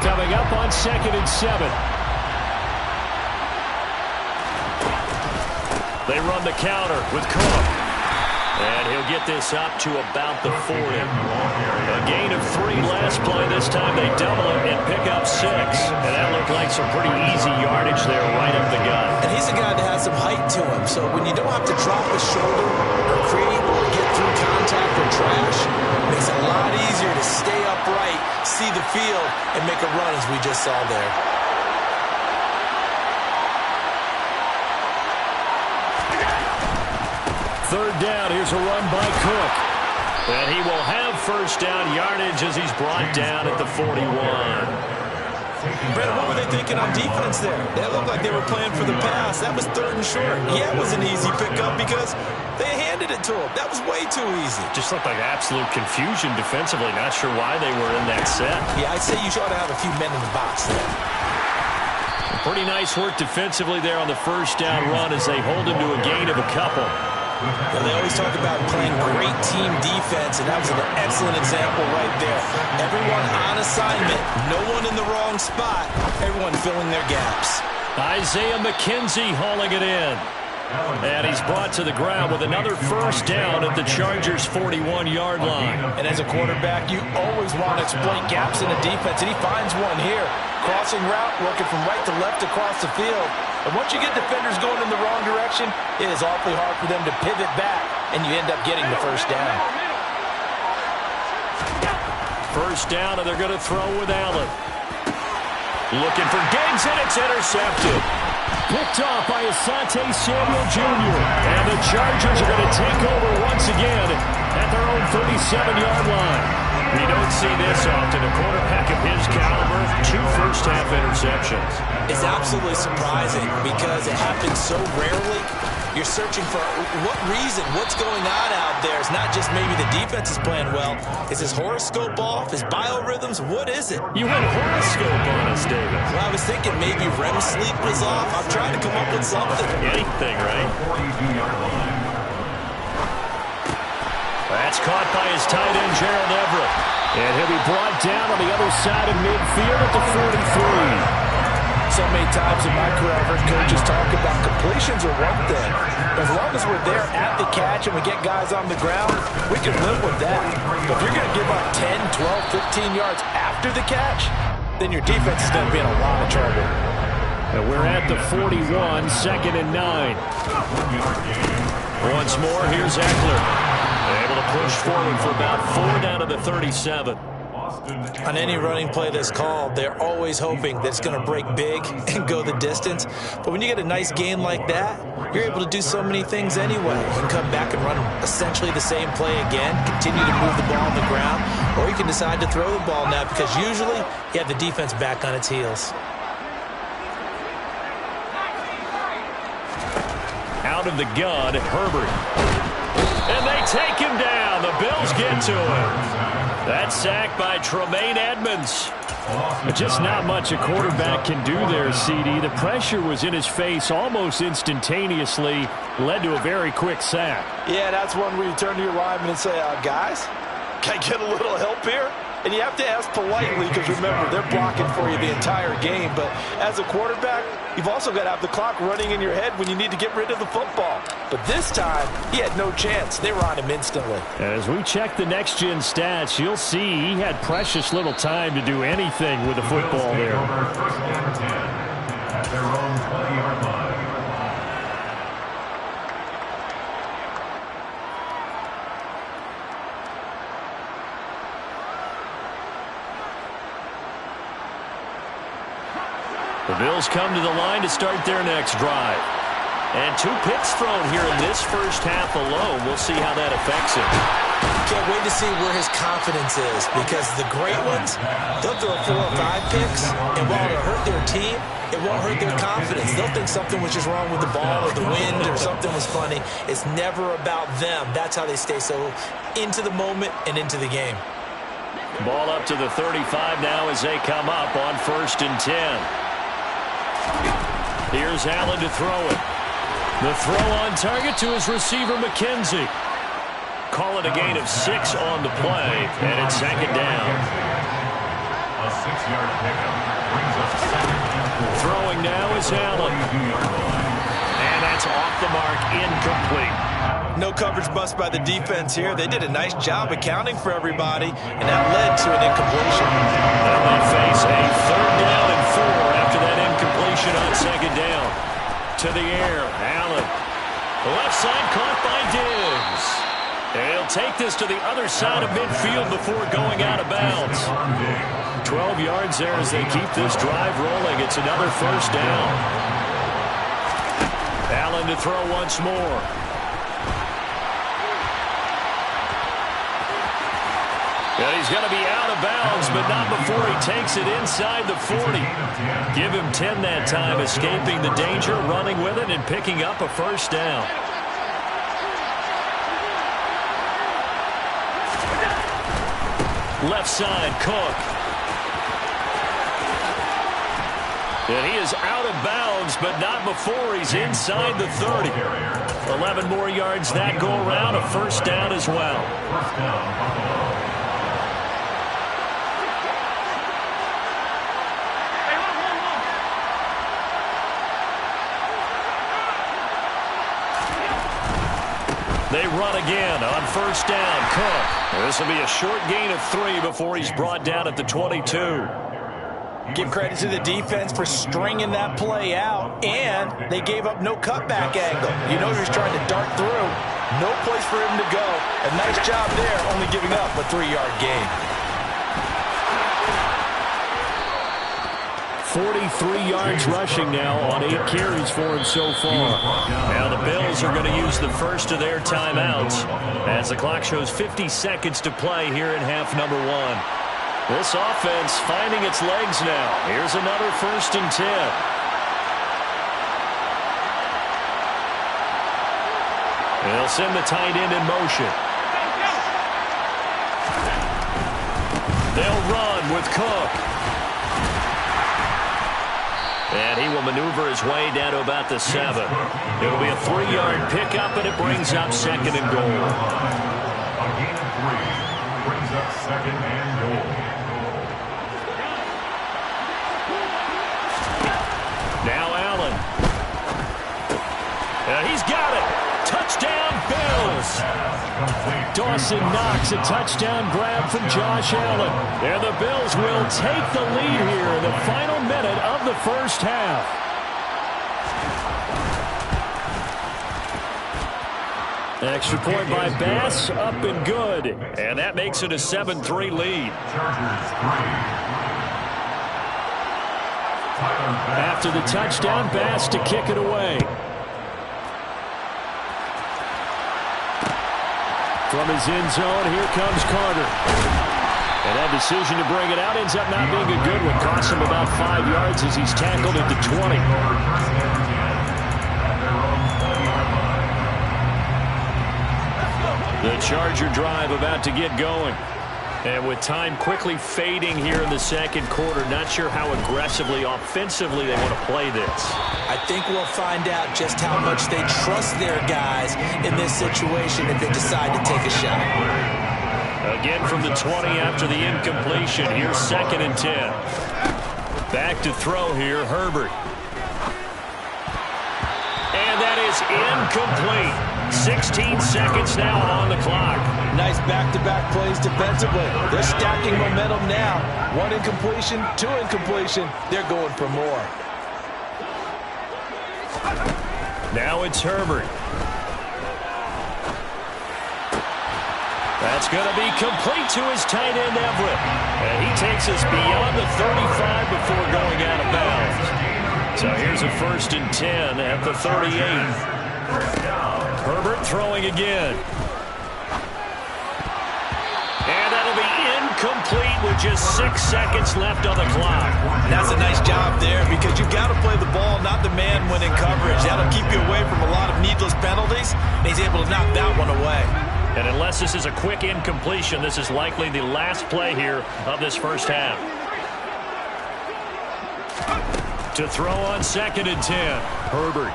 Speaker 4: Coming up on 2nd and 7.
Speaker 1: They run the counter with Cook. And he'll get this up to about the 40. A gain of 3 last play. This time they double it and pick up 6. And that looked like some pretty easy yardage there right up the gut.
Speaker 2: And he's a guy that has some height to him. So when you don't have to drop a shoulder or create or get through contact or trash, it makes it a lot easier to stay upright, see the field, and make a run as we just saw there.
Speaker 4: Third down, here's a run by Cook.
Speaker 1: And he will have first down yardage as he's brought down at the 41.
Speaker 2: Brett, what were they thinking on defense there? They looked like they were playing for the pass. That was 3rd and short. Yeah, it was an easy pickup because they handed it to him. That was way too easy.
Speaker 1: Just looked like absolute confusion defensively. Not sure why they were in that set.
Speaker 2: Yeah, I'd say you ought to have a few men in the box there.
Speaker 1: Pretty nice work defensively there on the first down run as they hold him to a gain of a couple.
Speaker 2: Well, they always talk about playing great team defense, and that was an excellent example right there. Everyone on assignment, no one in the wrong spot, everyone filling their gaps.
Speaker 1: Isaiah McKenzie hauling it in. And he's brought to the ground with another first down at the Chargers' 41-yard line.
Speaker 2: And as a quarterback, you always want to exploit gaps in the defense, and he finds one here. Crossing route, working from right to left across the field. And once you get defenders going in the wrong direction, it is awfully hard for them to pivot back, and you end up getting the first down.
Speaker 1: First down, and they're going to throw with Allen. Looking for Diggs, and it's intercepted.
Speaker 4: Picked off by Asante Samuel Jr. And the Chargers are going to take over once again at their own 37-yard line.
Speaker 1: You don't see this often. A quarterback of his caliber, 2 first-half interceptions.
Speaker 2: It's absolutely surprising because it happens so rarely. You're searching for what reason, what's going on out there. It's not just maybe the defense is playing well. Is his horoscope off? His biorhythms? What is it?
Speaker 4: You went horoscope on us, David.
Speaker 2: Well, I was thinking maybe REM sleep was off. I'm trying to come up with something.
Speaker 4: Anything, right? That's caught by his tight end, Gerald Everett. And he'll be brought down on the other side of midfield at the 43.
Speaker 2: So many times in my career, I've heard coaches talk about completions are one thing. As long as we're there at the catch and we get guys on the ground, we can live with that. But if you're going to give up 10, 12, 15 yards after the catch, then your defense is going to be in a lot of trouble.
Speaker 4: And we're at the 41, 2nd and 9. Once more, here's Eckler. Able to push forward for about 4 down to the 37.
Speaker 2: On any running play that's called, they're always hoping that it's going to break big and go the distance. But when you get a nice game like that, you're able to do so many things anyway. You can come back and run essentially the same play again, continue to move the ball on the ground, or you can decide to throw the ball now because usually you have the defense back on its heels.
Speaker 4: Out of the gun, Herbert. And they take him down. The Bills get to him. That sack by Tremaine Edmonds. Just not much a quarterback can do there, CD. The pressure was in his face almost instantaneously, led to a very quick sack.
Speaker 2: Yeah, that's one where you turn to your lineman and say, guys, can I get a little help here? And you have to ask politely because, remember, they're blocking for you the entire game. But as a quarterback, you've also got to have the clock running in your head when you need to get rid of the football. But this time, he had no chance. They were on him instantly.
Speaker 4: As we check the next-gen stats, you'll see he had precious little time to do anything with the football there.
Speaker 5: At their own 20-yard line.
Speaker 4: The Bills come to the line to start their next drive. And 2 picks thrown here in this first half alone. We'll see how that affects him.
Speaker 2: Can't wait to see where his confidence is because the great ones, they'll throw 4 or 5 picks, and while it'll hurt their team, it won't hurt their confidence. They'll think something was just wrong with the ball or the wind or something was funny. It's never about them. That's how they stay so into the moment and into the game.
Speaker 4: Ball up to the 35 now as they come up on 1st and 10. Here's Allen to throw it. The throw on target to his receiver, McKenzie. Call it a gain of 6 on the play, and it's 2nd down.
Speaker 5: A 6-yard pickup brings us 2nd and 4.
Speaker 4: Throwing now is Allen. And that's off the mark, incomplete.
Speaker 2: No coverage bust by the defense here. They did a nice job accounting for everybody, and that led to an incompletion.
Speaker 4: Now they face a 3rd down and 4 after that incompletion on 2nd down. To the air, Allen. Left side caught by Diggs. And he'll take this to the other side of midfield before going out of bounds. 12 yards there as they keep this drive rolling. It's another 1st down. Allen to throw once more. And he's going to be out of bounds, but not before he takes it inside the 40. Give him 10 that time, escaping the danger, running with it, and picking up a 1st down. Left side, Cook. And he is out of bounds, but not before he's inside the 30. 11 more yards that go around, a 1st down as well.
Speaker 5: 1st down, Buffalo.
Speaker 4: They run again on 1st down. Cook. This will be a short gain of 3 before he's brought down at the 22.
Speaker 2: Give credit to the defense for stringing that play out, and they gave up no cutback angle. You know he was trying to dart through. No place for him to go. A nice job there, only giving up a 3-yard gain.
Speaker 4: 43 yards rushing now on 8 carries for him so far. Now the Bills are going to use the first of their timeouts as the clock shows 50 seconds to play here in half number 1. This offense finding its legs now. Here's another 1st and 10.
Speaker 1: They'll send the tight end in motion. They'll run with Cook. And he will maneuver his way down to about the 7. It'll be a 3-yard pickup, and it brings up 2nd and goal.
Speaker 5: A gain of 3 brings up 2nd and goal.
Speaker 1: Now Allen. He's got it. Touchdown, Bills. Dawson Knox, a touchdown grab from Josh Allen. And the Bills will take the lead here in the final minute of the first half. Extra point by Bass, up and good. And that makes it a 7-3 lead. After the touchdown, Bass to kick it away. From his end zone, here comes Carter. And that decision to bring it out ends up not being a good one. Costs him about 5 yards as he's tackled at the 20. The Charger drive about to get going. And with time quickly fading here in the second quarter, not sure how aggressively, offensively they want to play this.
Speaker 2: I think we'll find out just how much they trust their guys in this situation if they decide to take a shot.
Speaker 1: Again from the 20 after the incompletion. Here's 2nd and 10. Back to throw here, Herbert. And that is incomplete. 16 seconds now on the clock.
Speaker 2: Nice back-to-back plays defensively. They're stacking momentum now. 1 incompletion, 2 incompletion. They're going for more.
Speaker 1: Now it's Herbert. That's going to be complete to his tight end, Everett. And he takes us beyond the 35 before going out of bounds. So here's a 1st and 10 at the 38. Herbert throwing again. And that'll be incomplete with just 6 seconds left on the clock.
Speaker 12: That's a nice job there because you've got to play the ball, not the man when in coverage. That'll keep you away from a lot of needless penalties, and he's able to knock that one away.
Speaker 1: And unless this is a quick incompletion, this is likely the last play here of this first half. To throw on 2nd and 10, Herbert.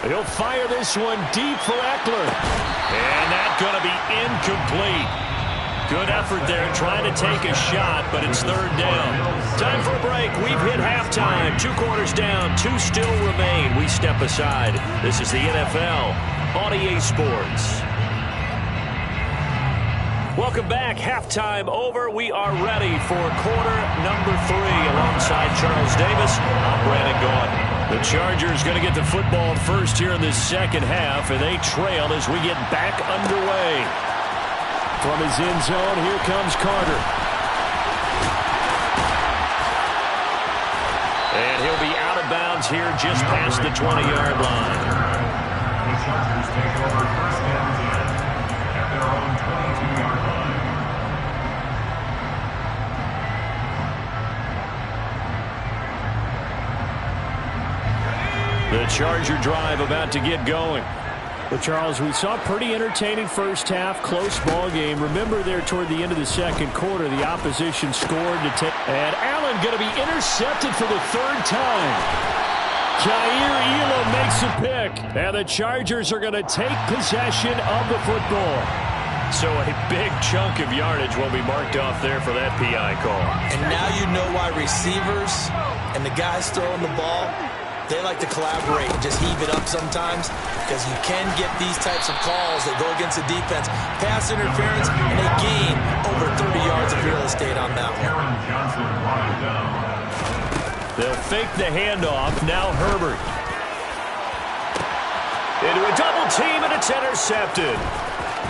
Speaker 1: He'll fire this one deep for Eckler. And that's going to be incomplete. Good effort there trying to take a shot, but it's 3rd down. Time for a break. We've hit halftime. 2 quarters down, 2 still remain. We step aside. This is the NFL on EA Sports. Welcome back. Halftime over. We are ready for quarter number 3 alongside Charles Davis. I'm Brandon Gaudin. The Chargers going to get the football first here in this second half, and they trail as we get back underway. From his end zone, here comes Carter. And he'll be out of bounds here just past the 20-yard line.
Speaker 5: The Chargers take over 1st and 10 at their own 22-yard line.
Speaker 1: The Charger drive about to get going. Well, Charles, we saw a pretty entertaining first half, close ball game. Remember there toward the end of the second quarter, the opposition scored to take. And Allen going to be intercepted for the 3rd time. Jair Elam makes a pick. And the Chargers are going to take possession of the football. So a big chunk of yardage will be marked off there for that PI call.
Speaker 2: And now you know why receivers and the guys throwing the ball, they like to collaborate and just heave it up sometimes because you can get these types of calls that go against the defense. Pass interference, and they gain over 30 yards of real estate on that one.
Speaker 1: They'll fake the handoff. Now Herbert. Into a double team, and it's intercepted.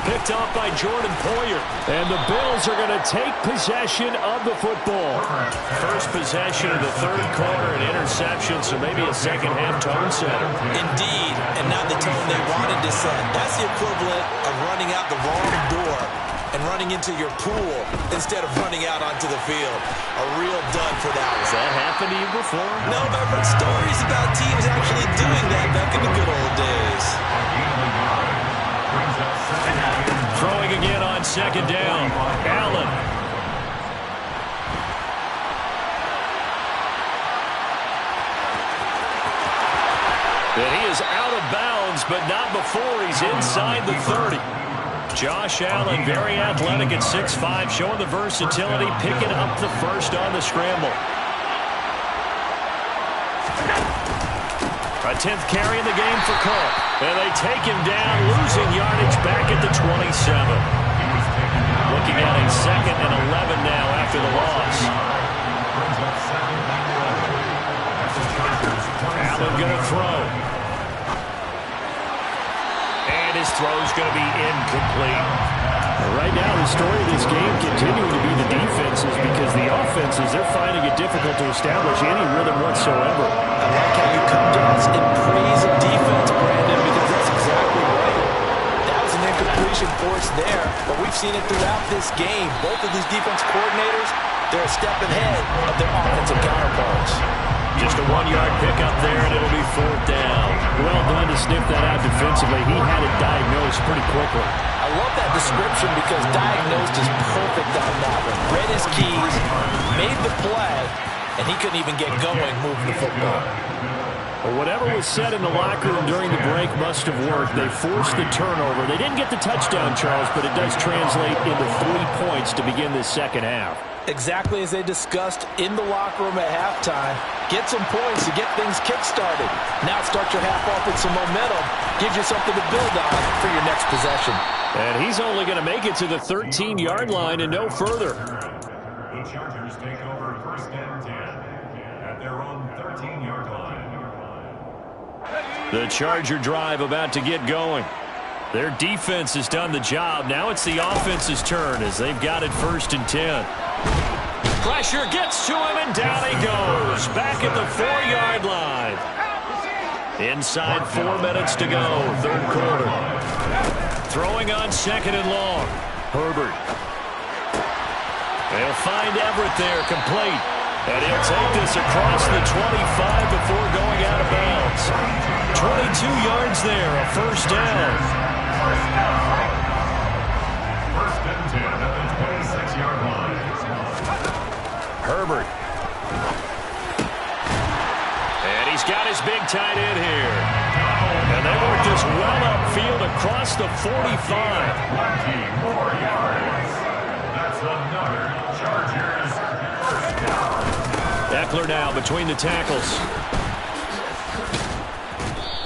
Speaker 1: Picked off by Jordan Poyer. And the Bills are going to take possession of the football. First possession of the 3rd quarter, an interception, so maybe a second-half tone setter.
Speaker 2: Indeed, and not the tone they wanted to set. That's the equivalent of running out the wrong door and running into your pool instead of running out onto the field. A real dud for that one.
Speaker 1: Has that happened to you before?
Speaker 2: No, but I've heard stories about teams actually doing that back in the good old days.
Speaker 1: second down. Allen. And he is out of bounds, but not before he's inside the 30. Josh Allen, very athletic at 6'5", showing the versatility, picking up the first on the scramble. A 10th carry in the game for Cook. And they take him down, losing yardage back at the 27. Looking at a 2nd and 11 now after the loss. Allen going to throw. And his throw's going to be incomplete.
Speaker 4: Right now, the story of this game continuing to be the defenses, because the offenses, they're finding it difficult to establish any rhythm whatsoever.
Speaker 2: I like how you come to us in praise of defense, Brandon, because that's exactly right. That was an incompletion force there, but we've seen it throughout this game. Both of these defense coordinators, they're a step ahead of their offensive counterparts.
Speaker 1: Just a 1-yard pickup there, and it'll be 4th down.
Speaker 4: Well done to sniff that out defensively. He had it diagnosed pretty quickly.
Speaker 2: I love that description because diagnosed is perfect on that one. Read his keys, made the play, and he couldn't even get going moving the football.
Speaker 4: Well, whatever was said in the locker room during the break must have worked. They forced the turnover. They didn't get the touchdown, Charles, but it does translate into 3 points to begin this second half.
Speaker 2: Exactly as they discussed in the locker room at halftime. Get some points to get things kick-started. Now start your half off with some momentum. Gives you something to build on for your next possession.
Speaker 4: And he's only going to make it to the 13-yard line and no further.
Speaker 5: The Chargers take over 1st and 10 at their own 13-yard line.
Speaker 1: The Charger drive about to get going. Their defense has done the job. Now it's the offense's turn as they've got it 1st and 10. Pressure gets to him, and down he goes. Back at the 4-yard line. Inside 4 minutes to go, 3rd quarter. Throwing on 2nd and long. Herbert. They'll find Everett there, complete. And he'll take this across the 25 before going out of bounds. 22 yards there, a 1st down.
Speaker 5: 1st and 10 at the 26-yard line.
Speaker 1: Herbert. And he's got his big tight end here. And they work this well upfield across the 45.
Speaker 5: 24 yards. That's another Chargers 1st down.
Speaker 1: Eckler now between the tackles.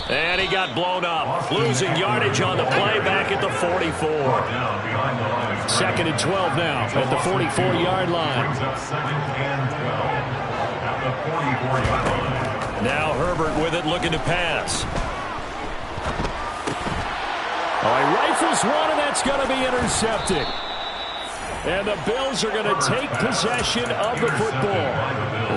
Speaker 1: And he got blown up. Losing yardage on the play back at the 44. 2nd and 12 now at the 44-yard line. Now Herbert with it, looking to pass.
Speaker 4: All right, rifles one, and that's going to be intercepted. And the Bills are going to take possession of the football.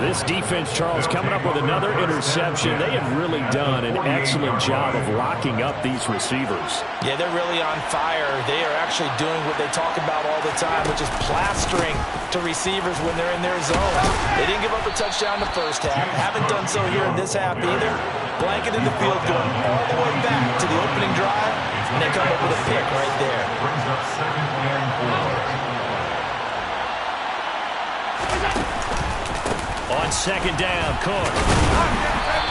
Speaker 4: This defense, Charles, coming up with another interception. They have really done an excellent job of locking up these receivers.
Speaker 2: Yeah, they're really on fire. They are actually doing what they talk about all the time, which is plastering to receivers when they're in their zone. They didn't give up a touchdown in the 1st half. Haven't done so here in this half either. Blanketed the field, going all the way back to the opening drive, and they come up with a pick right there.
Speaker 5: Brings up 2nd and 4.
Speaker 1: On 2nd down, Cook.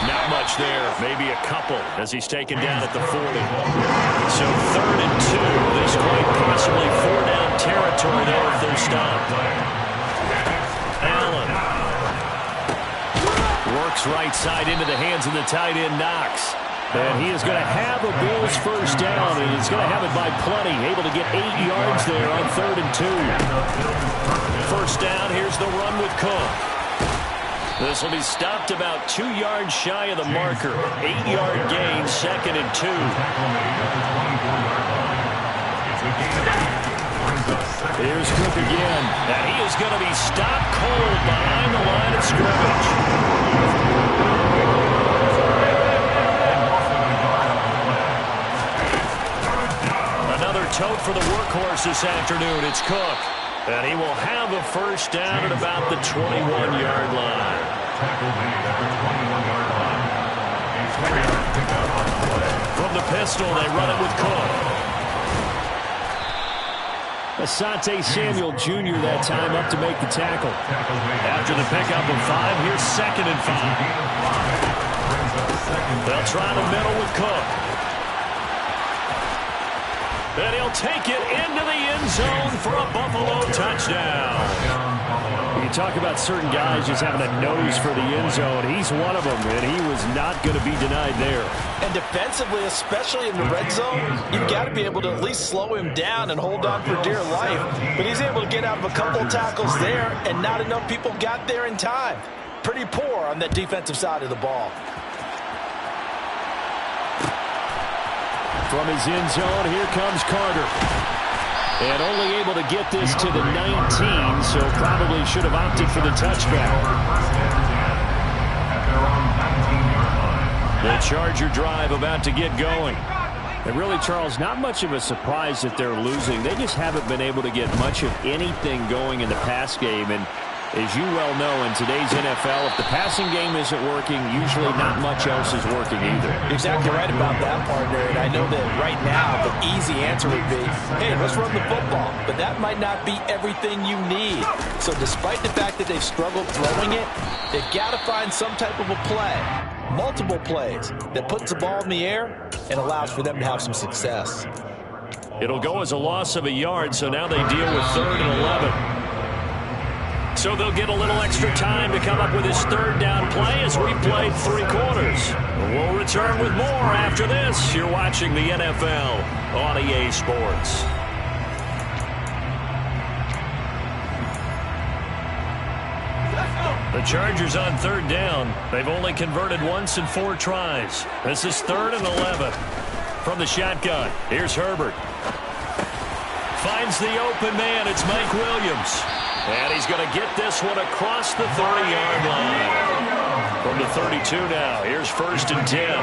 Speaker 1: Not much there, maybe a couple as he's taken down at the 40. So 3rd and 2. This quite possibly 4-down territory there if they're stopped. Allen works right side into the hands of the tight end, Knox. And he is going to have a Bills 1st down, and he's going to have it by plenty. Able to get 8 yards there on 3rd and 2. 1st down, here's the run with Cook. This will be stopped about 2 yards shy of the marker. 8-yard gain, 2nd and 2.
Speaker 4: Here's Cook again.
Speaker 1: And he is going to be stopped cold behind the line of scrimmage. Another tote for the workhorse this afternoon. It's Cook. And he will have a 1st down at about the 21-yard line. From the pistol, they run it with Cook.
Speaker 4: Asante Samuel Jr. that time up to make the tackle.
Speaker 1: After the pickup of 5, here's 2nd and 5. They'll try the middle with Cook. And he'll take it into the end zone for a Buffalo touchdown.
Speaker 4: You talk about certain guys just having a nose for the end zone. He's one of them, and he was not going to be denied there.
Speaker 2: And defensively, especially in the red zone, you've got to be able to at least slow him down and hold on for dear life. But he's able to get out of a couple tackles there, and not enough people got there in time. Pretty poor on that defensive side of the ball.
Speaker 4: From his end zone, here comes Carter. And only able to get this to the 19, so probably should have opted for the touchback.
Speaker 1: The Charger drive about to get going.
Speaker 4: And really, Charles, not much of a surprise that they're losing. They just haven't been able to get much of anything going in the pass game. And as you well know, in today's NFL, if the passing game isn't working, usually not much else is working either.
Speaker 2: You're exactly right about that, partner. And I know that right now the easy answer would be, hey, let's run the football. But that might not be everything you need. So despite the fact that they've struggled throwing it, they've got to find some type of a play, multiple plays, that puts the ball in the air and allows for them to have some success.
Speaker 1: It'll go as a loss of a yard, so now they deal with 3rd and 11. So they'll get a little extra time to come up with his 3rd down play as we played 3 quarters. We'll return with more after this. You're watching the NFL on EA Sports. The Chargers on 3rd down. They've only converted once in 4 tries. This is 3rd and 11. From the shotgun, here's Herbert. Finds the open man. It's Mike Williams. And he's going to get this one across the 30-yard line. From the 32 now, here's 1st and 10.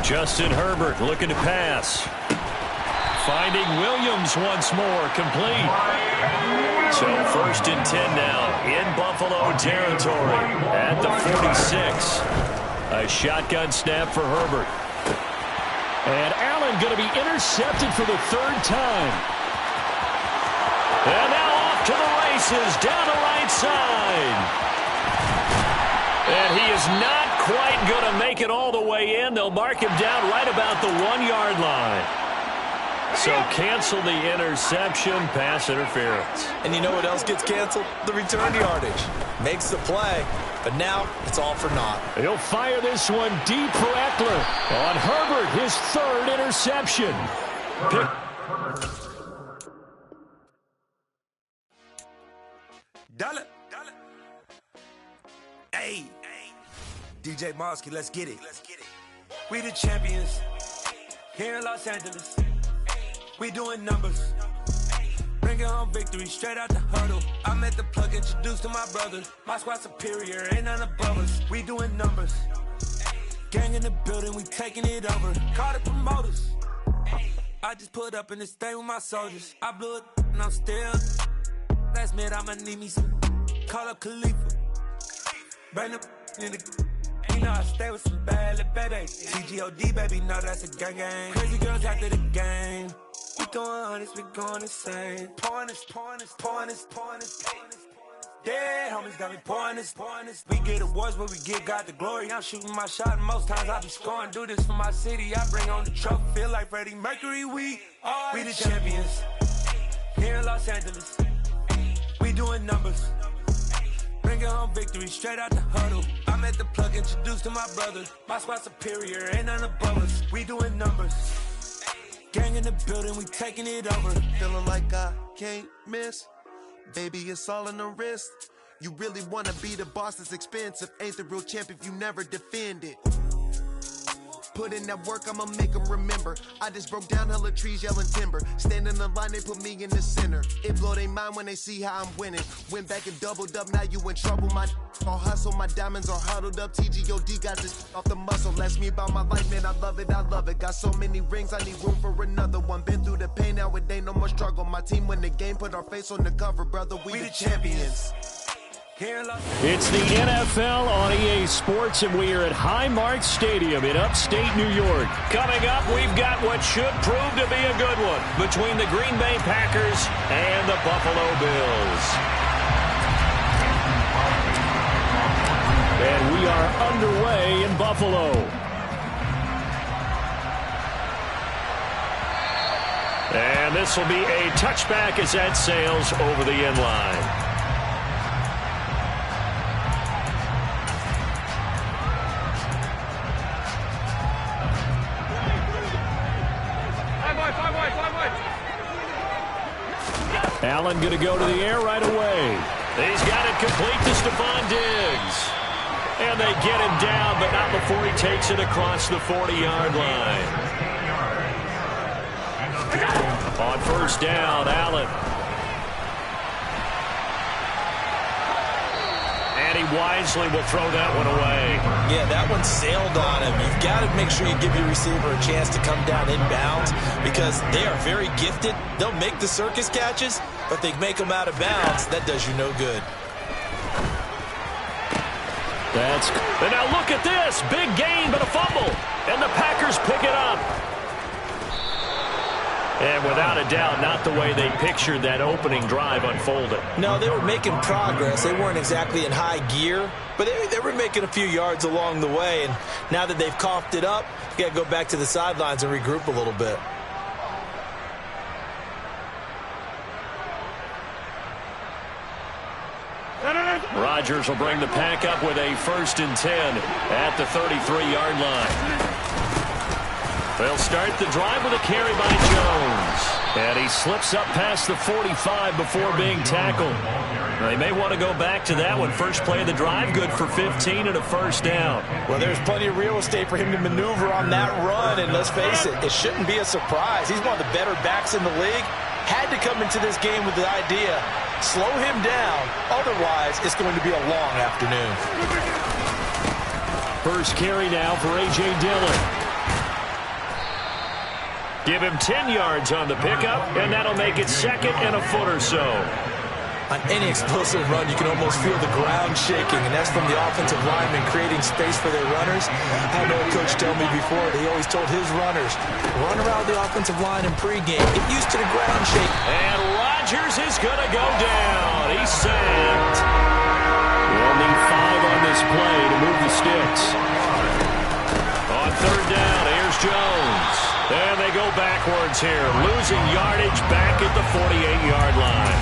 Speaker 1: Justin Herbert looking to pass. Finding Williams once more, complete. So 1st and 10 now in Buffalo territory at the 46. A shotgun snap for Herbert.
Speaker 4: And Allen going to be intercepted for the 3rd time.
Speaker 1: And now off to the races, down the right side. And he is not quite going to make it all the way in. They'll mark him down right about the 1-yard line. So cancel the interception, pass interference.
Speaker 2: And you know what else gets canceled? The return yardage. Makes the play, but now it's all for naught.
Speaker 4: He'll fire this one deep for Eckler. On Herbert, his 3rd interception.
Speaker 7: Dollar. Hey. DJ Mosky, let's get it. We the champions. Here in Los Angeles. We doing numbers. Bringing home victory straight out the huddle. I'm at the plug, introduced to my brother. My squad superior, ain't none above us. We doing numbers. Gang in the building, we taking it over. Call the promoters. I just put up in this thing with my soldiers. I blew it and I'm still. Last minute, I'ma need me some. Call up Khalifa. Bring up in the. You know I stay with some bad little baby. TGOD, baby, no, that's a gang gang. Crazy girls after the game. We going honest, we going insane. Pouring this. Dead homies got me pouring this. We get awards where we give God the glory. I'm shooting my shot and most times I be scoring. Do this for my city, I bring on the trophy. Feel like Freddie Mercury, we the champions. Here in Los Angeles, we doing numbers. Bringing home victory straight out the huddle. I'm at the plug, introduced to my brother. My squad superior, ain't none above us. We doing numbers. Gang in the building, we taking it over.
Speaker 8: Feeling like I can't miss. Baby, it's all in the wrist. You really wanna be the boss, that's expensive. Ain't the real champ if you never defend it. Put in that work, I'ma make them remember. I just broke down hella trees, yelling timber. Stand in the line, they put me in the center. It blow they mind when they see how I'm winning. Went back and doubled up, now you in trouble. My all hustle, my diamonds are huddled up. TGOD got this off the muscle. Ask me about my life, man, I love it. Got so many rings, I need room for another one. Been through the pain, now it ain't no more struggle. My team win the game, put our face on the cover, brother. We the champions.
Speaker 4: It's the NFL on EA Sports, and we are at Highmark Stadium in upstate New York.
Speaker 1: Coming up, we've got what should prove to be a good one between the Green Bay Packers and the Buffalo Bills.
Speaker 4: And we are underway in Buffalo.
Speaker 1: And this will be a touchback as that sails over the end line.
Speaker 4: Allen going to go to the air right away.
Speaker 1: He's got it complete to Stephon Diggs. And they get him down, but not before he takes it across the 40-yard line. On first down, Allen. And he wisely will throw that one away.
Speaker 2: Yeah, that one sailed on him. You've got to make sure you give your receiver a chance to come down inbounds because they are very gifted. They'll make the circus catches, but they make them out of bounds. That does you no good.
Speaker 1: And now look at this. Big gain, but a fumble. And the Packers pick it up. And without a doubt, not the way they pictured that opening drive unfolded.
Speaker 2: No, they were making progress. They weren't exactly in high gear, but they were making a few yards along the way. And now that they've coughed it up, you got to go back to the sidelines and regroup a little bit.
Speaker 1: Rodgers will bring the pack up with a 1st and 10 at the 33-yard line. They'll start the drive with a carry by Jones. And he slips up past the 45 before being tackled. They may want to go back to that one. First play of the drive, good for 15 and a first down.
Speaker 2: Well, there's plenty of real estate for him to maneuver on that run. And let's face it, it shouldn't be a surprise. He's one of the better backs in the league. Had to come into this game with the idea, slow him down. Otherwise, it's going to be a long afternoon.
Speaker 4: First carry now for A.J. Dillon.
Speaker 1: Give him 10 yards on the pickup, and that'll make it 2nd and a foot or so.
Speaker 2: On any explosive run, you can almost feel the ground shaking, and that's from the offensive linemen creating space for their runners. I know a coach told me before that he always told his runners, run around the offensive line in pregame. Get used to the ground shake.
Speaker 1: And Rodgers is going to go down. He's sacked.
Speaker 4: We'll need 5 on this play to move the sticks.
Speaker 1: On 3rd down, here's Jones. And they go backwards here, losing yardage back at the 48-yard line.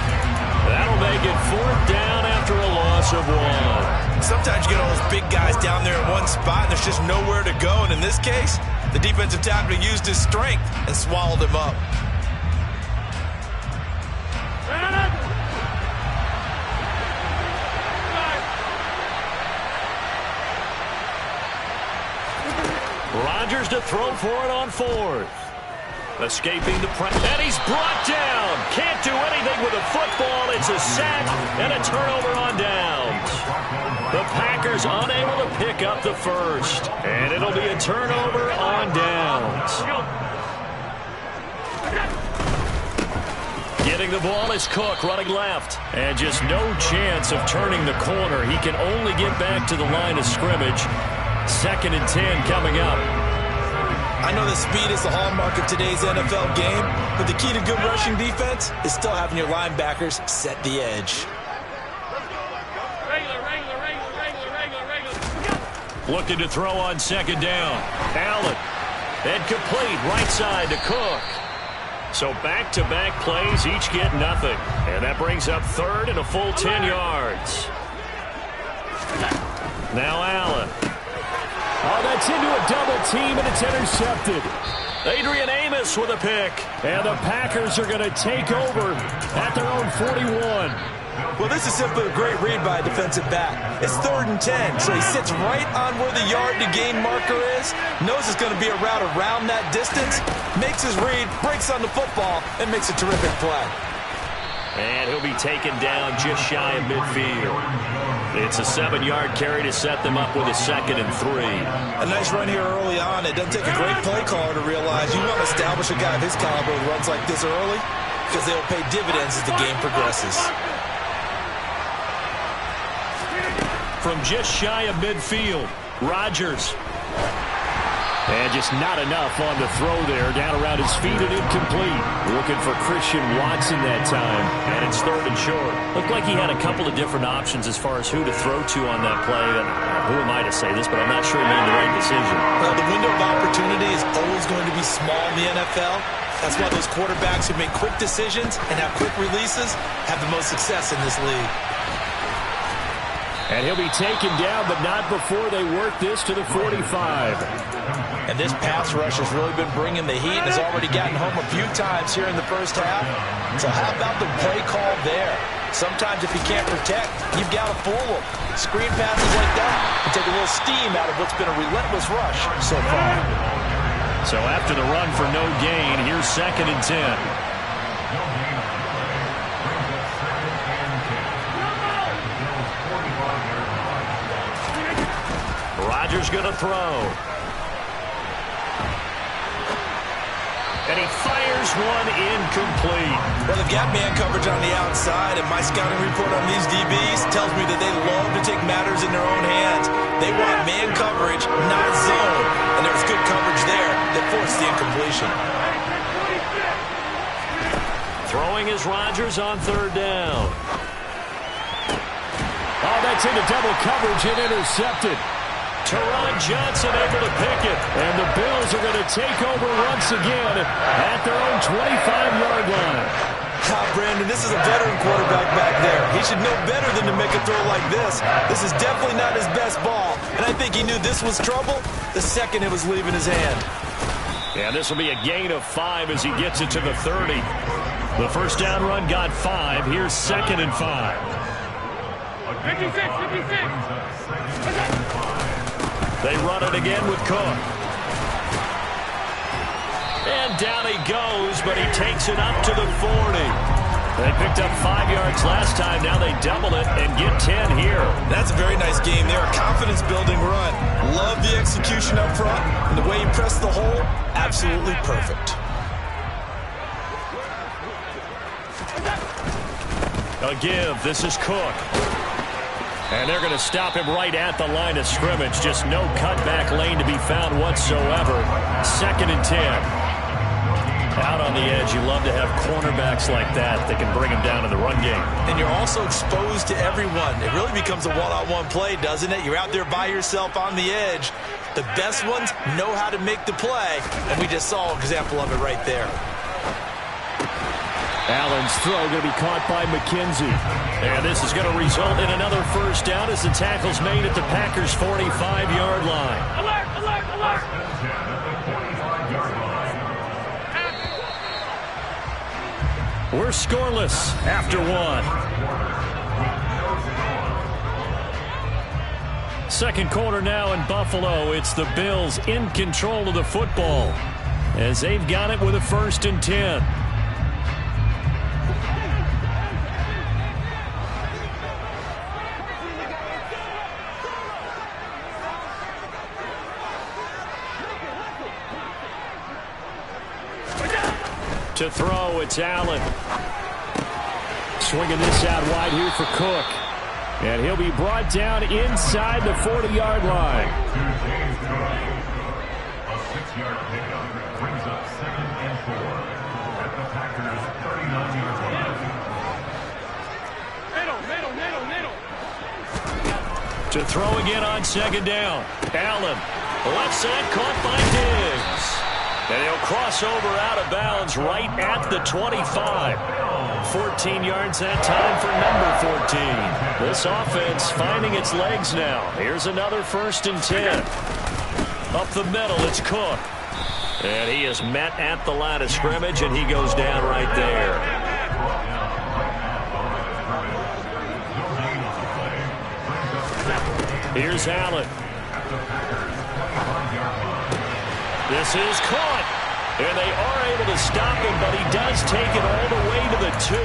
Speaker 1: That'll make it 4th down after a loss of 1.
Speaker 12: Sometimes you get all those big guys down there in one spot, and there's just nowhere to go. And in this case, the defensive tackle used his strength and swallowed him up.
Speaker 1: Rodgers to throw for it on 4th. Escaping the press, and he's brought down. Can't do anything with a football. It's a sack and a turnover on downs. The Packers unable to pick up the first, and it'll be a turnover on downs. Getting the ball is Cook running left, and just no chance of turning the corner. He can only get back to the line of scrimmage. 2nd and 10 coming up.
Speaker 2: I know that speed is the hallmark of today's NFL game, but the key to good rushing defense is still having your linebackers set the edge.
Speaker 1: Looking to throw on 2nd down. Allen. And complete right side to Cook. So back-to-back plays, each get nothing. And that brings up 3rd and a full 10 yards. Now Allen.
Speaker 4: Oh, that's into a double team, and it's intercepted.
Speaker 1: Adrian Amos with a pick.
Speaker 4: And the Packers are going to take over at their own 41.
Speaker 2: Well, this is simply a great read by a defensive back. It's 3rd and 10, so he sits right on where the yard-to-gain marker is, knows it's going to be a route around that distance, makes his read, breaks on the football, and makes a terrific play.
Speaker 1: And he'll be taken down just shy of midfield. It's a 7-yard carry to set them up with a 2nd and 3.
Speaker 2: A nice run here early on. It doesn't take a great play caller to realize you want to establish a guy of his caliber with runs like this early because they'll pay dividends as the game progresses.
Speaker 1: from just shy of midfield. Rodgers. And just not enough on the throw there. Down around his feet and incomplete. Looking for Christian Watson that time. And it's 3rd and short. Looked like he had a couple of different options as far as who to throw to on that play. And who am I to say this, but I'm not sure he made the right decision.
Speaker 12: Well, the window of opportunity is always going to be small in the NFL. That's why those quarterbacks who make quick decisions and have quick releases have the most success in this league.
Speaker 4: And he'll be taken down, but not before they work this to the 45.
Speaker 2: And this pass rush has really been bringing the heat and has already gotten home a few times here in the first half. So how about the play call there? Sometimes if you can't protect, you've got to fool them. Screen passes like that can take a little steam out of what's been a relentless rush so far.
Speaker 1: So after the run for no gain, here's 2nd and 10. Rodgers going to throw. And he fires one incomplete.
Speaker 12: Well, they've got man coverage on the outside, and my scouting report on these DBs tells me that they love to take matters in their own hands. They want man coverage, not zone. And there's good coverage there that forced the incompletion.
Speaker 1: Throwing is Rodgers on 3rd down.
Speaker 4: Oh, that's into double coverage and intercepted.
Speaker 1: Teron Johnson able to pick it.
Speaker 4: And the Bills are going to take over once again at their own 25-yard line.
Speaker 12: Brandon, this is a veteran quarterback back there. He should know better than to make a throw like this. This is definitely not his best ball. And I think he knew this was trouble the second it was leaving his hand.
Speaker 1: Yeah, this will be a gain of 5 as he gets it to the 30. The first down run got 5. Here's 2nd and 5.
Speaker 20: 56.
Speaker 1: They run it again with Cook. And down he goes, but he takes it up to the 40. They picked up 5 yards last time. Now they double it and get 10 here.
Speaker 12: That's a very nice game there. A confidence-building run. Love the execution up front. And the way he pressed the hole, absolutely perfect.
Speaker 1: A give. This is Cook. And they're going to stop him right at the line of scrimmage. Just no cutback lane to be found whatsoever. 2nd and 10. Out on the edge, you love to have cornerbacks like that can bring him down in the run game.
Speaker 12: And you're also exposed to everyone. It really becomes a one-on-one play, doesn't it? You're out there by yourself on the edge. The best ones know how to make the play, and we just saw an example of it right there.
Speaker 4: Allen's throw going to be caught by McKenzie.
Speaker 1: And this is going to result in another first down as the tackle's made at the Packers' 45-yard line.
Speaker 20: Alert, alert, alert.
Speaker 1: We're scoreless after 1. Second quarter now in Buffalo. It's the Bills in control of the football as they've got it with a 1st and 10. To throw, it's Allen.
Speaker 4: Swinging this out wide here for Cook. And he'll be brought down inside the 40-yard line.
Speaker 5: A 6-yard pickup brings up 2nd and 4 at the Packers' 39-yard line.
Speaker 20: Middle.
Speaker 1: To throw again on 2nd down. Allen, left side, caught by Diggs. And he'll cross over out of bounds right at the 25. 14 yards that time for number 14. This offense finding its legs now. Here's another 1st and 10. Up the middle, it's Cook. And he is met at the line of scrimmage, and he goes down right there. Here's Allen. This is caught. And they are able to stop him, but he does take it all the way to the 2.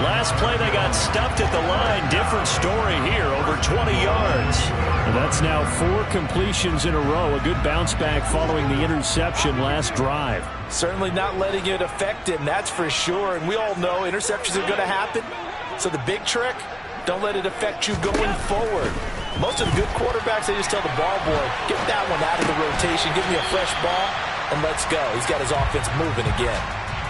Speaker 1: Last play, they got stuffed at the line. Different story here, over 20 yards.
Speaker 4: And that's now 4 completions in a row. A good bounce back following the interception last drive.
Speaker 2: Certainly not letting it affect him, that's for sure. And we all know interceptions are going to happen. So the big trick, don't let it affect you going forward. Most of the good quarterbacks, they just tell the ball boy, get that one out of the rotation, give me a fresh ball, and let's go. He's got his offense moving again.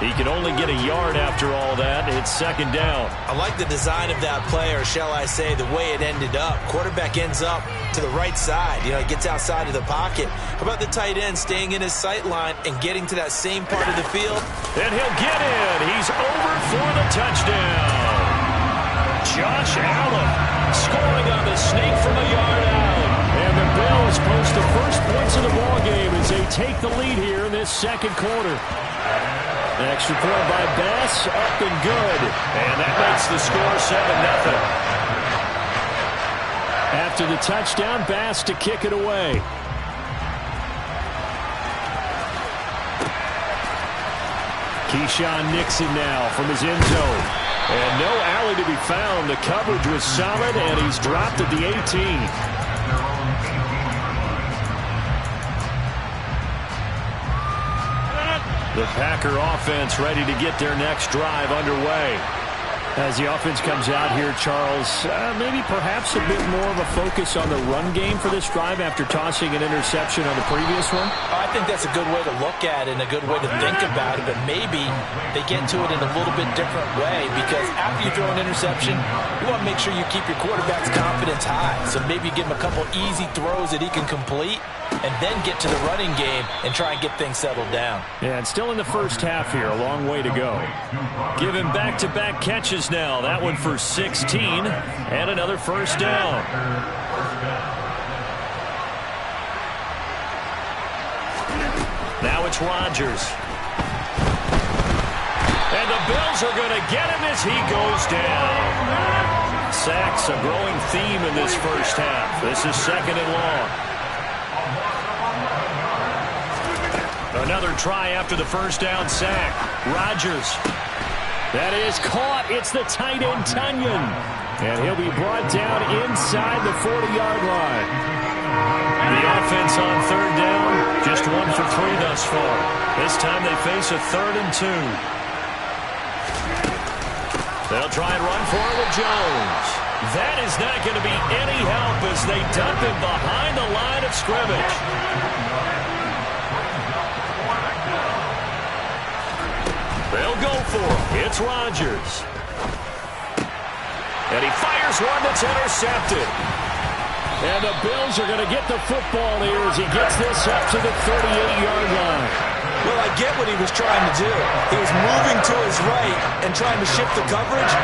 Speaker 4: He can only get a yard after all that. It's second down.
Speaker 12: I like the design of that play, or shall I say the way it ended up. Quarterback ends up to the right side. You know, he gets outside of the pocket. How about the tight end staying in his sight line and getting to that same part of the field?
Speaker 4: And he'll get in. He's over for the touchdown. Josh Allen scoring on the sneak from a yard out. And the Bills post the first points of the ballgame as they take the lead here in this second quarter. Extra point by Bass, up and good. And that makes the score 7-0. After the touchdown, Bass to kick it away. Keyshawn Nixon now from his end zone. And no alley to be found. The coverage was solid, and he's dropped at the 18. The Packer offense ready to get their next drive underway. As the offense comes out here, Charles, maybe perhaps a bit more of a focus on the run game for this drive after tossing an interception on the previous one?
Speaker 2: I think that's a good way to look at it and a good way to think about it, but maybe they get to it in a little bit different way, because after you throw an interception, you want to make sure you keep your quarterback's confidence high. So maybe give him a couple easy throws that he can complete, and then get to the running game and try and get things settled down.
Speaker 4: Yeah, and still in the first half here, a long way to go. Give him back-to-back catches now. That one for 16, and another first down. Now it's Rodgers. And the Bills are going to get him as he goes down. Sacks, a growing theme in this first half. This is second and long. Another try after the first down sack. Rodgers. That is caught. It's the tight end, Tunyon. And he'll be brought down inside the 40-yard line. The offense on third down, just 1 for 3 thus far. This time they face a 3rd and 2. They'll try and run for it with Jones. That is not going to be any help as they dump him behind the line of scrimmage. They'll go for him. It's Rodgers. And he fires one that's intercepted. And the Bills are going to get the football here as he gets this up to the 38-yard line.
Speaker 12: Well, I get what he was trying to do. He was moving to his right and trying to shift the coverage,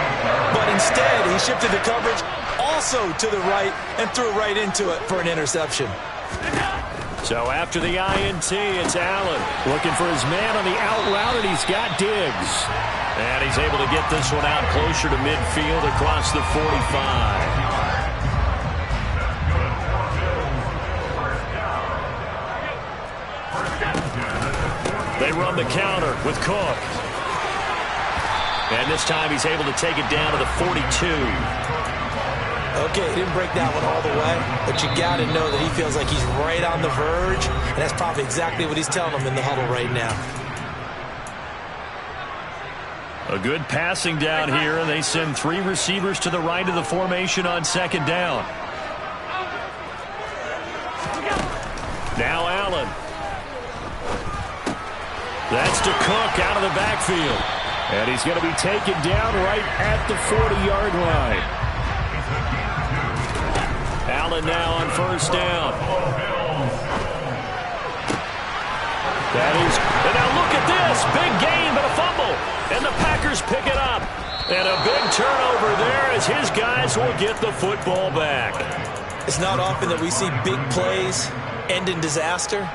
Speaker 12: but instead he shifted the coverage also to the right and threw right into it for an interception.
Speaker 4: So after the INT, it's Allen looking for his man on the out route, and he's got Diggs. And he's able to get this one out closer to midfield across the 45. They run the counter with Cook. And this time he's able to take it down to the 42.
Speaker 12: Okay, he didn't break that one all the way, but you got to know that he feels like he's right on the verge, and that's probably exactly what he's telling them in the huddle right now.
Speaker 4: A good passing down here, and they send 3 receivers to the right of the formation on second down. Now Allen. That's to Cook out of the backfield. And he's going to be taken down right at the 40-yard line. Allen now on first down. That is, and now look at this. Big gain, but a fumble. And the Packers pick it up. And a big turnover there as his guys will get the football back.
Speaker 12: It's not often that we see big plays end in disaster,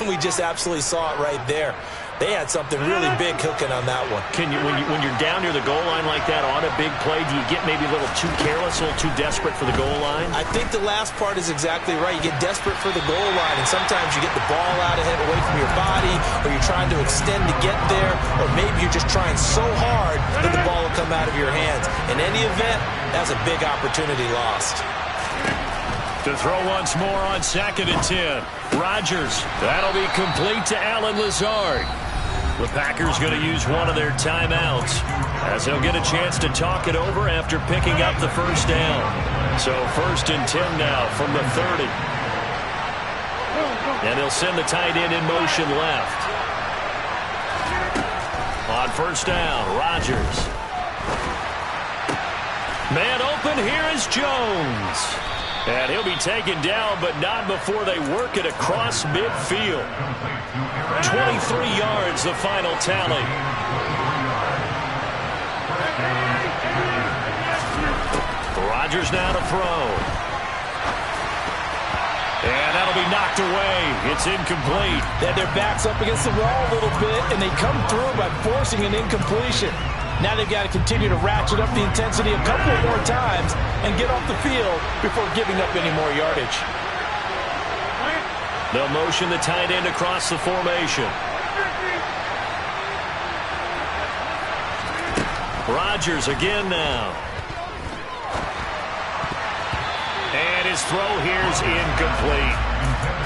Speaker 12: and we just absolutely saw it right there. They had something really big cooking on that one.
Speaker 4: Can you, when you're down near the goal line like that on a big play, do you get maybe a little too careless, a little too desperate for the goal line?
Speaker 12: I think the last part is exactly right. You get desperate for the goal line, and sometimes you get the ball out ahead away from your body, or you're trying to extend to get there, or maybe you're just trying so hard that the ball will come out of your hands. In any event, that's a big opportunity lost.
Speaker 4: To throw once more on second and 10. Rodgers. That'll be complete to Allen Lazard. The Packers going to use one of their timeouts as they'll get a chance to talk it over after picking up the first down.
Speaker 1: So 1st and 10 now from the 30. And he'll send the tight end in motion left. On 1st down, Rodgers. Man open, here is Jones. And he'll be taken down, but not before they work it across midfield. 23 yards, the final tally. Rodgers now to throw. And that'll be knocked away. It's incomplete.
Speaker 2: Then their back's up against the wall a little bit, and they come through by forcing an incompletion. Now they've got to continue to ratchet up the intensity a couple more times and get off the field before giving up any more yardage.
Speaker 1: They'll motion the tight end across the formation. Rodgers again now. And his throw here's incomplete.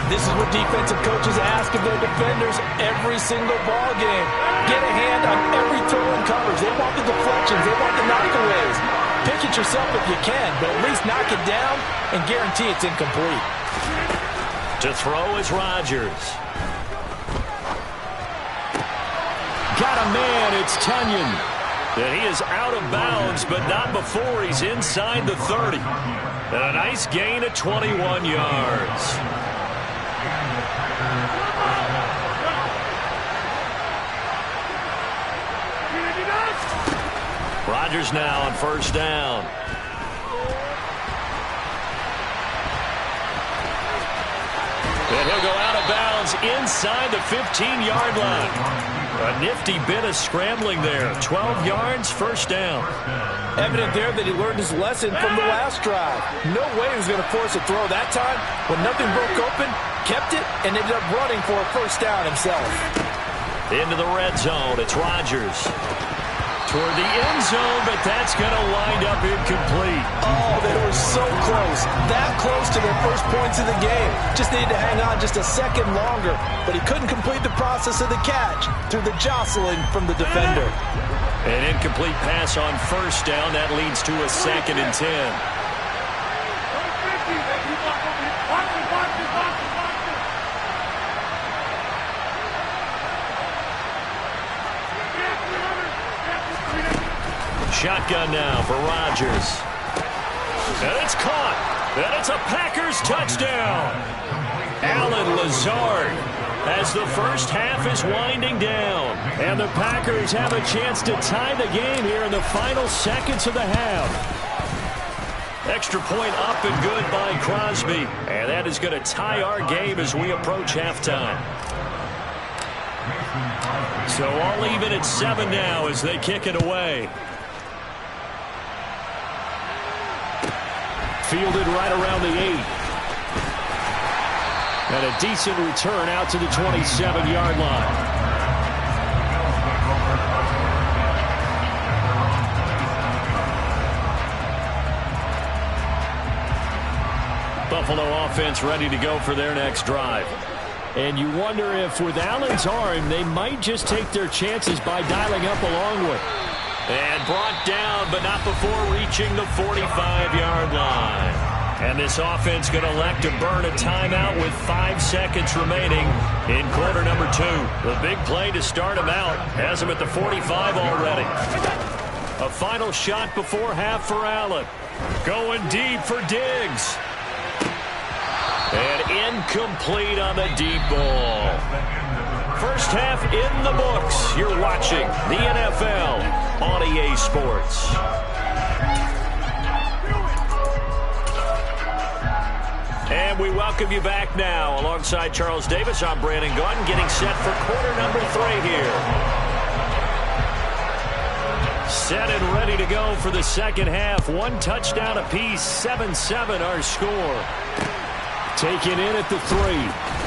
Speaker 2: This is what defensive coaches ask of their defenders every single ball game. Get a hand on every throw and covers. They want the deflections. They want the knockaways. Pick it yourself if you can, but at least knock it down and guarantee it's incomplete.
Speaker 1: To throw is Rodgers.
Speaker 4: Got a man, it's Tunyon.
Speaker 1: And he is out of bounds, but not before he's inside the 30. And a nice gain of 21 yards. Rodgers now on 1st down. And he'll go out of bounds inside the 15-yard line. A nifty bit of scrambling there. 12 yards, 1st down.
Speaker 2: Evident there that he learned his lesson from the last drive. No way he was going to force a throw that time. When nothing broke open, kept it, and ended up running for a 1st down himself.
Speaker 1: Into the red zone, it's Rodgers. Toward the end zone, but that's going to wind up incomplete.
Speaker 2: Oh, they were so close. That close to their first points of the game. Just needed to hang on just a second longer. But he couldn't complete the process of the catch through the jostling from the defender.
Speaker 1: An incomplete pass on 1st down. That leads to a 2nd and 10. Shotgun now for Rodgers. And it's caught. And it's a Packers touchdown. Allen Lazard as the 1st half is winding down.
Speaker 4: And the Packers have a chance to tie the game here in the final seconds of the half.
Speaker 1: Extra point up and good by Crosby. And that is going to tie our game as we approach halftime. So all even at 7 now as they kick it away.
Speaker 4: Fielded right around the 8. And a decent return out to the 27-yard line.
Speaker 1: Buffalo offense ready to go for their next drive.
Speaker 4: And you wonder if with Allen's arm, they might just take their chances by dialing up a long one.
Speaker 1: And brought down, but not before reaching the 45-yard line. And this offense going to elect to burn a timeout with 5 seconds remaining in quarter number 2. The big play to start him out has him at the 45 already. A final shot before half for Allen. Going deep for Diggs. And incomplete on the deep ball. First half in the books. You're watching the NFL on EA Sports. And we welcome you back now. Alongside Charles Davis, I'm Brandon Gaudin, getting set for quarter number 3 here. Set and ready to go for the second half. 1 touchdown apiece, 7-7 our score.
Speaker 4: Taken in at the 3.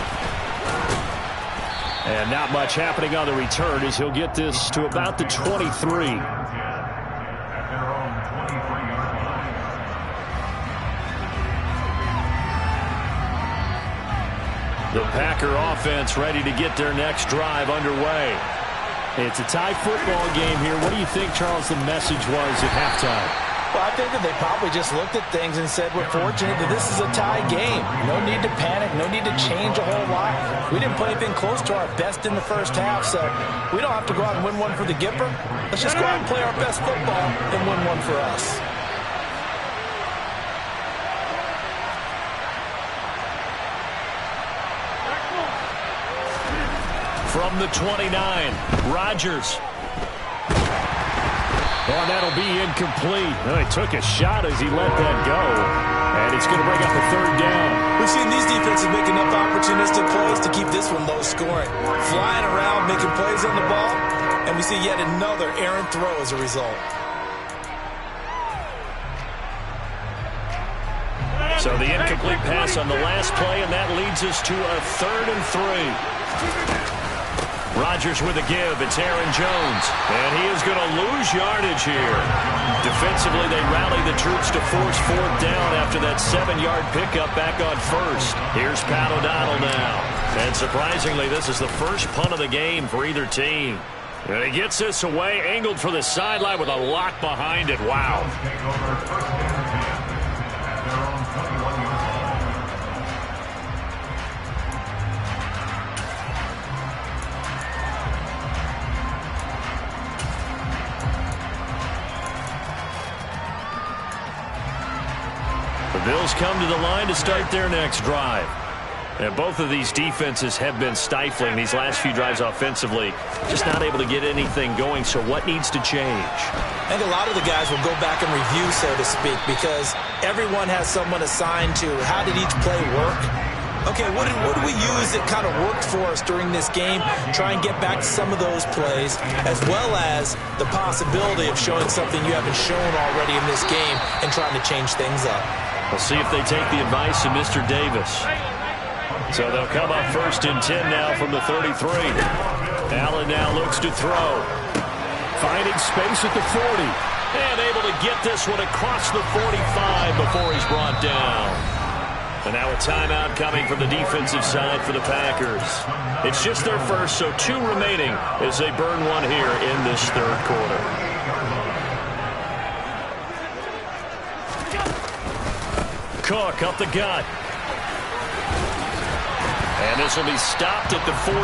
Speaker 4: And not much happening on the return as he'll get this to about the 23.
Speaker 1: The Packer offense ready to get their next drive underway.
Speaker 4: It's a tie football game here. What do you think, Charles, the message was at halftime?
Speaker 2: Well, I think that they probably just looked at things and said, we're fortunate that this is a tie game. No need to panic, no need to change a whole lot. We didn't play anything close to our best in the first half, so we don't have to go out and win one for the Gipper. Let's just go out and play our best football and win one for us.
Speaker 4: From the 29, Rodgers. Oh, that'll be incomplete. Oh, he took a shot as he let that go. And it's going to bring up a third down.
Speaker 2: We've seen these defenses make enough opportunistic plays to keep this one low scoring. Flying around, making plays on the ball, and we see yet another errant throw as a result.
Speaker 4: So the incomplete pass on the last play, and that leads us to a 3rd and 3. Rodgers with a give. It's Aaron Jones. And he is going to lose yardage here. Defensively, they rally the troops to force 4th down after that 7-yard pickup back on 1st. Here's Pat O'Donnell now. And surprisingly, this is the first punt of the game for either team. And he gets this away, angled for the sideline with a lot behind it. Wow. The Bills come to the line to start their next drive. And both of these defenses have been stifling these last few drives offensively. Just not able to get anything going, so what needs to change?
Speaker 2: I think a lot of the guys will go back and review, so to speak, because everyone has someone assigned to how did each play work. Okay, what do we use that kind of worked for us during this game? Try and get back to some of those plays, as well as the possibility of showing something you haven't shown already in this game and trying to change things up.
Speaker 4: We'll see if they take the advice of Mr. Davis. So they'll come up 1st and 10 now from the 33. Allen now looks to throw. Finding space at the 40. And able to get this one across the 45 before he's brought down. And now a timeout coming from the defensive side for the Packers. It's just their first, so 2 remaining as they burn one here in this 3rd quarter. Cook up the gut. And this will be stopped at the 44.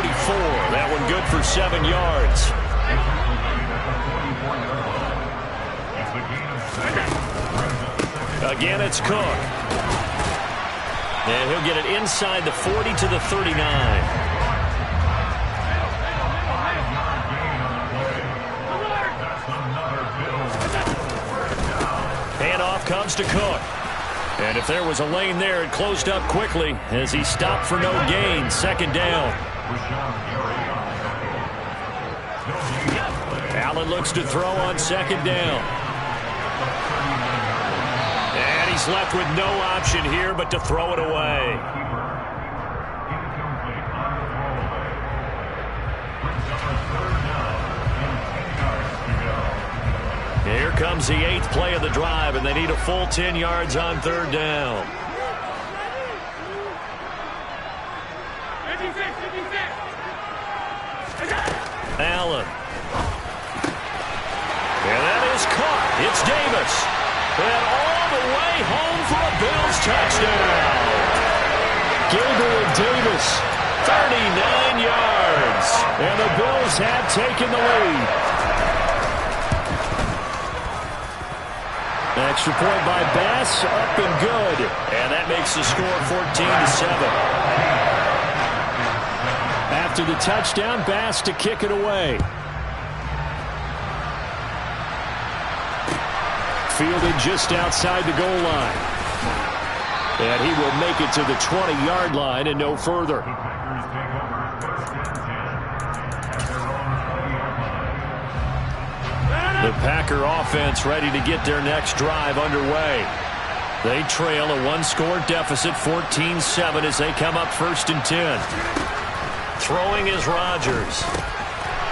Speaker 4: That one good for 7 yards. Again, it's Cook. And he'll get it inside the 40 to the 39. Handoff comes to Cook. And if there was a lane there, it closed up quickly as he stopped for no gain. 2nd down. Allen looks to throw on 2nd down. And he's left with no option here but to throw it away. Here comes the 8th play of the drive, and they need a full 10 yards on 3rd down. Allen. And that is caught. It's Davis. And all the way home for a Bills touchdown. Gilbert and Davis, 39 yards. And the Bills have taken the lead. Extra point by Bass, up and good. And that makes the score 14-7. After the touchdown, Bass to kick it away. Fielded just outside the goal line. And he will make it to the 20-yard line and no further. The Packer offense ready to get their next drive underway. They trail a 1-score deficit, 14-7, as they come up 1st and 10. Throwing is Rodgers.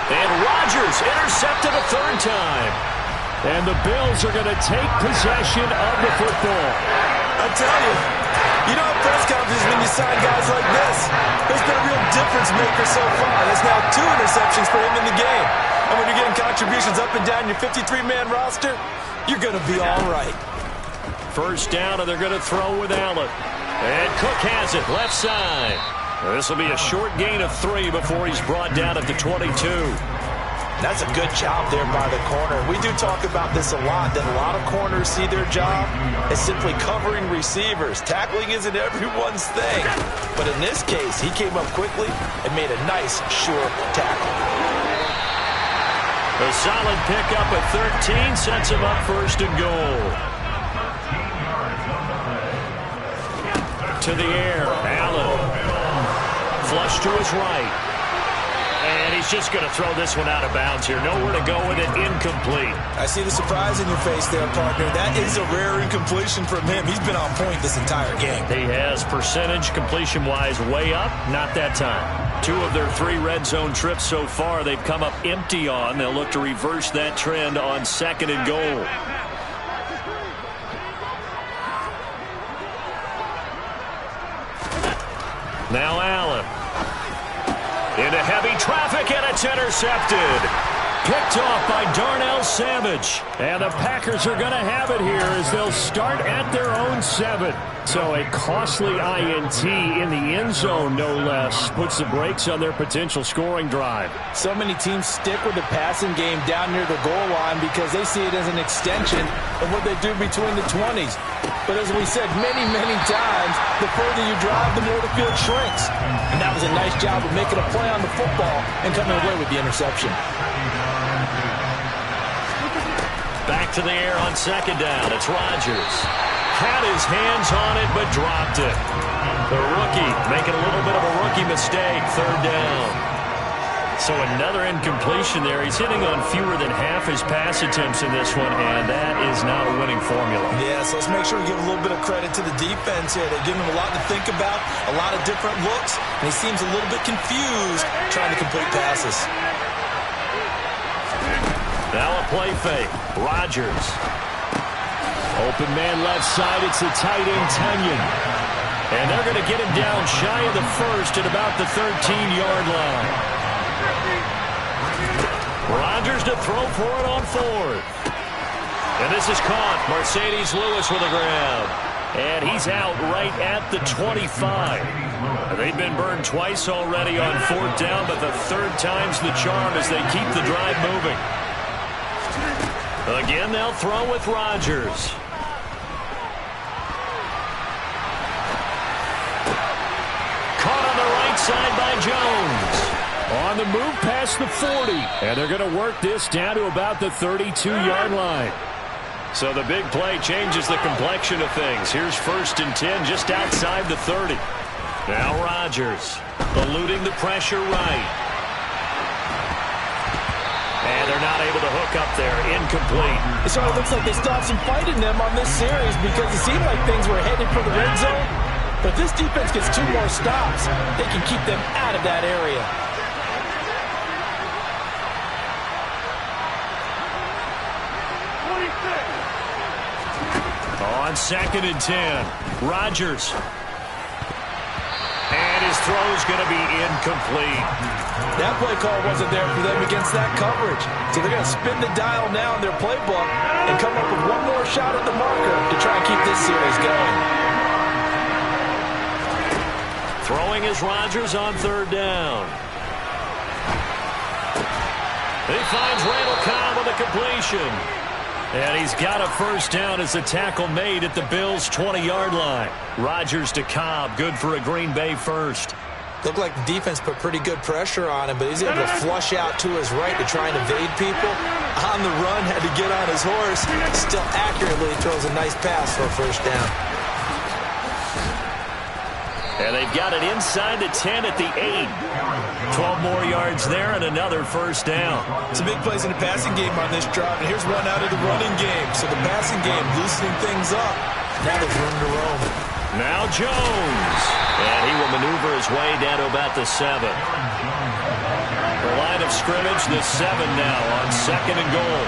Speaker 4: And Rodgers intercepted a 3rd time. And the Bills are going to take possession of the football.
Speaker 2: I tell you, you don't have press conferences when you sign guys like this. There's been a real difference
Speaker 21: difference maker so far. There's now 2 interceptions for him in the game. And when you're getting contributions up and down your 53-man roster, you're going to be all right.
Speaker 1: First down, and they're going to throw with Allen. And Cook has it, left side. This will be a short gain of 3 before he's brought down at the 22.
Speaker 21: That's a good job there by the corner. We do talk about this a lot, that a lot of corners see their job as simply covering receivers. Tackling isn't everyone's thing. But in this case, he came up quickly and made a nice, sure tackle.
Speaker 1: A solid pickup at 13 sets him up first and goal. To the air, Allen. Flush to his right. And he's just going to throw this one out of bounds here. Nowhere to go with it. Incomplete.
Speaker 21: I see the surprise in your face there, partner. That is a rare incompletion from him. He's been on point this entire game.
Speaker 1: He has percentage completion-wise way up. Not that time. 2 of their 3 red zone trips so far they've come up empty on. They'll look to reverse that trend on 2nd and goal. Now Allen. Into heavy traffic, and it's intercepted. Picked off by Darnell Savage. And the Packers are going to have it here as they'll start at their own 7. So a costly INT in the end zone, no less, puts the brakes on their potential scoring drive.
Speaker 2: So many teams stick with the passing game down near the goal line because they see it as an extension of what they do between the 20s. But as we said many, many times, the further you drive, the more the field shrinks. And that was a nice job of making a play on the football and coming away with the interception.
Speaker 1: Back to the air on 2nd down. It's Rodgers. Had his hands on it, but dropped it. The rookie making a little bit of a rookie mistake. 3rd down. So another incompletion there. He's hitting on fewer than half his pass attempts in this one, and that is not a winning formula.
Speaker 21: Yeah, so let's make sure we give a little bit of credit to the defense here. They're giving him a lot to think about, a lot of different looks, and he seems a little bit confused trying to complete passes.
Speaker 1: Now a play fake. Rodgers. Open man left side. It's the tight end, Tunyon. And they're going to get him down shy of the 1st at about the 13-yard line. Rodgers to throw for it on 4th. And this is caught. Mercedes Lewis with a grab. And he's out right at the 25. They've been burned twice already on 4th down, but the 3rd time's the charm as they keep the drive moving. Again, they'll throw with Rodgers. Caught on the right side by Jones. On the move past the 40. And they're going to work this down to about the 32-yard line. So the big play changes the complexion of things. Here's 1st and 10 just outside the 30. Now Rodgers eluding the pressure right. And they're not able to hook up there. Incomplete.
Speaker 2: It sort of looks like they still have some fight in them on this series because it seemed like things were headed for the red zone. But if this defense gets 2 more stops, they can keep them out of that area.
Speaker 1: On 2nd and 10, Rodgers. And his throw's going to be incomplete.
Speaker 2: That play call wasn't there for them against that coverage. So they're going to spin the dial now in their playbook and come up with 1 more shot at the marker to try and keep this series going.
Speaker 1: Throwing is Rodgers on 3rd down. He finds Randall Cobb with a completion. And he's got a 1st down as the tackle made at the Bills' 20-yard line. Rodgers to Cobb, good for a Green Bay 1st.
Speaker 21: Looked like the defense put pretty good pressure on him, but he's able to flush out to his right to try and evade people. On the run, had to get on his horse. Still accurately throws a nice pass for a 1st down.
Speaker 1: And they've got it inside the 10 at the 8. 12 more yards there and another 1st down.
Speaker 21: Some big plays in the passing game on this drive, and here's one out of the running game. So the passing game loosening things up. Now there's room to roam.
Speaker 1: Now Jones. And he will maneuver his way down to about the 7. The line of scrimmage, the 7 now on 2nd and goal.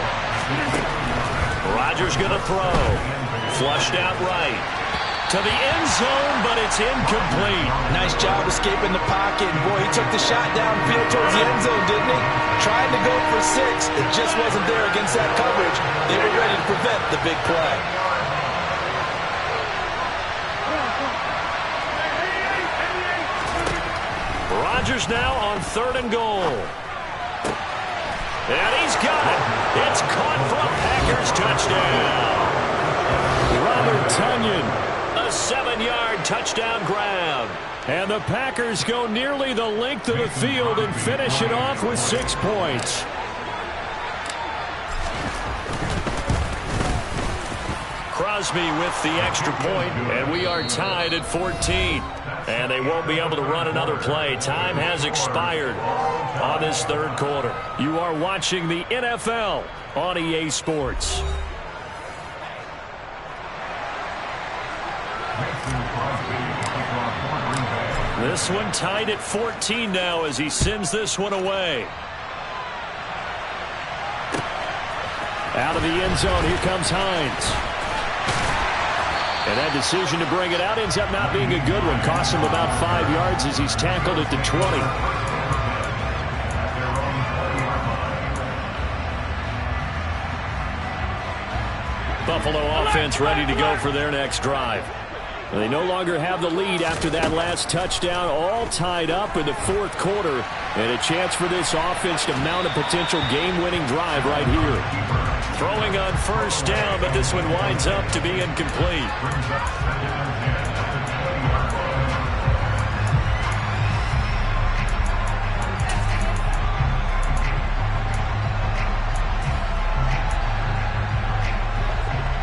Speaker 1: Rodgers going to throw. Flushed out right.
Speaker 4: to the end zone, but it's incomplete.
Speaker 21: Nice job escaping the pocket. And boy, he took the shot downfield towards the end zone, didn't he? Trying to go for 6. It just wasn't there against that coverage. They were ready to prevent the big play.
Speaker 4: Rodgers now on 3rd and goal. And he's got it. It's caught for a Packers touchdown. Robert Tonyan, a 7-yard touchdown grab. And the Packers go nearly the length of the field and finish it off with 6 points. Crosby with the extra point, and we are tied at 14. And they won't be able to run another play. Time has expired on this 3rd quarter. You are watching the NFL on EA Sports. This one tied at 14 now as he sends this one away. Out of the end zone, here comes Hines. And that decision to bring it out ends up not being a good one. Costs him about 5 yards as he's tackled at the 20. Buffalo offense ready to go for their next drive. They no longer have the lead after that last touchdown, all tied up in the 4th quarter, and a chance for this offense to mount a potential game-winning drive right here. Throwing on 1st down, but this one winds up to be incomplete.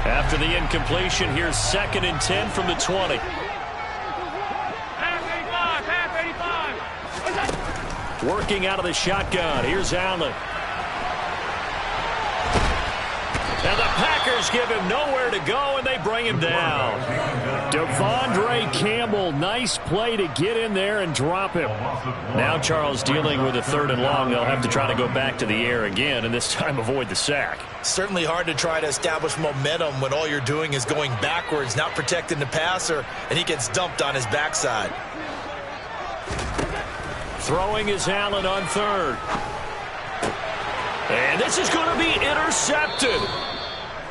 Speaker 4: After the incompletion, here's 2nd and 10 from the 20. Working out of the shotgun. Here's Allen. And the Packers give him nowhere to go, and they bring him down. Devondre Campbell, nice play to get in there and drop him. Now Charles dealing with a 3rd and long. They'll have to try to go back to the air again, and this time avoid the sack.
Speaker 21: Certainly hard to try to establish momentum when all you're doing is going backwards, not protecting the passer, and he gets dumped on his backside.
Speaker 4: Throwing is Allen on 3rd. And this is going to be intercepted.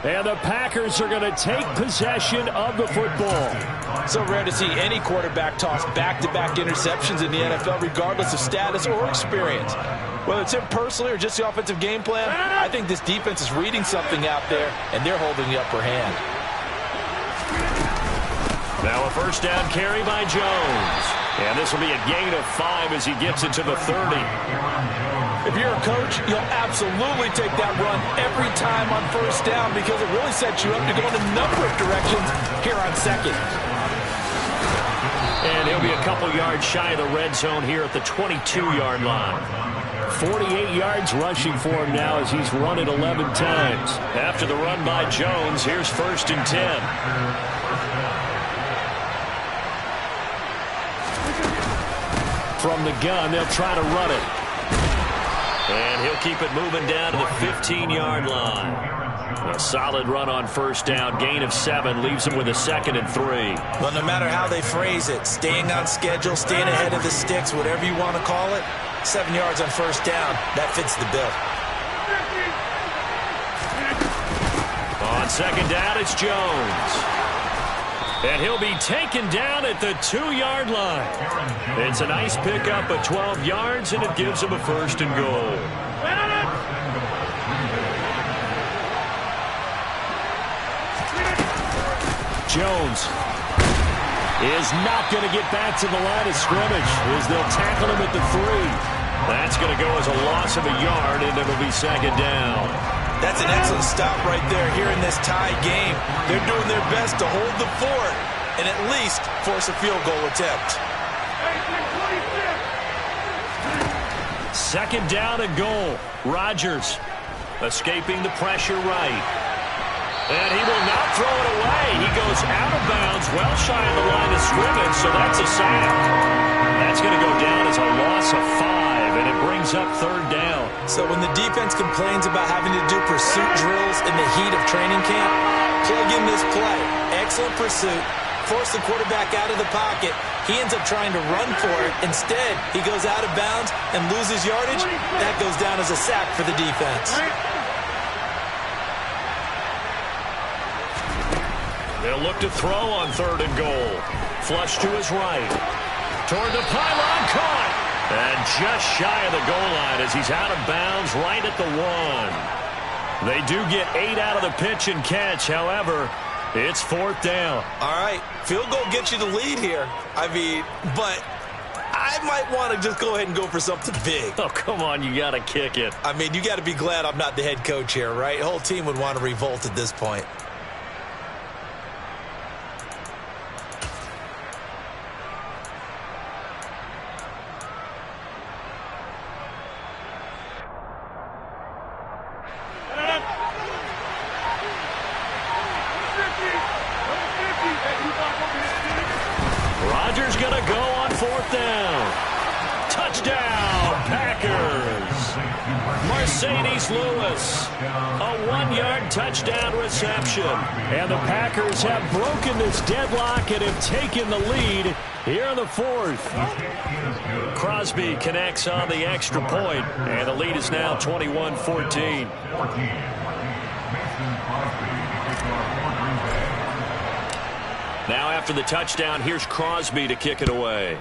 Speaker 4: And the Packers are going to take possession of the football.
Speaker 21: So rare to see any quarterback toss back-to-back interceptions in the NFL, regardless of status or experience. Whether it's him personally or just the offensive game plan, I think this defense is reading something out there, and they're holding the upper hand.
Speaker 4: Now a 1st down carry by Jones. And this will be a gain of 5 as he gets it to the 30.
Speaker 21: If you're a coach, you'll absolutely take that run every time on 1st down because it really sets you up to go in a number of directions here on 2nd.
Speaker 4: And he'll be a couple yards shy of the red zone here at the 22-yard line. 48 yards rushing for him now as he's run it 11 times. After the run by Jones, here's 1st and 10. From the gun, they'll try to run it. And he'll keep it moving down to the 15-yard line. A solid run on 1st down. Gain of 7 leaves him with a 2nd and 3.
Speaker 21: Well, no matter how they phrase it, staying on schedule, staying ahead of the sticks, whatever you want to call it, 7 yards on 1st down, that fits the bill.
Speaker 4: On 2nd down, it's Jones. And he'll be taken down at the 2-yard line. It's a nice pickup of 12 yards, and it gives him a 1st and goal. Jones is not going to get back to the line of scrimmage as they'll tackle him at the 3. That's going to go as a loss of a yard, and it'll be 2nd down.
Speaker 21: That's an excellent stop right there here in this tie game. They're doing their best to hold the fort and at least force a field goal attempt.
Speaker 4: 2nd down and goal. Rodgers escaping the pressure right. And he will not throw it away. He goes out of bounds, well shy of the line of scrimmage, so that's a sack. That's going to go down as a loss of 5, and it brings up 3rd down.
Speaker 21: So when the defense complains about having to do pursuit drills in the heat of training camp, plug in this play. Excellent pursuit, force the quarterback out of the pocket. He ends up trying to run for it. Instead, he goes out of bounds and loses yardage. That goes down as a sack for the defense.
Speaker 1: They'll look to throw on 3rd and goal. Flush to his right. Toward the pylon, caught. And just shy of the goal line as he's out of bounds right at the 1. They do get 8 out of the pitch and catch. However, it's 4th down.
Speaker 21: All right, field goal gets you the lead here. I mean, but I might want to just go ahead and go for something big.
Speaker 1: Oh, come on, you got to kick it.
Speaker 21: I mean, you got to be glad I'm not the head coach here, right? The whole team would want to revolt at this point.
Speaker 1: Rodgers going to go on 4th down. Touchdown, Packers. Mercedes Lewis, a 1-yard touchdown reception. And the Packers have broken this deadlock and have taken the lead here in the 4th. Crosby connects on the extra point, and the lead is now 21-14. Now after the touchdown, here's Crosby to kick it away.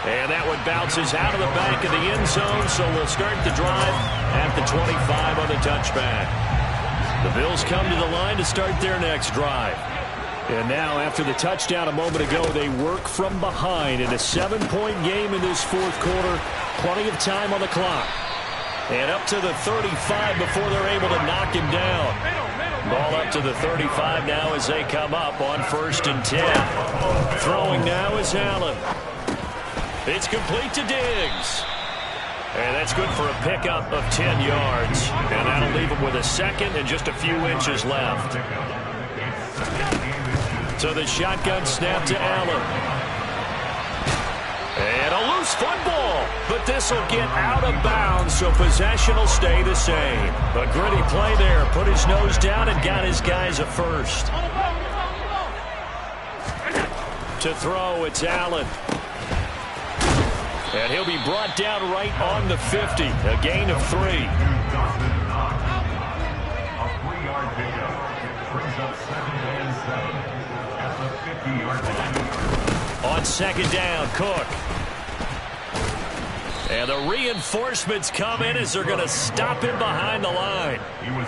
Speaker 1: And that one bounces out of the back of the end zone, so we'll start the drive at the 25 on the touchback. The Bills come to the line to start their next drive. And now after the touchdown a moment ago, they work from behind in a 7-point game in this 4th quarter. Plenty of time on the clock. And up to the 35 before they're able to knock him down. Ball up to the 35 now as they come up on 1st and 10. Throwing now is Allen. It's complete to Diggs. And that's good for a pickup of 10 yards. And that'll leave him with a second and just a few inches left. So the shotgun snap to Allen. And a loose football, but this will get out of bounds, so possession will stay the same. A gritty play there, put his nose down and got his guys a first. To throw, it's Allen. And he'll be brought down right on the 50, a gain of 3.
Speaker 5: A 3-yard pickup brings up 2nd and 7 at the 50-yard line.
Speaker 1: On 2nd down, Cook. And the reinforcements come in as they're going to stop him behind the line.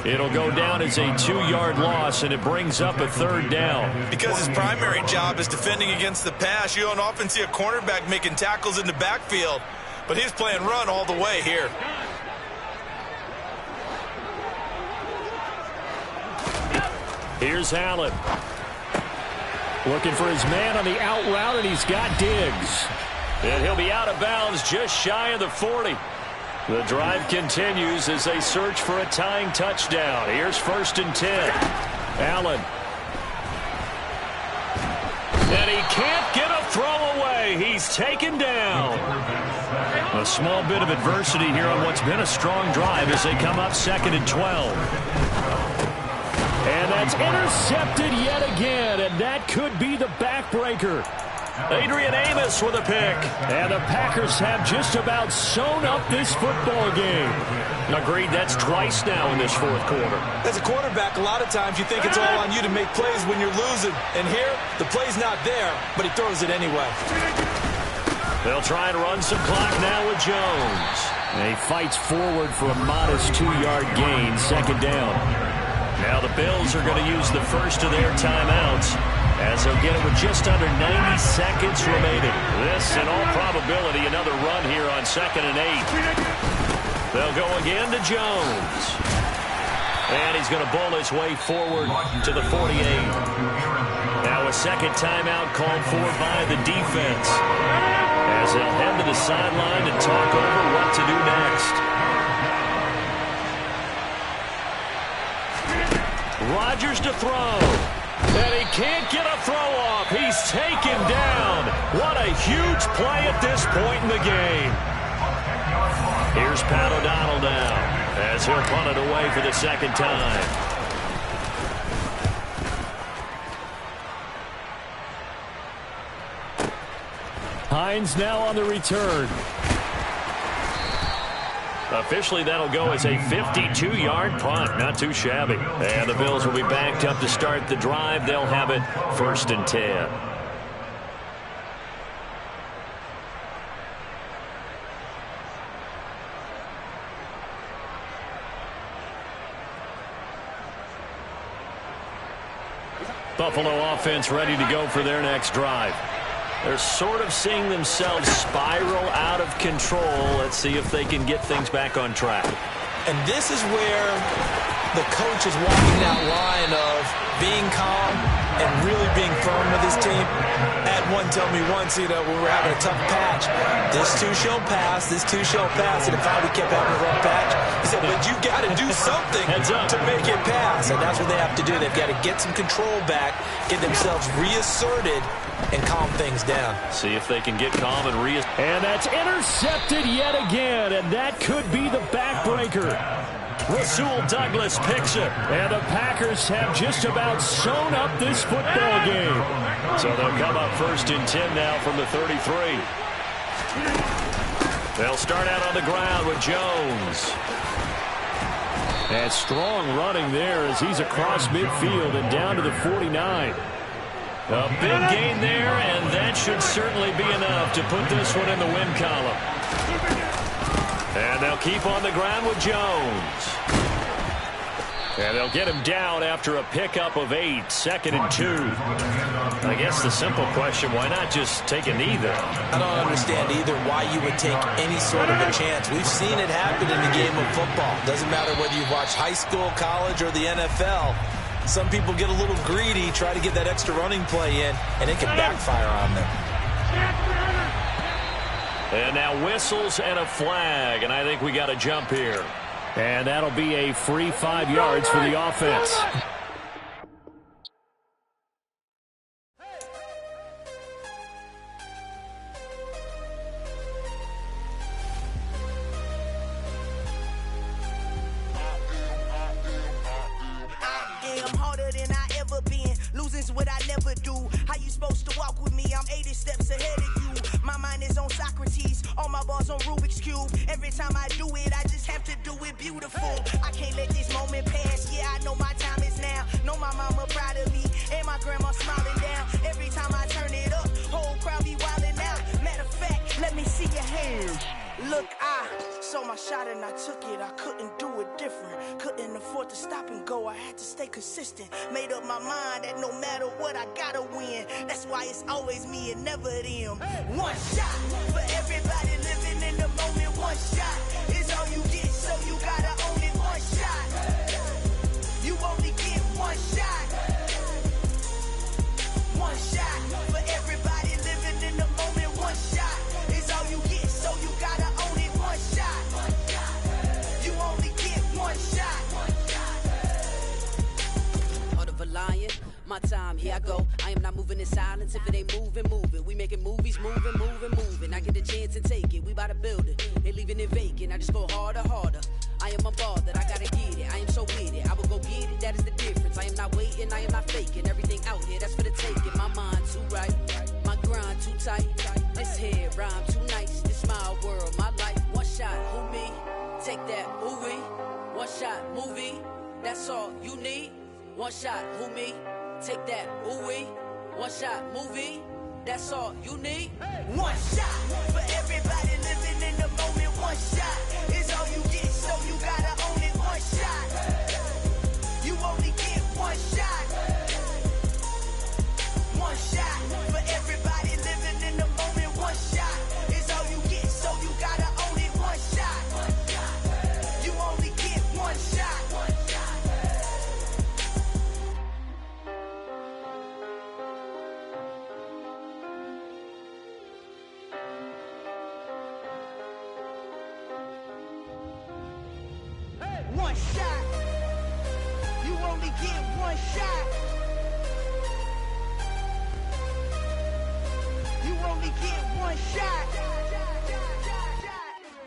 Speaker 1: It'll go down as a 2-yard loss, and it brings up a 3rd down.
Speaker 12: Because his primary job is defending against the pass, you don't often see a cornerback making tackles in the backfield. But he's playing run all the way here.
Speaker 1: Here's Allen. Looking for his man on the out route, and he's got Diggs. And he'll be out of bounds just shy of the 40. The drive continues as they search for a tying touchdown. Here's 1st and 10. Allen. And he can't get a throw away. He's taken down. A small bit of adversity here on what's been a strong drive as they come up 2nd and 12. And that's intercepted yet again, and that could be the backbreaker. Adrian Amos with a pick. And the Packers have just about sewn up this football game. Agreed, that's twice now in this 4th quarter.
Speaker 21: As a quarterback, a lot of times you think it's all on you to make plays when you're losing. And here, the play's not there, but he throws it anyway.
Speaker 1: They'll try and run some clock now with Jones. And he fights forward for a modest 2-yard gain, 2nd down. Now the Bills are going to use the first of their timeouts as they'll get it with just under 90 seconds remaining. This, in all probability, another run here on 2nd and 8. They'll go again to Jones. And he's going to bull his way forward to the 48. Now a second timeout called for by the defense as they'll head to the sideline to talk over what to do next. Rodgers to throw. And he can't get a throw off. He's taken down. What a huge play at this point in the game. Here's Pat O'Donnell now as he'll punt it away for the second time.
Speaker 4: Hines now on the return.
Speaker 1: Officially, that'll go as a 52-yard punt. Not too shabby. And the Bills will be backed up to start the drive. They'll have it 1st and 10. Buffalo offense ready to go for their next drive. They're sort of seeing themselves spiral out of control. Let's see if they can get things back on track.
Speaker 2: And this is where the coach is walking that line of being calm and really being firm with his team. Had one tell me once, when we were having a tough patch, this too shall pass, this too shall pass. And if we kept having a rough patch, he said, but you got to do something to make it pass. And that's what they have to do. They've got to get some control back, get themselves reasserted, and calm things down.
Speaker 1: See if they can get calm and
Speaker 4: And that's intercepted yet again, and that could be the backbreaker.
Speaker 1: Rasul Douglas picks it.
Speaker 4: And the Packers have just about sewn up this football game.
Speaker 1: So they'll come up 1st and 10 now from the 33. They'll start out on the ground with Jones.
Speaker 4: And strong running there as he's across midfield and down to the 49.
Speaker 1: A big gain there, and that should certainly be enough to put this one in the win column. And they'll keep on the ground with Jones. And they'll get him down after a pickup of 8, 2nd and 2. I guess the simple question, why not just take a knee there?
Speaker 2: I don't understand either why you would take any sort of a chance. We've seen it happen in the game of football. Doesn't matter whether you've watched high school, college, or the NFL. Some people get a little greedy, try to get that extra running play in, and it can backfire on them.
Speaker 1: And now whistles and a flag, and I think we got a jump here.
Speaker 4: And that'll be a free 5 yards for the offense.
Speaker 3: What I never do. How you supposed to walk with me? I'm 80 steps ahead of you. My mind is on Socrates, all my balls on Rubik's Cube. Every time I do it, I just have to do it beautiful. I can't let this moment pass. Yeah, I know my time is now. Know my mama proud of me, and my grandma smiling down. Every time I turn it up, whole crowd be wilding out. Matter of fact, let me see your hands. Look, I saw my shot and I took it. I couldn't do it different. Couldn't afford to stop and go. I had to stay consistent. Made up my mind that no matter what, I gotta win. That's why it's always me and never them. One shot for everybody living in the moment. One shot is all you get, so you gotta own it. One shot. You only get one shot. One shot for everybody living in the moment. One shot is all you get, so you gotta own it. One shot. You only get one shot.
Speaker 22: Heart of a lion, my time, here I go. I am not moving in silence. If it ain't moving, moving. We making movies, moving, moving, moving. I get the chance and take it. We bout to build it. They leaving it vacant. I just go harder, harder. I am a ball that I gotta get it. I am so with it. I will go get it. That is the difference. I am not waiting. I am not faking. Everything out here, that's for the taking. My mind too right. My grind too tight. This head rhyme too nice. This my world, my life. One shot, who me? Take that, who we? One shot, movie. That's all you need. One shot, who me? Take that, ooh wee. One shot, movie. That's all you need.
Speaker 3: One shot for everybody living in the moment. One shot is all you get, so you gotta own it. One shot. You only get one shot. One shot for everybody living in the moment. One shot is all you get, so you gotta own it. One shot. You only get one shot. One shot. You only get one shot. You only get one shot.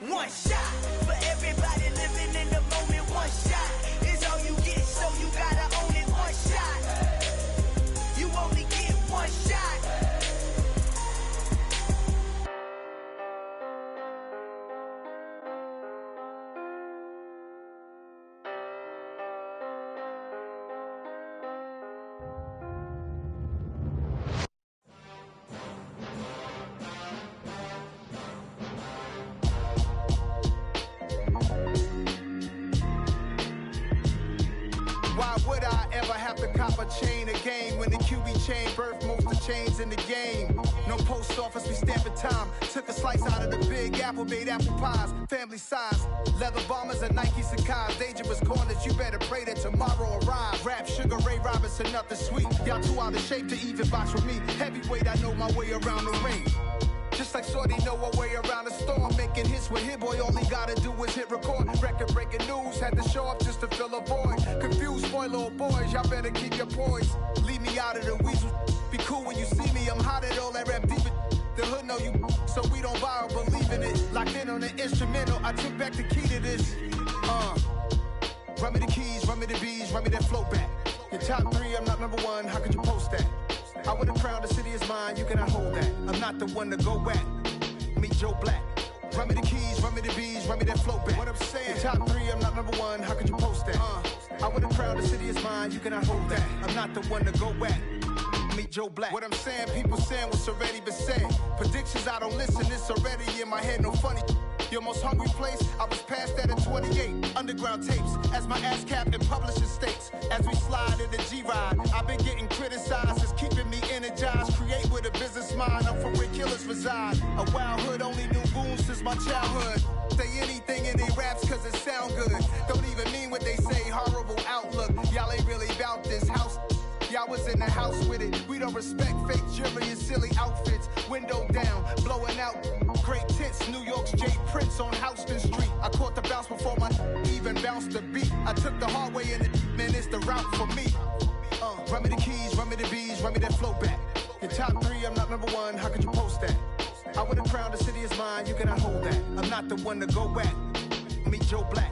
Speaker 3: One shot for everybody living in the moment. One shot is all you get, so you gotta own it. One shot, you only get one shot.
Speaker 13: Why would I ever have to cop a chain a game when the QB chain birthed most of the chains in the game? No post office, we stamping time. Took a slice out of the big apple, made apple pies, family size. Leather bombers and Nike Sacai's, dangerous corners, you better pray that tomorrow arrives. Rap, Sugar Ray Robinson, nothing sweet. Y'all too out of shape to even box with me. Heavyweight, I know my way around the ring. Just like Shorty know a way around the storm. Making hits with Hit Boy, all he gotta do is hit record. Record breaking news, had to show up just to fill a void. Confused boy, little boys, y'all better keep your poise. Leave me out of the weasel. Be cool when you see me, I'm hot at all that rap deep. The hood know you, so we don't borrow, believe in it. Locked in on the instrumental, I took back the key to this. Run me the keys, run me the bees, run me that flow back. Your top three, I'm not number one, how could you post that? I would've crowned the city is mine, you cannot hold that. I'm not the one to go back. Meet Joe Black. Run me the keys, run me the bees, run me that flow back. What I'm saying, your top three, I'm not number one, how could you post that? I would've crowned the city is mine, you cannot hold that. I'm not the one to go back. Meet Joe Black. What I'm saying, people saying what's already been said. Predictions, I don't listen, it's already in my head, no funny. Your most hungry place, I was past that at 28. Underground tapes, as my ass cap in publishing states. As we slide in the G-Ride, I've been getting criticized, it's keeping me energized. Create with a business mind, I'm from where killers reside. A wild hood, only knew goons since my childhood. Say anything in they raps cause it sound good. Don't even mean what they say, horrible outlook. Y'all ain't really about this house. Y'all was in the house with it. We don't respect fake jewelry and silly outfits. Window down, blowing out great tits. New York's J. Prince on Houston Street. I caught the bounce before my even bounced the beat. I took the hard way in it, man, it's the route for me. Run me the keys, run me the bees, run me that flow back. Your top three, I'm not number one, how could you post that? I would've crowned the city is mine, you cannot hold that. I'm not the one to go back. Meet Joe Black.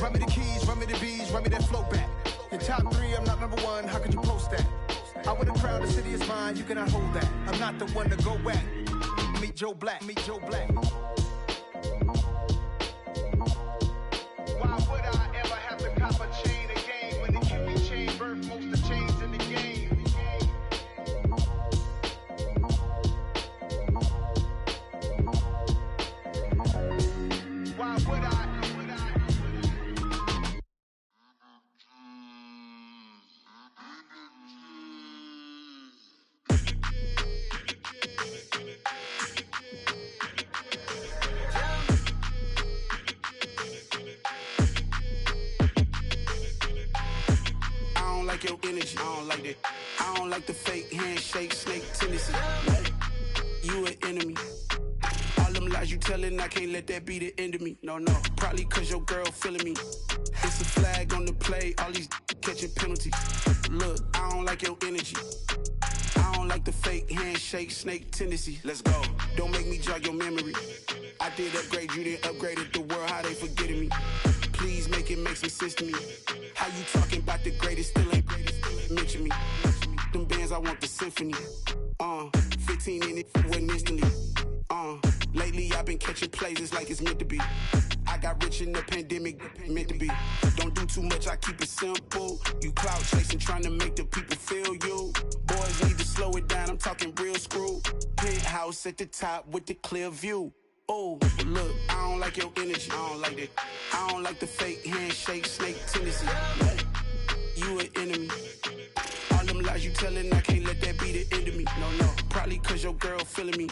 Speaker 13: Run me the keys, run me the bees, run me that flow back. Your top three, I'm not number one, how could you post that? I would've crowned the city is mine, you cannot hold that. I'm not the one to go back. Meet Joe Black, meet Joe Black. Why would I ever have to cop a chain a game when the QB chain birthed most of the chains in the game? Why would I?
Speaker 16: Your energy, I don't like that. I don't like the fake handshake, snake tendency. You an enemy. All them lies you telling, I can't let that be the end of me. No, probably cause your girl feeling me. It's a flag on the play, all these catching penalties. Look, I don't like your energy. I don't like the fake handshake, snake tendency. Let's go. Don't make me jog your memory. I did upgrade, you didn't upgrade it. The world, how they forgetting me. Please make it make some sense to me. How you talking about the greatest, still ain't greatest, still ain't mention me. Them bands, I want the symphony. 15 in it, wasn't instantly. Lately I've been catching plays, it's like it's meant to be. I got rich in the pandemic, meant to be. Don't do too much, I keep it simple. You clout chasing, trying to make the people feel you. Boys need to slow it down, I'm talking real screw. Penthouse at the top with the clear view. Oh, look, I don't like your energy, I don't like that. I don't like the fake handshake, snake tendency. You an enemy. All them lies you telling, I can't let that be the end of me. No, probably cause your girl feeling me.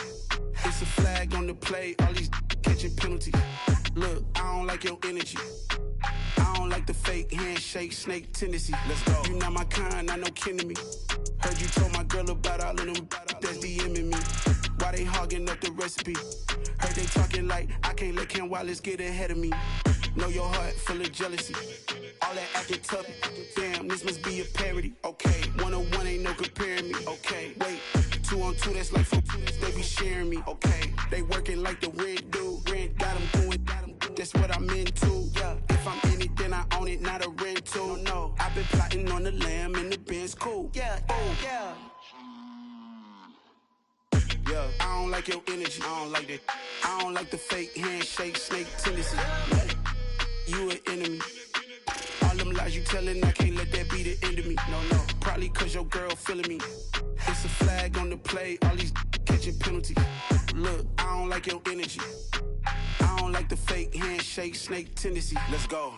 Speaker 16: It's a flag on the play, all these catching penalties. Look, I don't like your energy. I don't like the fake handshake, snake tendency. Let's go. You not my kind, I know kin to me. Heard you told my girl about all of them that's DMing me. Why they hogging up the recipe? Heard they talking like I can't let Ken Wallace get ahead of me. Know your heart full of jealousy. All that acting tough, damn, this must be a parody. Okay, 1-on-1 ain't no comparing me. Okay, wait, 2-on-2, that's like 4-2, they be sharing me. Okay, they working like the red dude. Red got them doing just what I'm into. Yeah. If I'm in it, then I own it, not a rental. No. I've been plotting on the lamb and the Benz cool. Yeah, yeah. Yeah, I don't like your energy. I don't like that. I don't like the fake handshake, snake tendency. You an enemy. All them lies you telling, I can't let that be the end of me. No, probably cause your girl feeling me. It's a flag on the play, all these catching penalties. Look, I don't like your energy. I don't like the fake handshake, snake tendency. Let's go.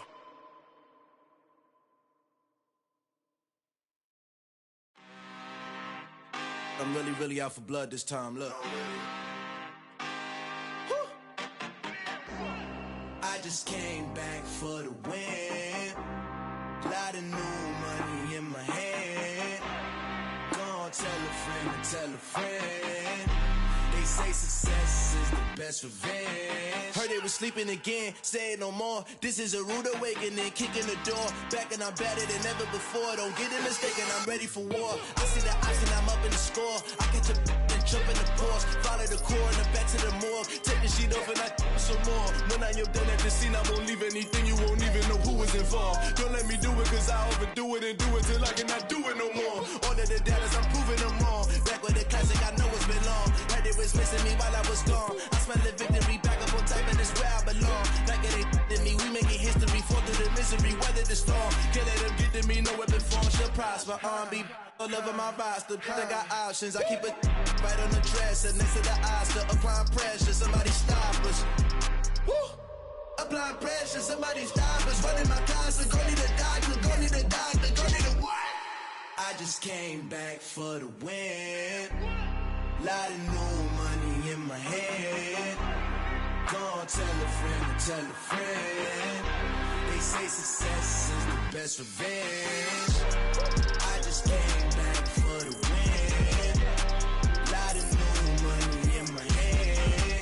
Speaker 10: I'm really out for blood this time, look. I just came back for the win. Lot of new money in my hand. Gonna tell a friend to tell a friend. They say success is the best revenge. Heard they was sleeping again, say it no more. This is a rude awakening, kicking the door. Back and I'm better than ever before. Don't get it mistaken, I'm ready for war. I see the option, I'm up in the score. I catch a and jump in the Porsche. Follow the core and the back to the morgue. Take the sheet off and I some more. When I am done at the scene, I won't leave anything. You won't even know who was involved. Don't let me do it cause I overdo it and do it till I cannot do it no more. All of the doubters, I'm proving them wrong. Back with the classic, I know it's been long. Heard it was missing me while I was gone. I smell the victory back up on top and it's where I belong. Like it ain't to me, we making history. Fall through the misery, weather the storm. Can't let them get to me, no weapon form shall prosper. Be all over my roster. I got options, I keep it right on the dresser. Next to the Oscar, applying pressure. Somebody stop us. Woo! Applying pressure, somebody stop us. Running my closet, go need a doctor, go need a doctor, go need a what? I just came back for the win. Lot of new money in my head. Gonna tell a friend to tell a friend. They say success is the best revenge. I just came back for the win. Lot of new money in my head.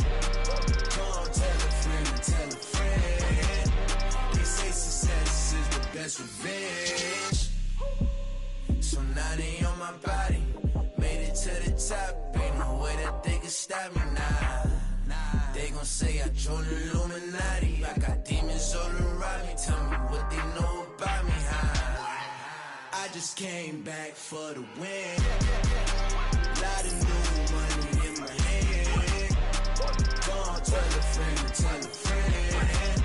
Speaker 10: Gonna tell a friend to tell a friend. They say success is the best revenge. So now they on my body. Made it to the top. Ain't no way that they can stop me now. They gon' say I joined the Illuminati. I got demons all around me. Tell me what they know about me, huh? I just came back for the win. Lot of new money in my hand. Gonna tell a friend to tell a friend.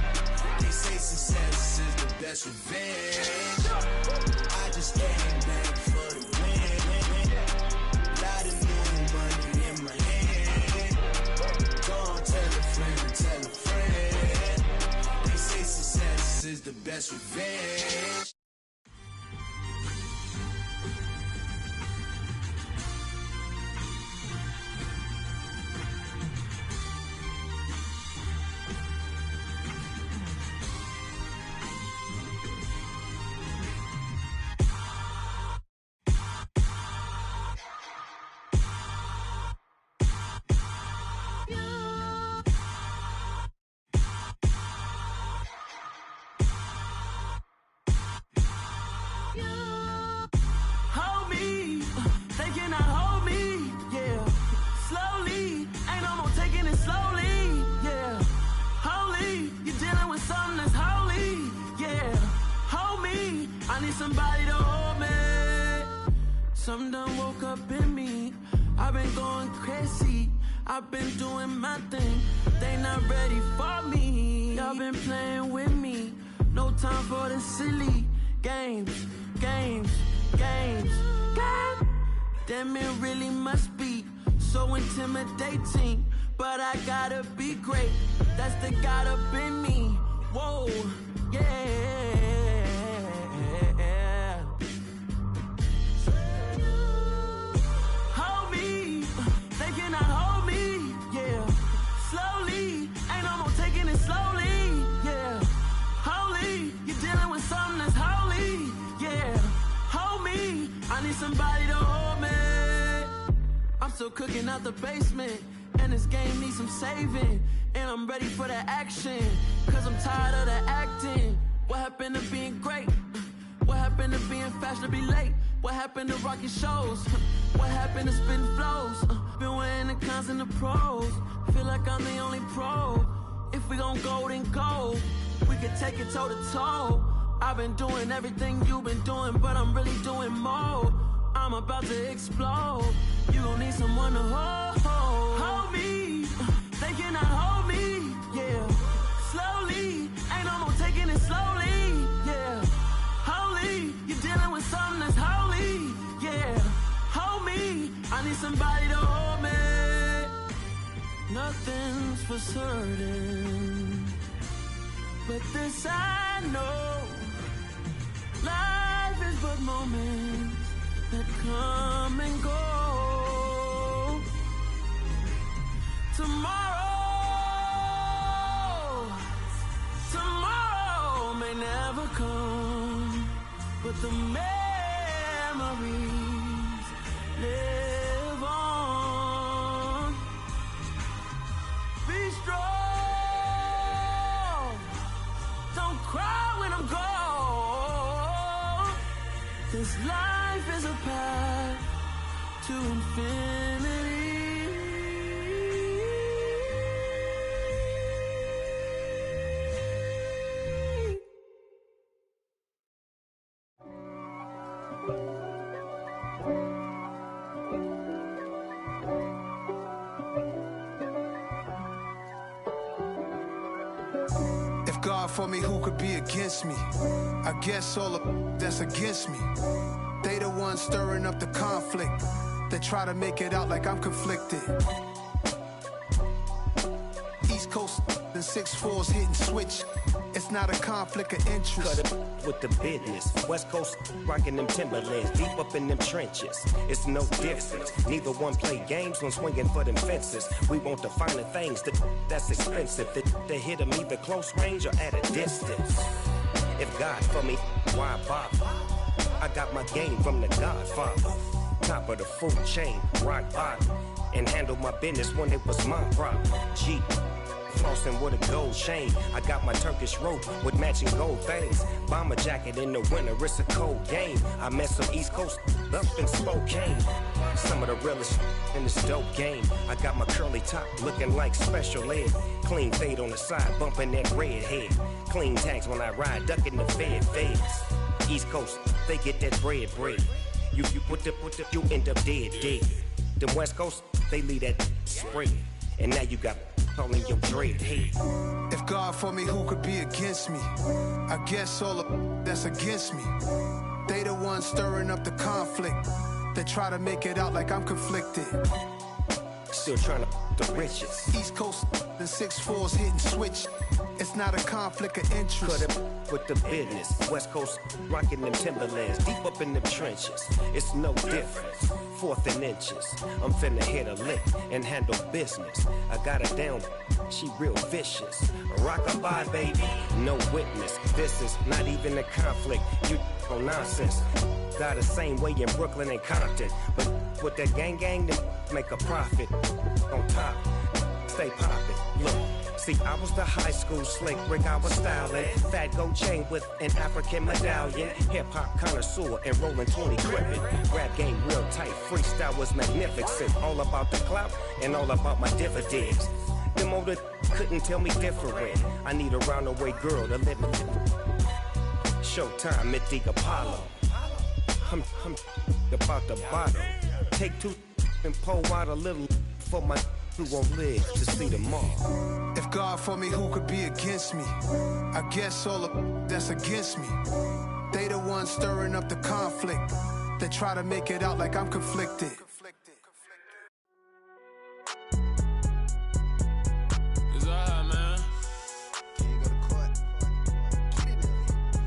Speaker 10: They say success is the best revenge. I just came back for the win. Lot of new money in my hand. Gonna tell a friend to tell a friend. They say success is the best revenge.
Speaker 9: Somebody to hold me. Something done woke up in me. I've been going crazy. I've been doing my thing. They not ready for me. Y'all been playing with me. No time for the silly games. Damn, it really must be so intimidating. But I gotta be great. That's the God up in me. Whoa, yeah. Somebody to hold me. I'm still cooking out the basement, and this game needs some saving. And I'm ready for the action, cause I'm tired of the acting. What happened to being great? What happened to being fashionably late? What happened to rocking shows? What happened to spitting flows? Been wearing the cons and the pros. Feel like I'm the only pro.
Speaker 11: If we gon' go, then go. We can take it toe to toe. I've been doing everything you've been doing, but I'm really doing more. I'm about to explode. You gon' need someone to hold me. They cannot hold me, yeah. Slowly, ain't no more taking it slowly, yeah. Holy, you're dealing with something that's holy, yeah. Hold me, I need somebody to hold me. Nothing's for certain, but this I know. Life is but moments that come and go. Tomorrow may never come, but the memories live on. Be strong, don't cry when I'm gone, 'cause life is a path to infinity.
Speaker 13: If God for me, who could be against me? I guess all of that's against me. They the ones stirring up the conflict. They try to make it out like I'm conflicted. East Coast and 6'4's hitting switch. It's not a conflict of interest.
Speaker 14: Cut it with the business. West Coast rocking them Timberlands, deep up in them trenches. It's no difference. Neither one play games when swinging for them fences. We want the finer things that's expensive. They hit them either close range or at a distance. If God for me, why bother? I got my game from the Godfather. Top of the food chain, rock bottom. And handle my business when it was my problem. G. Flossing with a gold chain. I got my Turkish rope with matching gold things. Bomber jacket in the winter, it's a cold game. I met some East Coast up in Spokane. Some of the realest in this dope game. I got my curly top looking like special ed. Clean fade on the side, bumping that red head. Clean tags when I ride, ducking the feds. East Coast, they get that bread. You put the, you end up dead. Them West Coast, they leave that spray. And now you got all in your dread head.
Speaker 13: If God for me, who could be against me? I guess all of that's against me. They the ones stirring up the conflict. They try to make it out like I'm conflicted.
Speaker 14: Still trying to the riches.
Speaker 13: East Coast and 6'4's hitting switch. It's not a conflict of interest.
Speaker 14: Cut it with the business. West Coast rocking them Timberlands, deep up in them trenches. It's no difference. 4th and inches. I'm finna hit a lick and handle business. I got her down, she real vicious. Rock-a-bye, baby, no witness. This is not even a conflict. You on nonsense. Got the same way in Brooklyn and Compton. But with that gang, then make a profit. On top, stay poppin'. Look. See, I was the high school slick Rick, I was styling. Fat gold chain with an African medallion. Hip-hop connoisseur and rolling 20 gripping. Rap game real tight, freestyle was magnificent. All about the clout and all about my dividends. Them older couldn't tell me different. I need a roundaway girl to live in. Showtime at the Apollo. I'm about the bottle. Take 2 and pour out a little for my who won't live to see tomorrow.
Speaker 13: If God for me, who could be against me? I guess all of that's against me. They the ones stirring up the conflict. They try to make it out like I'm conflicted.
Speaker 23: It's alright, man.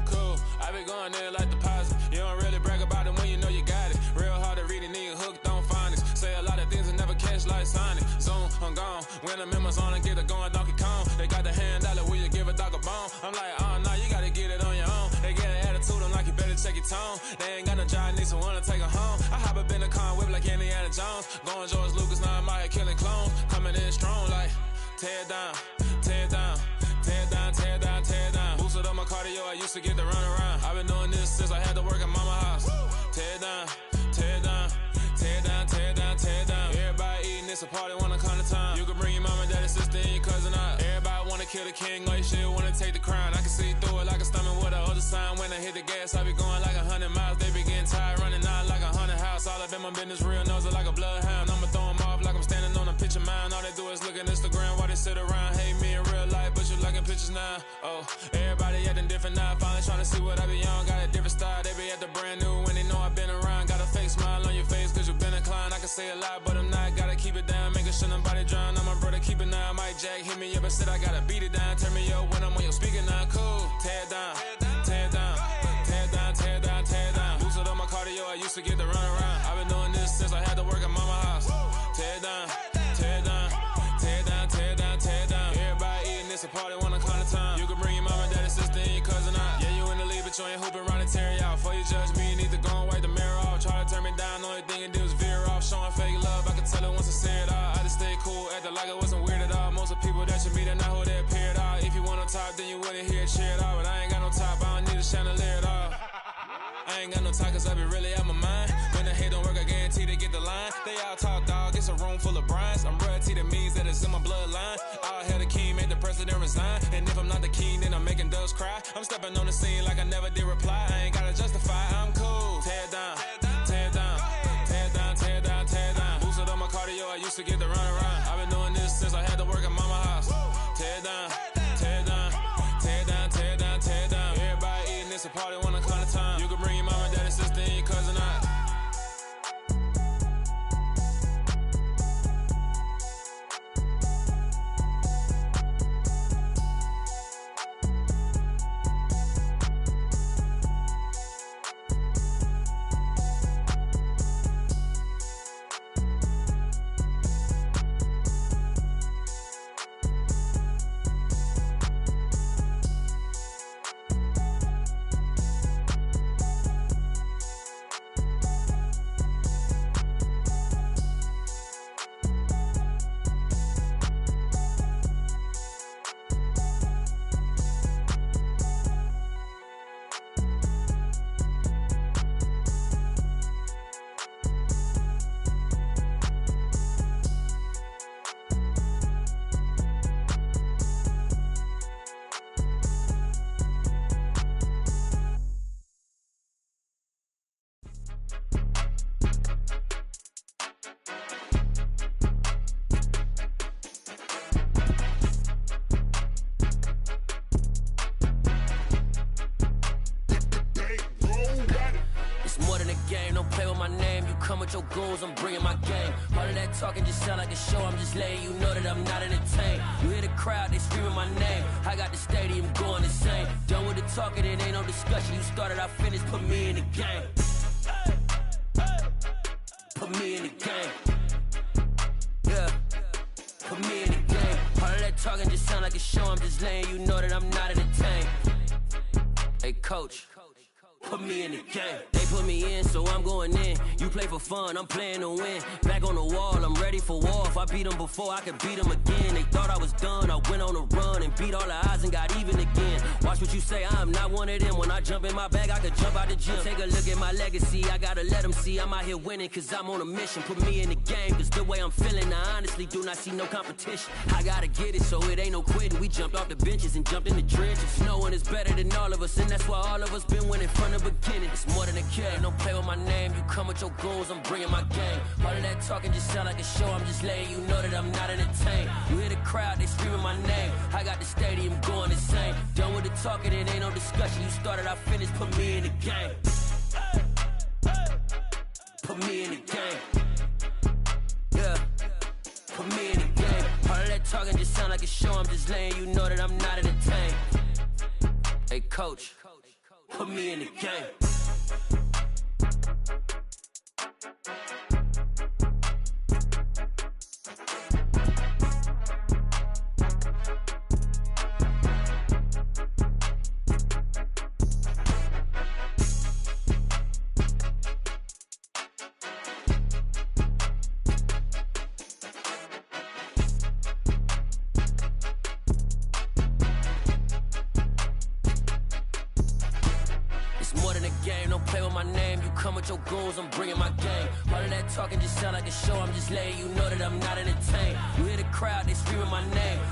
Speaker 23: Cool. I be going there like deposit. You don't really brag about it when you know you got it. Real hard to read a nigga hooked on phonics. Say a lot of things and never catch like Sonic. Zone, I'm gone. When I'm in my zone, I get it going Donkey Kong. They got the hand dollar, will you give a dog a bone? I'm like, oh no, you gotta get it on your own. They get an attitude, I'm like, you better check your tone. They ain't got no job, need someone to take her home. I hop up in the car, whip like Indiana Jones. Going George Lucas, now I'm out here killing clones. Coming in strong like, tear down, tear down, tear down, tear down, tear down. Boosted up my cardio, I used to get to run around. I've been doing this since I had to work at mama house. Tear down, tear down, tear down, tear down, tear down. Everybody eating, it's a party, wanna come to time. You can bring your mama, daddy, sister, and your cousin out. Everybody wanna kill the king, like shit, wanna take the crown. I can see through it like a stomach with a other sign. When I hit the gas, I be going like 100 miles. They be getting tired, running out like 100 house. All up in my business, real nose it like a bloodhound. I'ma throw them off like I'm standing on a picture mound. All they do is look at Instagram while they sit around. Hate me in real life, but you liking pictures now. Oh, everybody acting different now. Finally trying to see what I be on. Got a different style, they be at the brand new when they know I've been around. Got a fake smile on your face, cause you been inclined. I can say a lot, but I'm not. Gotta keep it down, making sure nobody drown. I'm my brother, keep it now. Mike Jack hit me up and said I gotta beat it down. Turn me up when I'm on your speaker now. Cool, tear it down, tear it down, tear it down, tear it down, tear it down. Boosted up my cardio, I used to get the run around. I've been doing this since I had to work at mama house. Tear it down, tear it down, tear it down, tear it down, tear it down. Everybody eating this a party when I come to time. You can bring your mama, daddy, sister, and your cousin out. Yeah, you in the league, but you ain't hooping around and tear you out. Before you judge me, you need to go and wipe the mirror off. Try to turn me down, only thing it do is veer off. Showing fake love, I can tell it once I see it all. I just stay cool, acting like it wasn't weird at all. Most of the people that you meet are not who they appear at all. If you want on top, then you wouldn't hear it cheer at all. But I ain't got no top, I don't need a chandelier at all. I ain't got no time, cause I be really out my mind. When the hate don't work, I guarantee they get the line. They all talk, dog, it's a room full of brinds. I'm royalty, that means that it's in my bloodline. All hell the king, made the president resign. And if I'm not the king, then I'm making doves cry. I'm stepping on the scene like I never did reply. I ain't gotta justify, I'm cool. Tear it down, tear it down, tear it down, tear it down, tear it down. Boosted up my cardio, I used to get the run around. I've been doing this since I had to work at mama house. Tear it down, tear it down, tear it down, tear it down, tear it down. Everybody eating this a party when I come to time. You can bring your mama, daddy, sister, and your cousin out.
Speaker 15: Your goals, I'm bringing my game. All of that talking just sound like a show. I'm just letting you know that I'm not entertained. You hear the crowd, they screaming my name. I got the stadium going insane. Done with the talking, it ain't no discussion. You started, I finished, put me in the game. Put me in the game. Yeah, put me in the game. All of that talking just sound like a show. I'm just letting you know that I'm not entertained. Hey, coach, put me in the game. They put me in, so I'm going in. You play for fun, I'm playing to win. Back on the wall, I'm ready for war. If I beat them before, I could beat them again. They thought I was done, I went on a run and beat all the odds and got even again. Watch what you say, I'm not one of them. When I jump in my bag, I could jump out the gym. Take a look at my legacy, I gotta let them see I'm out here winning, cause I'm on a mission. Put me in the game, cause the way I'm feeling, I honestly do not see no competition. I gotta get it, so it ain't no quitting. We jumped off the benches and jumped in the trenches. No one is better than all of us, and that's why all of us been winning from the beginning. It's more than a game, don't play with my name. You come with your goals, I'm bringing my game. All of that talking just sound like a show. I'm just letting you know that I'm not entertained. You hear the crowd, they screaming my name. I got the stadium going insane. Done with the talking, it ain't no discussion. You started, I finished, put me in the game. Put me in the game. Yeah, put me in the game. All of that talking just sound like a show. I'm just letting you know that I'm not entertained. Hey, coach, put me in the game. Your goals, I'm bringing my game. All of that talking just sound like a show. I'm just letting you know that I'm not entertained. You hear the crowd, they screaming my name.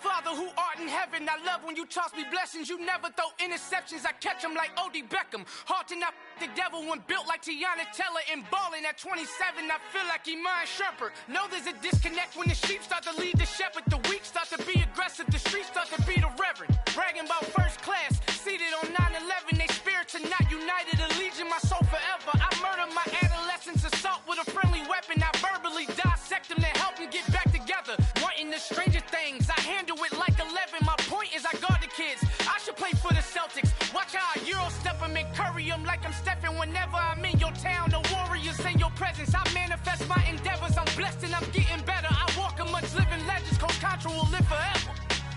Speaker 17: Father who art in heaven, I love when you toss me blessings. You never throw interceptions, I catch them like O.D. Beckham. Hard to not the devil when built like Tiana Teller and balling at 27. I feel like Iman Shumpert. Know there's a disconnect when the sheep start to lead the shepherd. The weak start to be aggressive, the streets start to be the reverend. Bragging about first class, seated on 9/11. They spirits are not united, a legion, my soul forever. I murdered my adolescence, assault with a friendly weapon. I verbally dissect them to help them get back together. Wanting the stranger things, I handle it like 11. My point is I guard the kids. I should play for the Celtics. Watch how I Euro step them and curry them like I'm Stephen. Whenever I'm in your town, the Warriors in your presence. I manifest my endeavors. I'm blessed and I'm getting better. I walk amongst living legends. Coach Contra will live forever.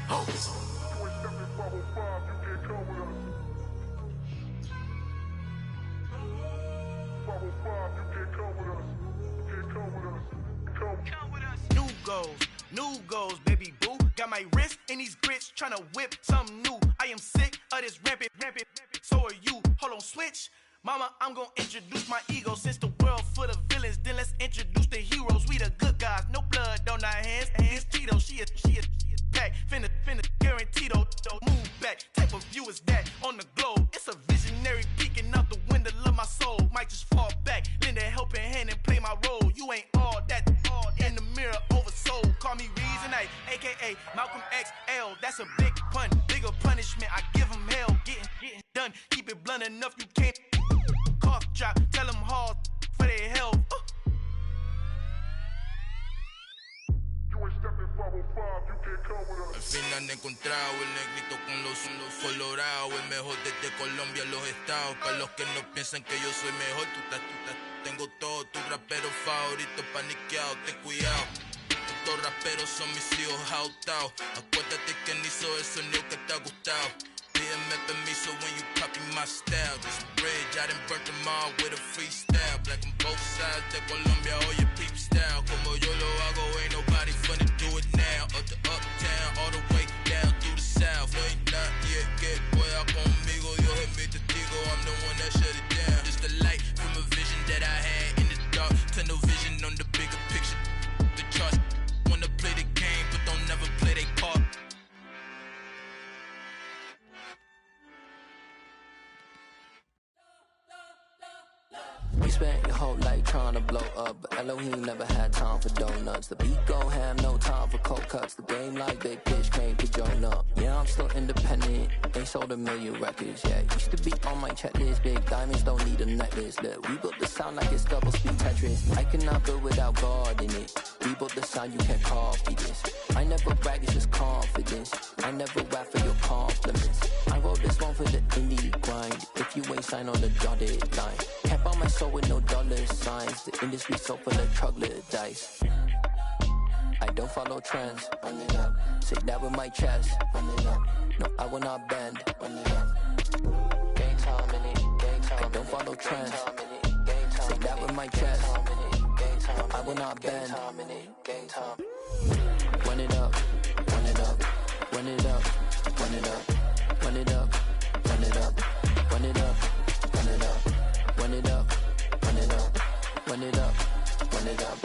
Speaker 17: Oh.
Speaker 18: New goals, baby boo. Got my wrist in these grits, tryna whip something new. I am sick of this rampant. So are you. Hold on, switch. Mama, I'm gonna introduce my ego. Since the world full of villains, then let's introduce the heroes. We the good guys, no blood on our hands. Hands Tito, she a pack. Finna guaranteed move back. Type of view is that on the globe? It's a visionary peeking out the window of my soul. Might just fall back, lend a helping hand and play my role. You ain't all that in the mirror oversold. Call me Reason A, aka Malcolm XL. That's a big pun, bigger punishment. I give him hell, getting done. Keep it blunt enough, you can't cough drop. Tell them hard for their health.
Speaker 19: Al fin han encontrado el negrito con los colorados, el mejor desde Colombia, los estados. Para los que no piensan que yo soy mejor, tengo todo, tus raperos favoritos paniqueados, ten cuidado. Estos raperos son mis hijos jautados. Acuérdate que ni hizo el sonido que te ha gustado. Pídeme permiso when you copy my style. This bridge, I done burnt them all with a freestyle. Black on both sides de Colombia, oye peep style. Como yo lo hago, ain't nobody finna do it now. Up to uptown, all the way down through the south. No hay nadie que pueda conmigo, Dios es mi testigo. I'm the one that shut it down. Just a light from a vision that I had in the dark. Tunnel vision on the bigger picture. The charts wanna play the game, but don't never play their part.
Speaker 24: We spent your whole life trying to blow up, but Elohim never had time for donuts. The beat gon' have no time for cold cuts. The game like Big Pitch came to join up. Yeah, I'm still independent. Ain't sold a million records yet. Used to be on my checklist. Big diamonds don't need a necklace. Look, we built the sound like it's double speed Tetris. I cannot build without God in it. We built the sound, you can't copy this. I never brag, it's just confidence. I never rap for your compliments. I wrote this one for the indie grind. If you ain't signed on the dotted line, can't buy my soul with no dollar signs. The industry so full of troglodytes. I don't follow trends. Run it up. Say that with my chest. Run it up. No, I will not bend. Run it up. Game time in it. Game time. I don't follow trends. Say that with my chest. No, I will not bend. Game time. Run it up. Run it up. Run it up. Run it up. Run it up. Run it up. Run it up. Run it up. Run it up. Run it up. Run it up. Run it up.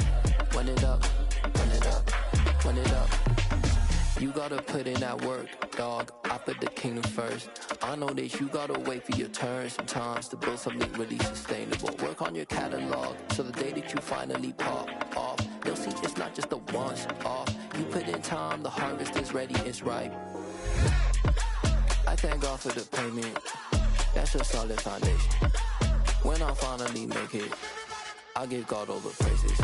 Speaker 24: Run it up. Run it up. Run it up. You gotta put in that work, dog. I put the kingdom first. I know that you gotta wait for your turn sometimes to build something really sustainable. Work on your catalog so the day that you finally pop off, they'll see it's not just a once off. You put in time, the harvest is ready, it's ripe. I thank God for the payment. That's a solid foundation. When I finally make it, I'll give God all the praises.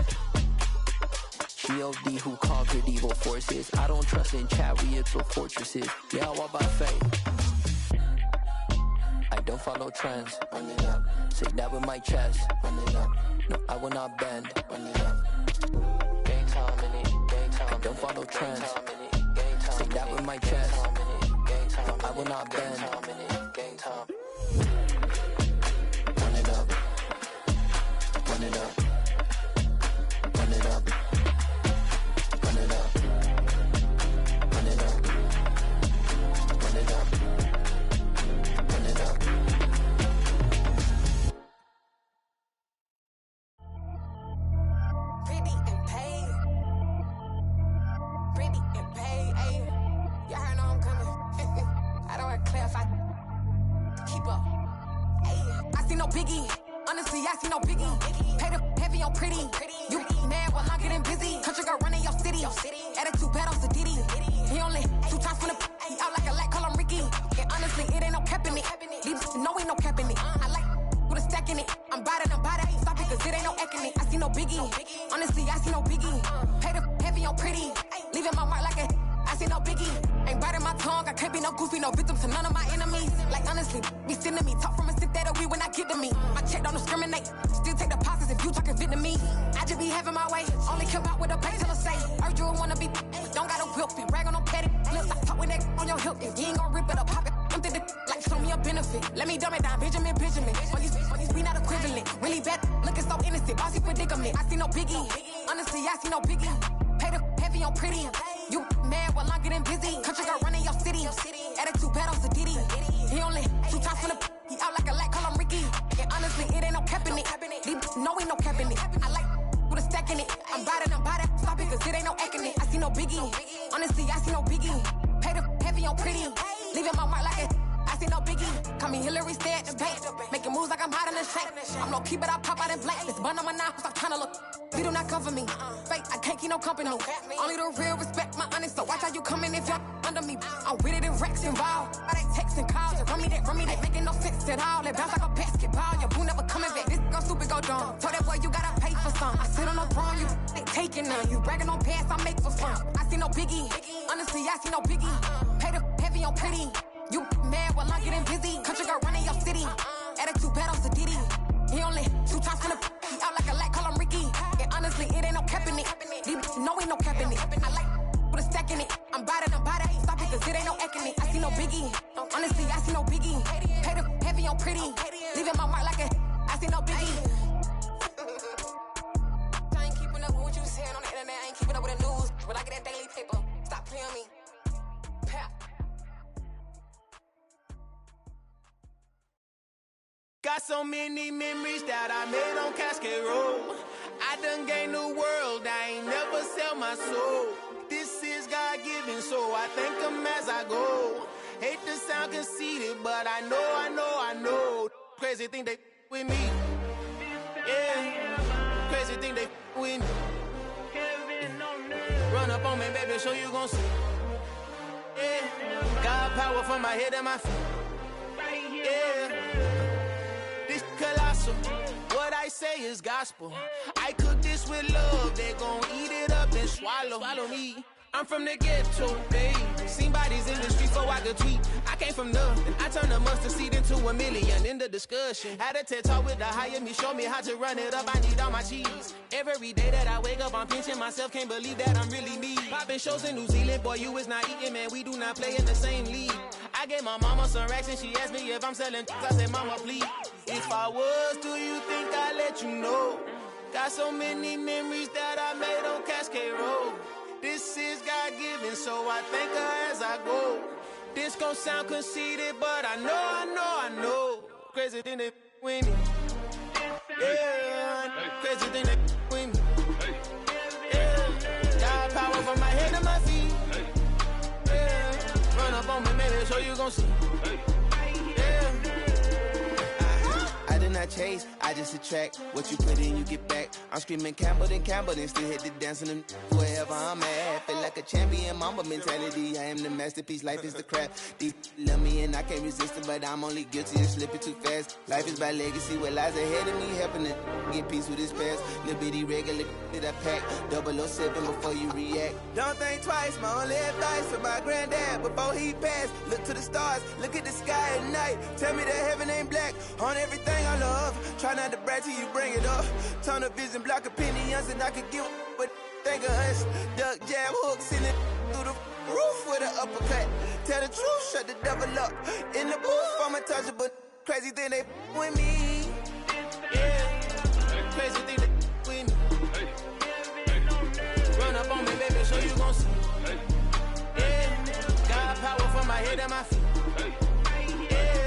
Speaker 24: G.O.D. who conquered evil forces. I don't trust in chariots or fortresses. Yeah, I walk by faith. I don't follow trends. Run it up. Say that with my chest. Run it up. No, I will not bend. Run it up. Game time in it. Game time. I don't follow trends. Say that with my chest. No, I will not bend. Game time. Run it up. Run it up. Run it up. Run it up. Run it up. Run it up. Run it up.
Speaker 3: Pretty and paid. Pretty and paid.
Speaker 5: Y'all heard know I'm coming. I don't want to clarify. Keep up. Ay, I see no biggie. Honestly, I see no biggie. Pay the heavy on pretty. You mad while I'm getting busy. Country girl running your city. Attitude bad on Sadiddy. He only 2 times from the he out like a lack, call him Ricky. And honestly, it ain't no cap in it. These know ain't no cap in it. I like with a stack in it. I'm about it. Stop it, cause it ain't no eck in it. I see no biggie. Honestly, I see no biggie. Pay the heavy on pretty. Leaving my mark like a I see no biggie. Ain't biting my tongue. I can't be no goofy, no victim to none of my enemies. Like honestly, be sending me talk from a stick that we when I get to me. My check don't discriminate. Still take deposits if you talking Vietnamese. I just be having my way. Only care about what the pay teller say. Heard you wanna be, don't got a whip. Be bragging on petty. Lips I talk with that on your hip. If you ain't gon' rip it up, pop it. I'm thinking like show me a benefit. Let me dumb it down, Benjamin. On these we not equivalent. Really bad, looking so innocent. Bossy predicament. I see no biggie. Honestly, I see no biggie. Pay the heavy on pretty. You mad while I'm getting busy. Country girl running your city. Attitude bad on Sadiddy. He only 2 times from the he out like a lack, call him Ricky. And honestly, it ain't no cap in it. No, ain't no cap in it. I like with a stack in it. I'm about it. Stop it, cause it ain't no eck in it. I see no biggie. Honestly, I see no biggie. Pay the heavy on pretty. Leaving my mark like a I see no biggie. Call me Hillary, stay at the bank. Making moves like I'm hiding in shape. I'm low key, but I pop out in blank. This bun on my knife, stop trying to look. They do not cover me. Fake, I can't keep no company. Only the real respect my honest. So watch how you coming if y'all under me. I'm with it in Rex involved. I they texting calls and run me that. Making no sense at all. They bounce like a basketball. Your boo never coming back. This go stupid, go dumb. Told that boy you gotta pay for some. I sit on no throne, you ain't taking none. You bragging on pants, I make for fun. I see no biggie. Honestly, I see no biggie. Pay the heavy on pretty. You mad while I'm getting busy. Country girl running your city. Attitude bad on Sadiddy. He only 2 times from the he out like a lack, call him Ricky. And honestly, it ain't no cap in it. No, ain't no cap in it. I like with a stack in it. I'm about it. Stop it, cause it ain't no eck in it. I see no biggie. Honestly, I see no biggie. Pay the heavy on pretty. Leaving my mark like a I see no biggie. I ain't keeping up with what you saying on the internet. I ain't keeping up with the news. But I get that daily paper. Stop playing me. Pap.
Speaker 18: Got so many memories that I made on Cascade Road. I done gained the world, I ain't never sell my soul. This is God-given, so I thank him as I go. Hate to sound conceited, but I know. Crazy thing they with me. Yeah, crazy thing they with me. Run up on me, baby, so you gon' see. Yeah, God power from my head and my feet. Yeah. This colossal, what I say is gospel. I cook this with love, they gon' eat it up and swallow me. I'm from the ghetto, baby. Seen bodies in the streets so I could tweet. I came from nothing, I turned a mustard seed into $1 million in the discussion. Had a TED talk with the higher me, show me how to run it up, I need all my cheese. Every day that I wake up, I'm pinching myself, can't believe that I'm really me. Popping shows in New Zealand, boy, you is not eating, man, we do not play in the same league. I gave my mama some racks and she asked me if I'm selling. I said, mama, please. If I was, do you think I'd let you know? Got so many memories that I made on Cascade Road. This is God-given, so I thank her as I go. This gon' sound conceited, but I know. Crazy thing they with me. Yeah, crazy thing they with me. Yeah, God power from my head to my feet. Yeah, run up on me, maybe, so you gon' see.
Speaker 7: I did not chase, I just attract. What you put in, you get back. I'm screaming Campbell, then still hit the dancing and wherever I'm at. Feel like a champion, mamba mentality. I am the masterpiece, life is the crap. Deep love me and I can't resist it, but I'm only guilty of slipping too fast. Life is by legacy, what lies ahead of me, helping to get peace with this past. Little bitty regular that I pack, 007 before you react.
Speaker 10: Don't think twice, my only advice for my granddad before he passed. Look to the stars, look at the sky at night. Tell me that heaven ain't black on everything I love. Try not to brag till you bring it up. Tunnel vision, block opinions, and I could give but think of us. Duck, jab, hook, send it through the roof with an uppercut. Tell the truth, shut the devil up. In the booth, I'm untouchable. Crazy thing they with me.
Speaker 18: Yeah, crazy thing they with me. Run up on me, baby, so you gon' see. Yeah, God power from my head and my feet. Yeah.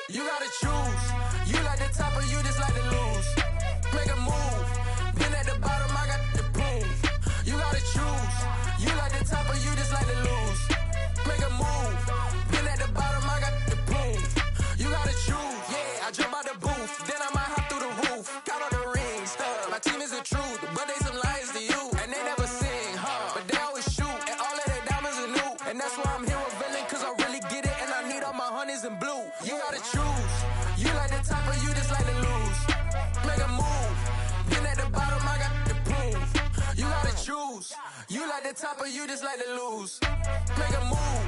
Speaker 11: You gotta choose. You like the top or you just like to lose. Make a move. Been at the bottom, I got the proof. You gotta choose. You like the top or you just like to lose. Make a move. Been at the bottom, I got the proof. You gotta choose. Yeah, I jump out the booth. Then I might hop through the roof. Count all the rings, stuff. My team is the truth, but they some liars to you. And they never sing, but they always shoot. And all of their diamonds are new. And that's why I'm here revealing, cause I really get it. And I need all my honeys in blue. You gotta choose. You like the top or you just like to lose. Make a move. Been at the bottom, I got the proof. You gotta choose. You like the top or you just like to lose. Make a move.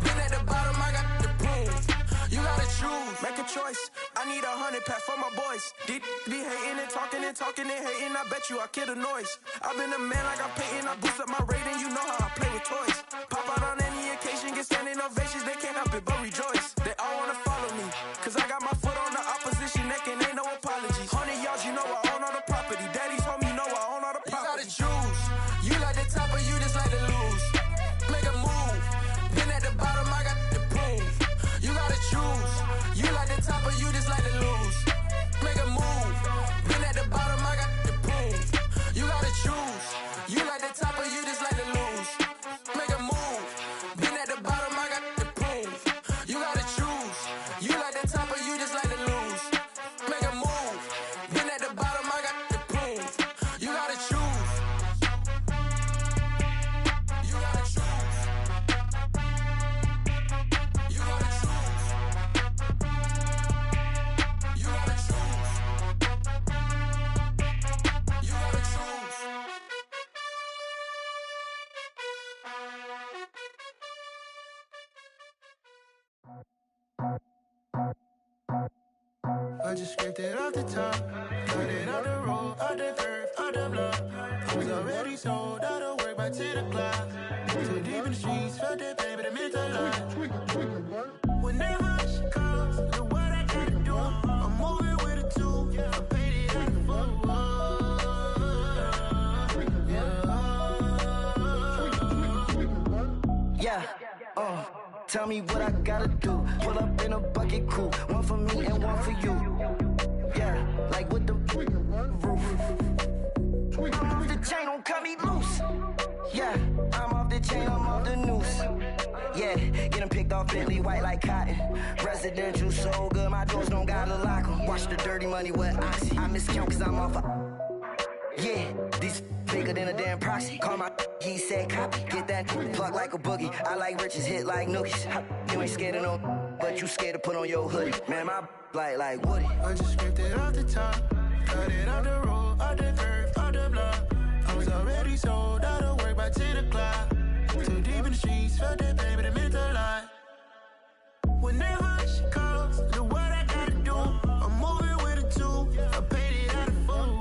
Speaker 11: Been at the bottom, I got the proof. You gotta choose.
Speaker 18: Make a choice. I need 100 pack for my boys. Be hating and talking and hating. I bet you I kill the noise. I've been a man like I'm Peyton. I boost up my rating. You know how I play with toys. Pop out on any occasion, get standing ovations. They can't help it but rejoice. They all wanna follow me, cause I got my foot on the opposition neck and ain't no apologies. 100 yards, you know I own all the property. Daddy's home, you know I own all the property.
Speaker 11: You gotta choose. You like the top or you just like to lose. Make a move. Been at the bottom, I got the proof. You gotta choose. You like the top or you just like to lose. Make a move. Been at the bottom, I got the proof. You gotta choose. You like the top or you just like to lose. Make a move. Been at the bottom, I got the proof. You gotta choose. You like the top or you just like to lose. Make a move. Been at the bottom, I got the proof. You gotta choose. You gotta choose. You gotta choose. You gotta choose. You gotta choose.
Speaker 10: I just scraped it off the top, cut it out the road, out the curve, out the block. I was already sold, out of work by 10 o'clock. Too deep in the streets, felt that baby, the mental lie. Whenever she calls, know what I gotta do. I'm moving with a two, I paid it out the full.
Speaker 8: Yeah, tell me what I gotta do. Pull up in a bucket crew, one for me and one for you. Yeah, like with the roof. I'm off the chain, don't cut me loose. Yeah, I'm off the chain, I'm off the noose. Yeah, get them picked off Bentley, white like cotton. Residential so good, my doors don't gotta lock them. Watch the dirty money with oxy. I miscount cause I'm off a... Yeah, these bigger than a damn proxy. Call my he said copy. Get that plug like a boogie. I like riches, hit like nookies. You ain't scared of no, but you scared to put on your hoodie. Man, my like Woody.
Speaker 10: I just scraped it off the top, cut it out the road, out the curve, out the block. I was already sold, out of work by 10 o'clock. Too deep in the streets, felt that baby, the mental lie. Whenever she calls, know what I gotta do. I'm moving with a two, I paid it out of full.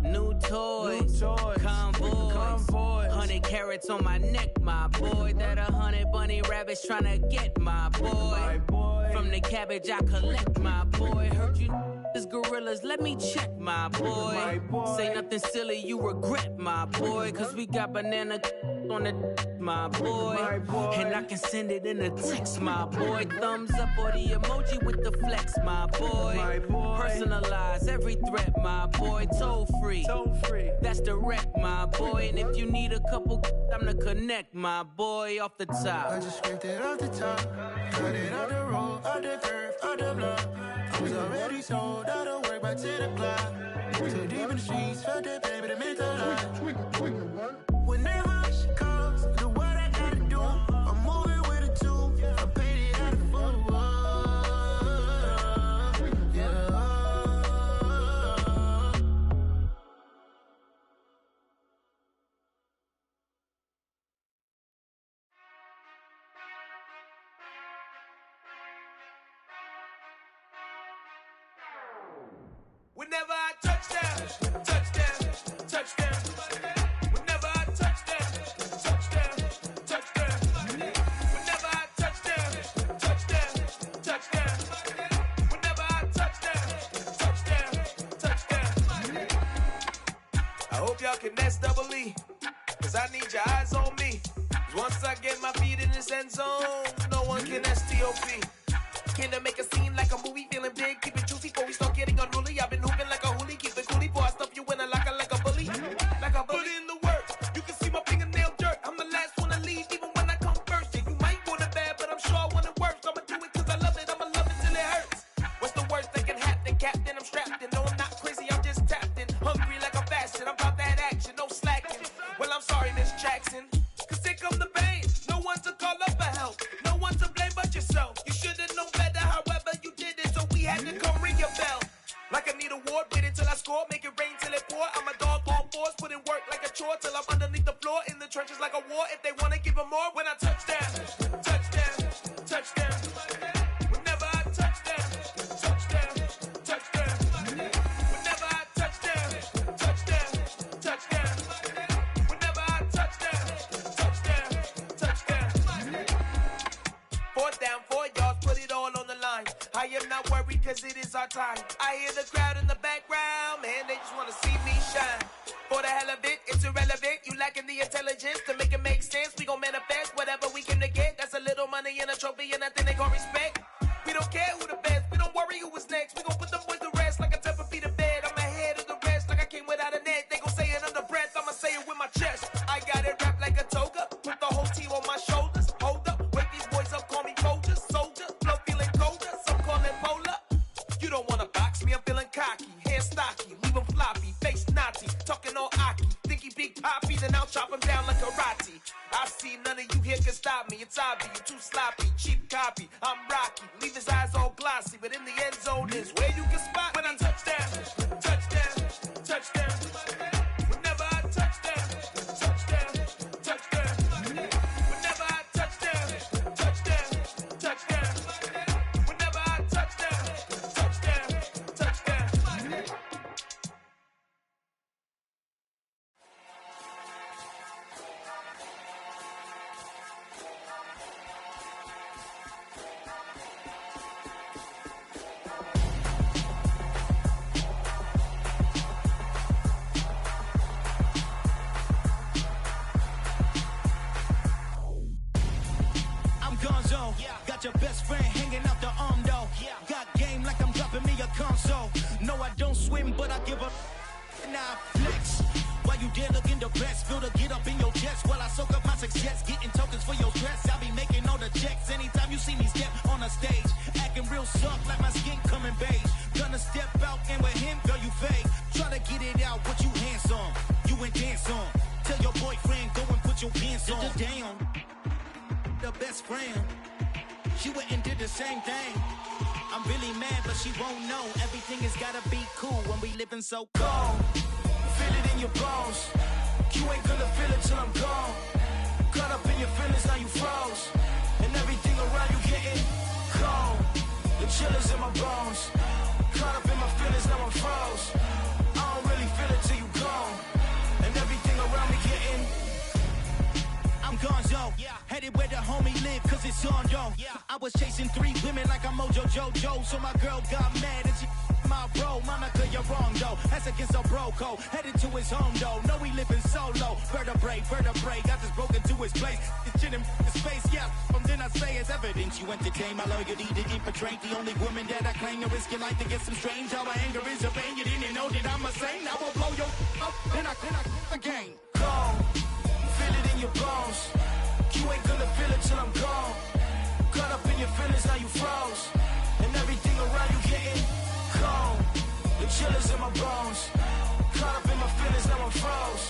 Speaker 12: New toys, convoys, 100 carats on my neck, my boy. That 100 bunny rabbits tryna get my boy. From the cabbage I collect, my boy. Heard you is gorillas, let me check, my boy. Say nothing silly, you regret, my boy. Cause we got banana on the my boy. And I can send it in a text, my boy. Thumbs up or the emoji with the flex, my boy. Personalize every threat, my boy. Toll free, that's direct, my boy. And if you need a couple, I'm to connect, my boy, off the top.
Speaker 10: I just scraped it off the top, cut it out the road, out the curve, out the block. I was already sold, out of work by 10 o'clock. Too deep in the streets, felt that baby, the mental lie. Whenever she calls, know what I gotta do. I'm moving with a two, I paid it out of full.
Speaker 6: Whenever I touch down, touch down, touch down. Whenever I touch down, touch down, touch down. Whenever I touch down, touch down, touch down. Whenever I touch down, touch down, touch down. I hope y'all can nest double E, cause I need your eyes on me.
Speaker 18: I get my feet in this end zone, no one can STOP. Can I make a scene like a movie, feeling big, keep it juicy before we start getting unruly. I've been hooping like a hoolie, keep it coolie before I stuff you in a locker like a bully. Like a bully. Put in the work, you can see my fingernail dirt. I'm the last one to leave, even when I come first. Yeah, you might want it bad, but I'm sure I want it worse. I'ma do it cause I love it, I'ma love it till it hurts. What's the worst that can happen, Captain? I'm strapped in, no I'm not crazy, I'm just tapped in. Hungry like I'm fasting, I'm about that action, no slacking. Well, I'm sorry, Miss Jackson, cause here come the pain. No one to call up for help, no one to blame but yourself. You should've known better, however you did it, so we had to come ring your bell. Like I need a ward, wait until I score, make it rain till it pour. I'm a dog on force, put in work like a chore till I'm underneath the floor, in the trenches like a war. If they wanna give them more, when I touch down, touchdown, touchdown. Whenever I touch down, touchdown, touchdown. Whenever I touch down, touchdown, touchdown. Whenever I touch down, touchdown, touchdown. 4th down, 4 yards, put it all on the line. I am not worried cause it is our time. I hear the crowd in the background, man, they just wanna see me shine. For the hell of it, it's irrelevant. You lacking the intelligence to make it make sense. We gon' manifest whatever we came to get. That's a little money and a trophy and nothing they gon' respect. We don't care who the best, we don't worry who is next. We gon' put them boys to rest like a Tempur-Pedic to bed. I'm ahead of the rest like I came without a net. They gon' say it under breath, I'ma say it with my chest. I got it wrapped like a toga, put the whole team on my shoulders. Hold up, wake these boys up, call me Folger, soldier. Flow feeling colder, some call it polar. You don't wanna box me, I'm feeling cocky. Hair stocky, leave him floppy, face naughty. Talking all aki, think he big poppy, then I'll chop him down like karate. I see none of you here can stop me. It's obvious, you too sloppy, cheap copy. I'm Rocky, leave his eyes all glossy, but in the end zone is where you can spot when I touchdown, touchdown, touchdown. Whenever I touchdown, touchdown, touchdown. Whenever I touchdown, touchdown, touchdown. Whenever I touchdown, touchdown, touchdown.
Speaker 8: Gonzo, got your best friend hanging out the arm though. Got game like I'm dropping me a console. No, I don't swim, but I give up. Nah, flex. While you there looking the best, feel the get up in your chest while I soak up my success, getting tokens for your stress. I be making all the checks anytime you see me step on a stage, acting real soft like my skin coming beige. Gonna step out and with him, girl, you fake. Try to get it out, what you hands on, you ain't dance on. Tell your boyfriend go and put your pants on. Down. The best friend, she went and did the same thing. I'm really mad, but she won't know. Everything has gotta be cool when we living so cold. Feel it in your bones. You ain't gonna feel it till I'm gone. Caught up in your feelings, now you froze. And everything around you getting cold. The chill is in my bones. Caught up in my feelings, now I'm froze. I don't really feel it till you gone. And everything around me getting. I'm Gonzo, headed where the homie live, cause it's on, yo. I was chasing 3 women like I'm Mojo Jojo, so my girl got mad and she my bro. Monica, you're wrong, though. That's against a bro code. Headed to his home, though. No, he living solo. Vertebrae, got this broken to his place. It's chin in his face, yeah. From then I say it's evidence you entertain my loyalty to infiltrate. The only woman that I claim to risk your life to get some strange. How my anger is a pain. You didn't know that I'm a saint. I will blow your up, then I again. Gone. Feel it in your bones. You ain't gonna feel it till I'm gone. Caught up in your feelings, now you froze. And everything around you getting cold. The chill is in my bones. Caught up in my feelings, now I'm froze.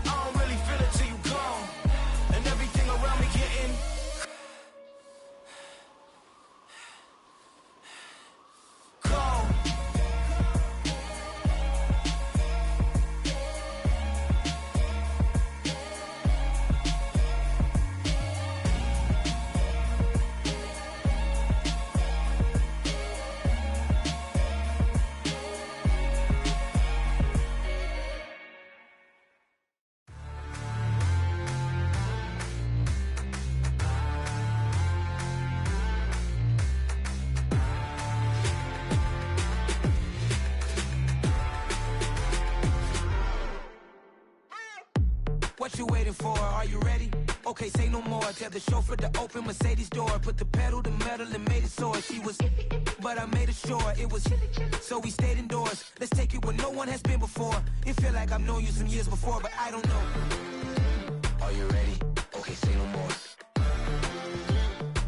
Speaker 8: I don't really feel it till you gone. And everything around me getting cold.
Speaker 1: What you waiting for? Are you ready? okay, say no more. Tell the chauffeur to open Mercedes door. Put the pedal to metal and made it soar. She was, but I made it sure it was. So we stayed indoors. Let's take it where no one has been before. It feel like I've known you some years before, but I don't know.
Speaker 24: Are you ready? Okay, say no more.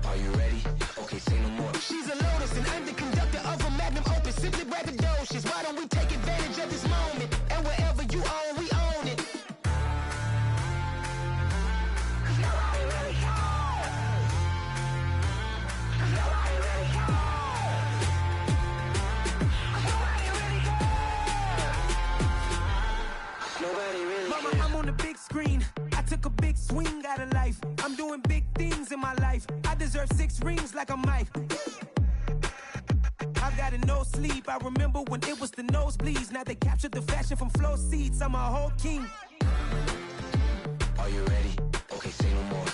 Speaker 24: Are you ready? Okay, say no more.
Speaker 10: She's a Lotus and I'm the conductor of a magnum opus. Simply braggadocious. Why don't we take advantage of this moment? And wherever you own, we own it.
Speaker 1: Mama, I'm on the big screen. I took a big swing out of life. I'm doing big things in my life. I deserve 6 rings like a Mike. I've got no sleep. I remember when it was the nosebleeds. Now they captured the fashion from flow seats. I'm a whole king.
Speaker 24: Are you ready? Okay, say no more.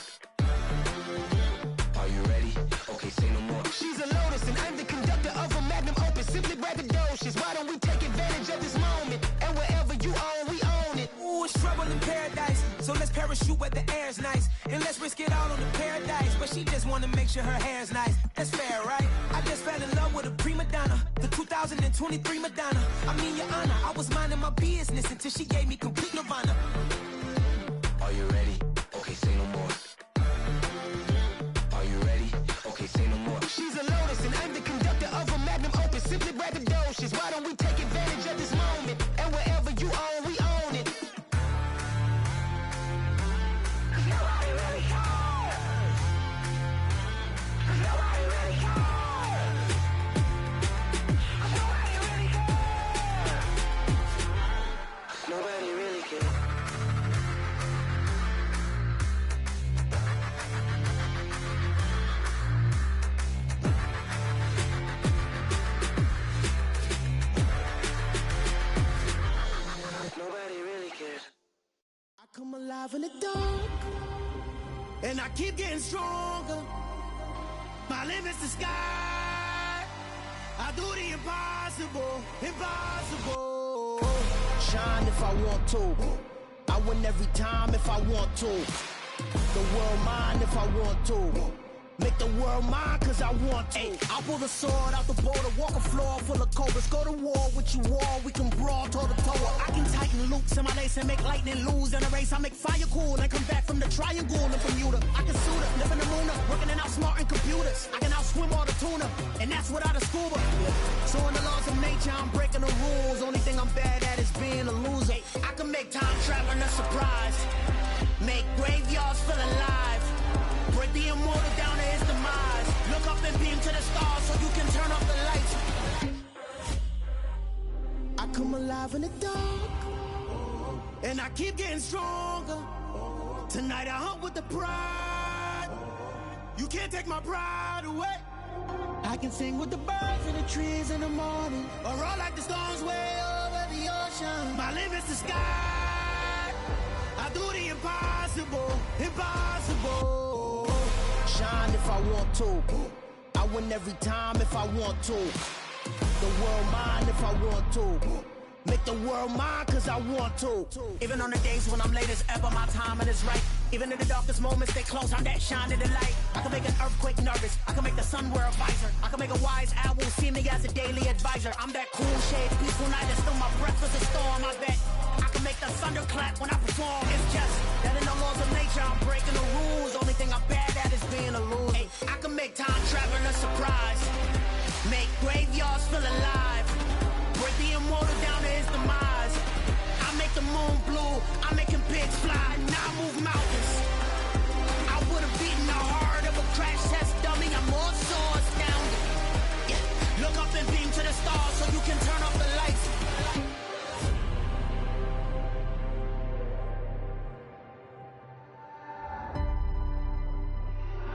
Speaker 24: Are you ready? Okay, say no more.
Speaker 10: She's a Lotus and I'm the conductor of a magnum opus. Simply braggadocious. Why don't we take advantage of this moment? And wherever you own, we own it.
Speaker 1: Ooh, it's trouble in paradise. So let's parachute where the air's nice. And let's risk it all on the paradise. But she just wanna make sure her hair's nice. That's fair, right? I just fell in love with a prima donna. The 2023 Madonna. I mean, your honor, I was minding my business until she gave me complete nirvana.
Speaker 24: Are you ready? Okay, say no more. Are you ready? Okay, say no more.
Speaker 10: She's a Lotus and I'm the conductor of a magnum opus. Simply braggadocious. Why don't we take advantage of this moment? And wherever you own, we own it. Nobody really cares. Nobody really cares. Nobody really cares. Nobody really cares. Nobody really cares.
Speaker 2: I come alive in the dark, and I keep getting stronger. My limit's the sky. I do the impossible, impossible. Shine if I want to. I win every time if I want to. The world mine if I want to. Make the world mine cause I want to. I'll pull the sword out the border, walk a floor full of cobras. Go to war with you all, we can brawl toe to toe. I can tighten loops in my lace and make lightning lose in a race. I make fire cool and come back from the triangle in Bermuda. I can suit up, live in the moon, working and outsmarting computers. I can outswim all the tuna, and that's without a scuba. So in the laws of nature, I'm breaking the rules. Only thing I'm bad at is being a loser. I can make time traveling a surprise. Make graveyards feel alive. Break the immortal down to his demise. Look up and beam to the stars so you can turn off the lights. I come alive in the dark, and I keep getting stronger. Tonight I hunt with the pride. You can't take my pride away. I can sing with the birds in the trees in the morning, or roll like the storms way over the ocean. My limit's the sky. I do the impossible, impossible. Shine if I want to. I win every time if I want to. The world mine if I want to. Make the world mine cause I want to. Even on the days when I'm late as ever, my timing is right. Even in the darkest moments, stay close, I'm that shine in the light. I can make an earthquake nervous, I can make the sun wear a visor. I can make a wise owl see me as a daily advisor. I'm that cool shade, peaceful night, and still my breath is a storm, I bet. I can make the thunder clap when I perform. It's just that in the laws of nature, I'm breaking the rules. Only thing I'm bad at is being a loser. Hey, I can make time traveling a surprise. Make graveyards feel alive. Break the immortal down to his demise. I make the moon blue, I'm making pigs fly. Now I move mountains. I would've beaten the heart of a crash test dummy. I'm more so astounded. Yeah. Look up and beam to the stars so you can turn off the lights.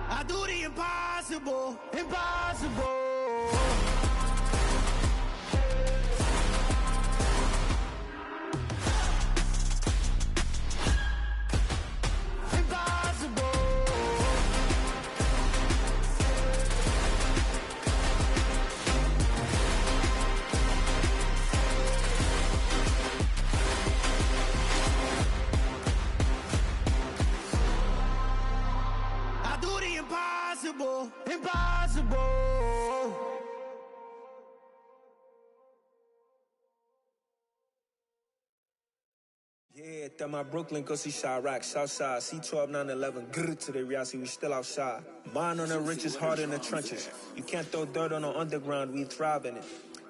Speaker 2: I do the impossible, impossible. impossible.
Speaker 4: Yeah, that my Brooklyn, go see Chirac, Southside, C12, 911, grrr to the reality, we still outside. Mine on the riches, hard in the trenches. You can't throw dirt on the underground, we thrive in it.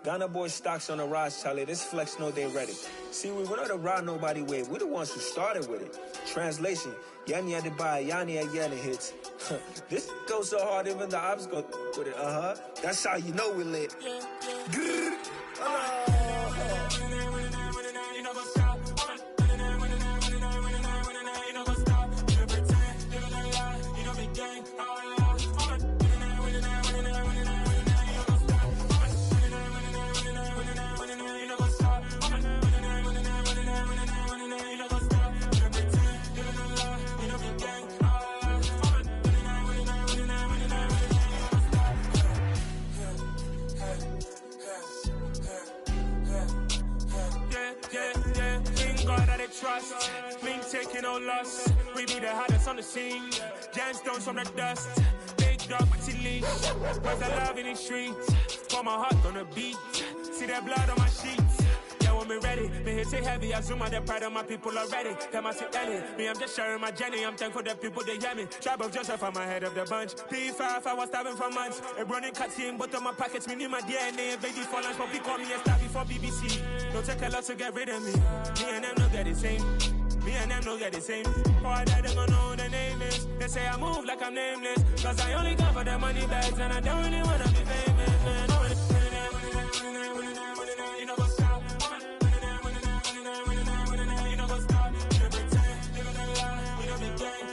Speaker 4: Ghana boys stocks on the rise, Charlie, this flex know they ready. See, we were not to ride nobody with, we the ones who started with it. Translation, Yanni had to buy, Yanni had Yanni hits. This goes so hard, even the ops go with it, That's how you know we lit. Grrr,
Speaker 20: trust, mean taking no loss. We be the hottest on the scene. Gemstones from the dust. Big dog with your leash. Where's the love in the streets? Pour my heart on the beat. See that blood on my sheets. Yeah, when we ready, me hit it heavy. I zoom out the pride of my people already. Them I see Ellie. Me, I'm just sharing my journey. I'm thankful that people they hear me. Tribe of Joseph, I'm ahead of the bunch. P5, I was starving for months. A running cut in both of my pockets. Me need my DNA. Baby for lunch, but we call me a star before BBC. Don't take a lot to get rid of me. Me and them no get the same. Me and them no get the same. Oh, I died, they don't know who the name is. They say I move like I'm nameless. Cause I only come for the money bags. And I don't really wanna be famous, man. You know what's up? You know what's up? You pretend, living a lie. We don't be gang.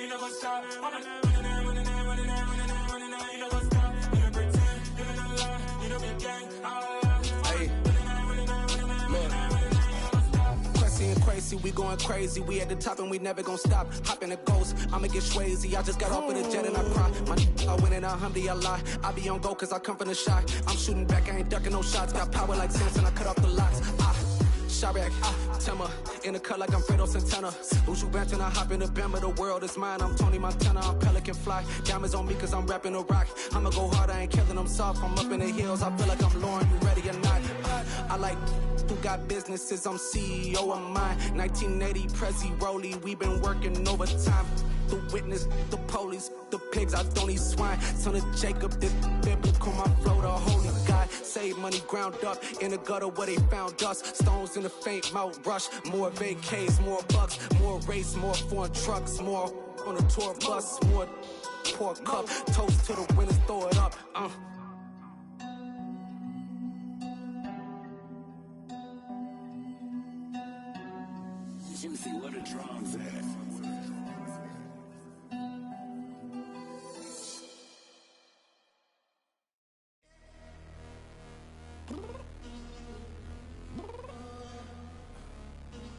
Speaker 20: You know what's up?
Speaker 16: We going crazy, we at the top and we never gonna stop. Hop in the ghost, I'ma get swayzy. I just got off of the jet and I cry. My I win in a Humvee, I lie. I be on go cause I come from the shot. I'm shooting back, I ain't ducking no shots. Got power like Samson, I cut off the locks. Chirac, Timmer, in the cut like I'm Fredo Santana. Who's you benching? I hop in the Bama, the world is mine. I'm Tony Montana, I'm Pelican Fly. Diamonds on me cause I'm rapping a rock. I'ma go hard, I ain't killing them soft. I'm up in the hills, I feel like I'm Lauren, you ready or not? I like who got businesses, I'm CEO of mine. 1980, Prezi Rolly, we been working overtime. The witness, the police, the pigs, I don't eat swine. Son of Jacob, this biblical, my flow, the holy God. Save money ground up in the gutter where they found us. Stones in the faint mouth rush. More vacays, more bucks, more race, more foreign trucks, more on a tour bus, more pour cup. Toast to the winners, throw it up.
Speaker 21: Juicy, where the drums at?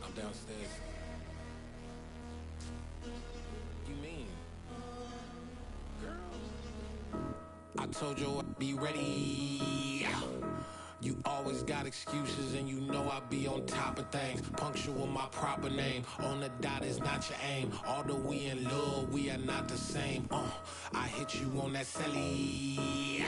Speaker 22: I'm downstairs. You mean? Girl,
Speaker 25: I told you I'd be ready. You always got excuses and you know I be on top of things. Punctual my proper name. On the dot is not your aim. Although we in love, we are not the same. I hit you on that celly.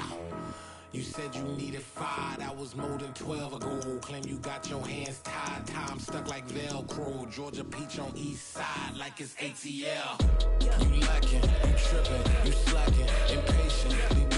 Speaker 25: You said you needed 5, that was more than 12 ago. Claim you got your hands tied, time stuck like Velcro. Georgia Peach on east side like it's ATL. You lacking, you tripping, you slacking, impatient.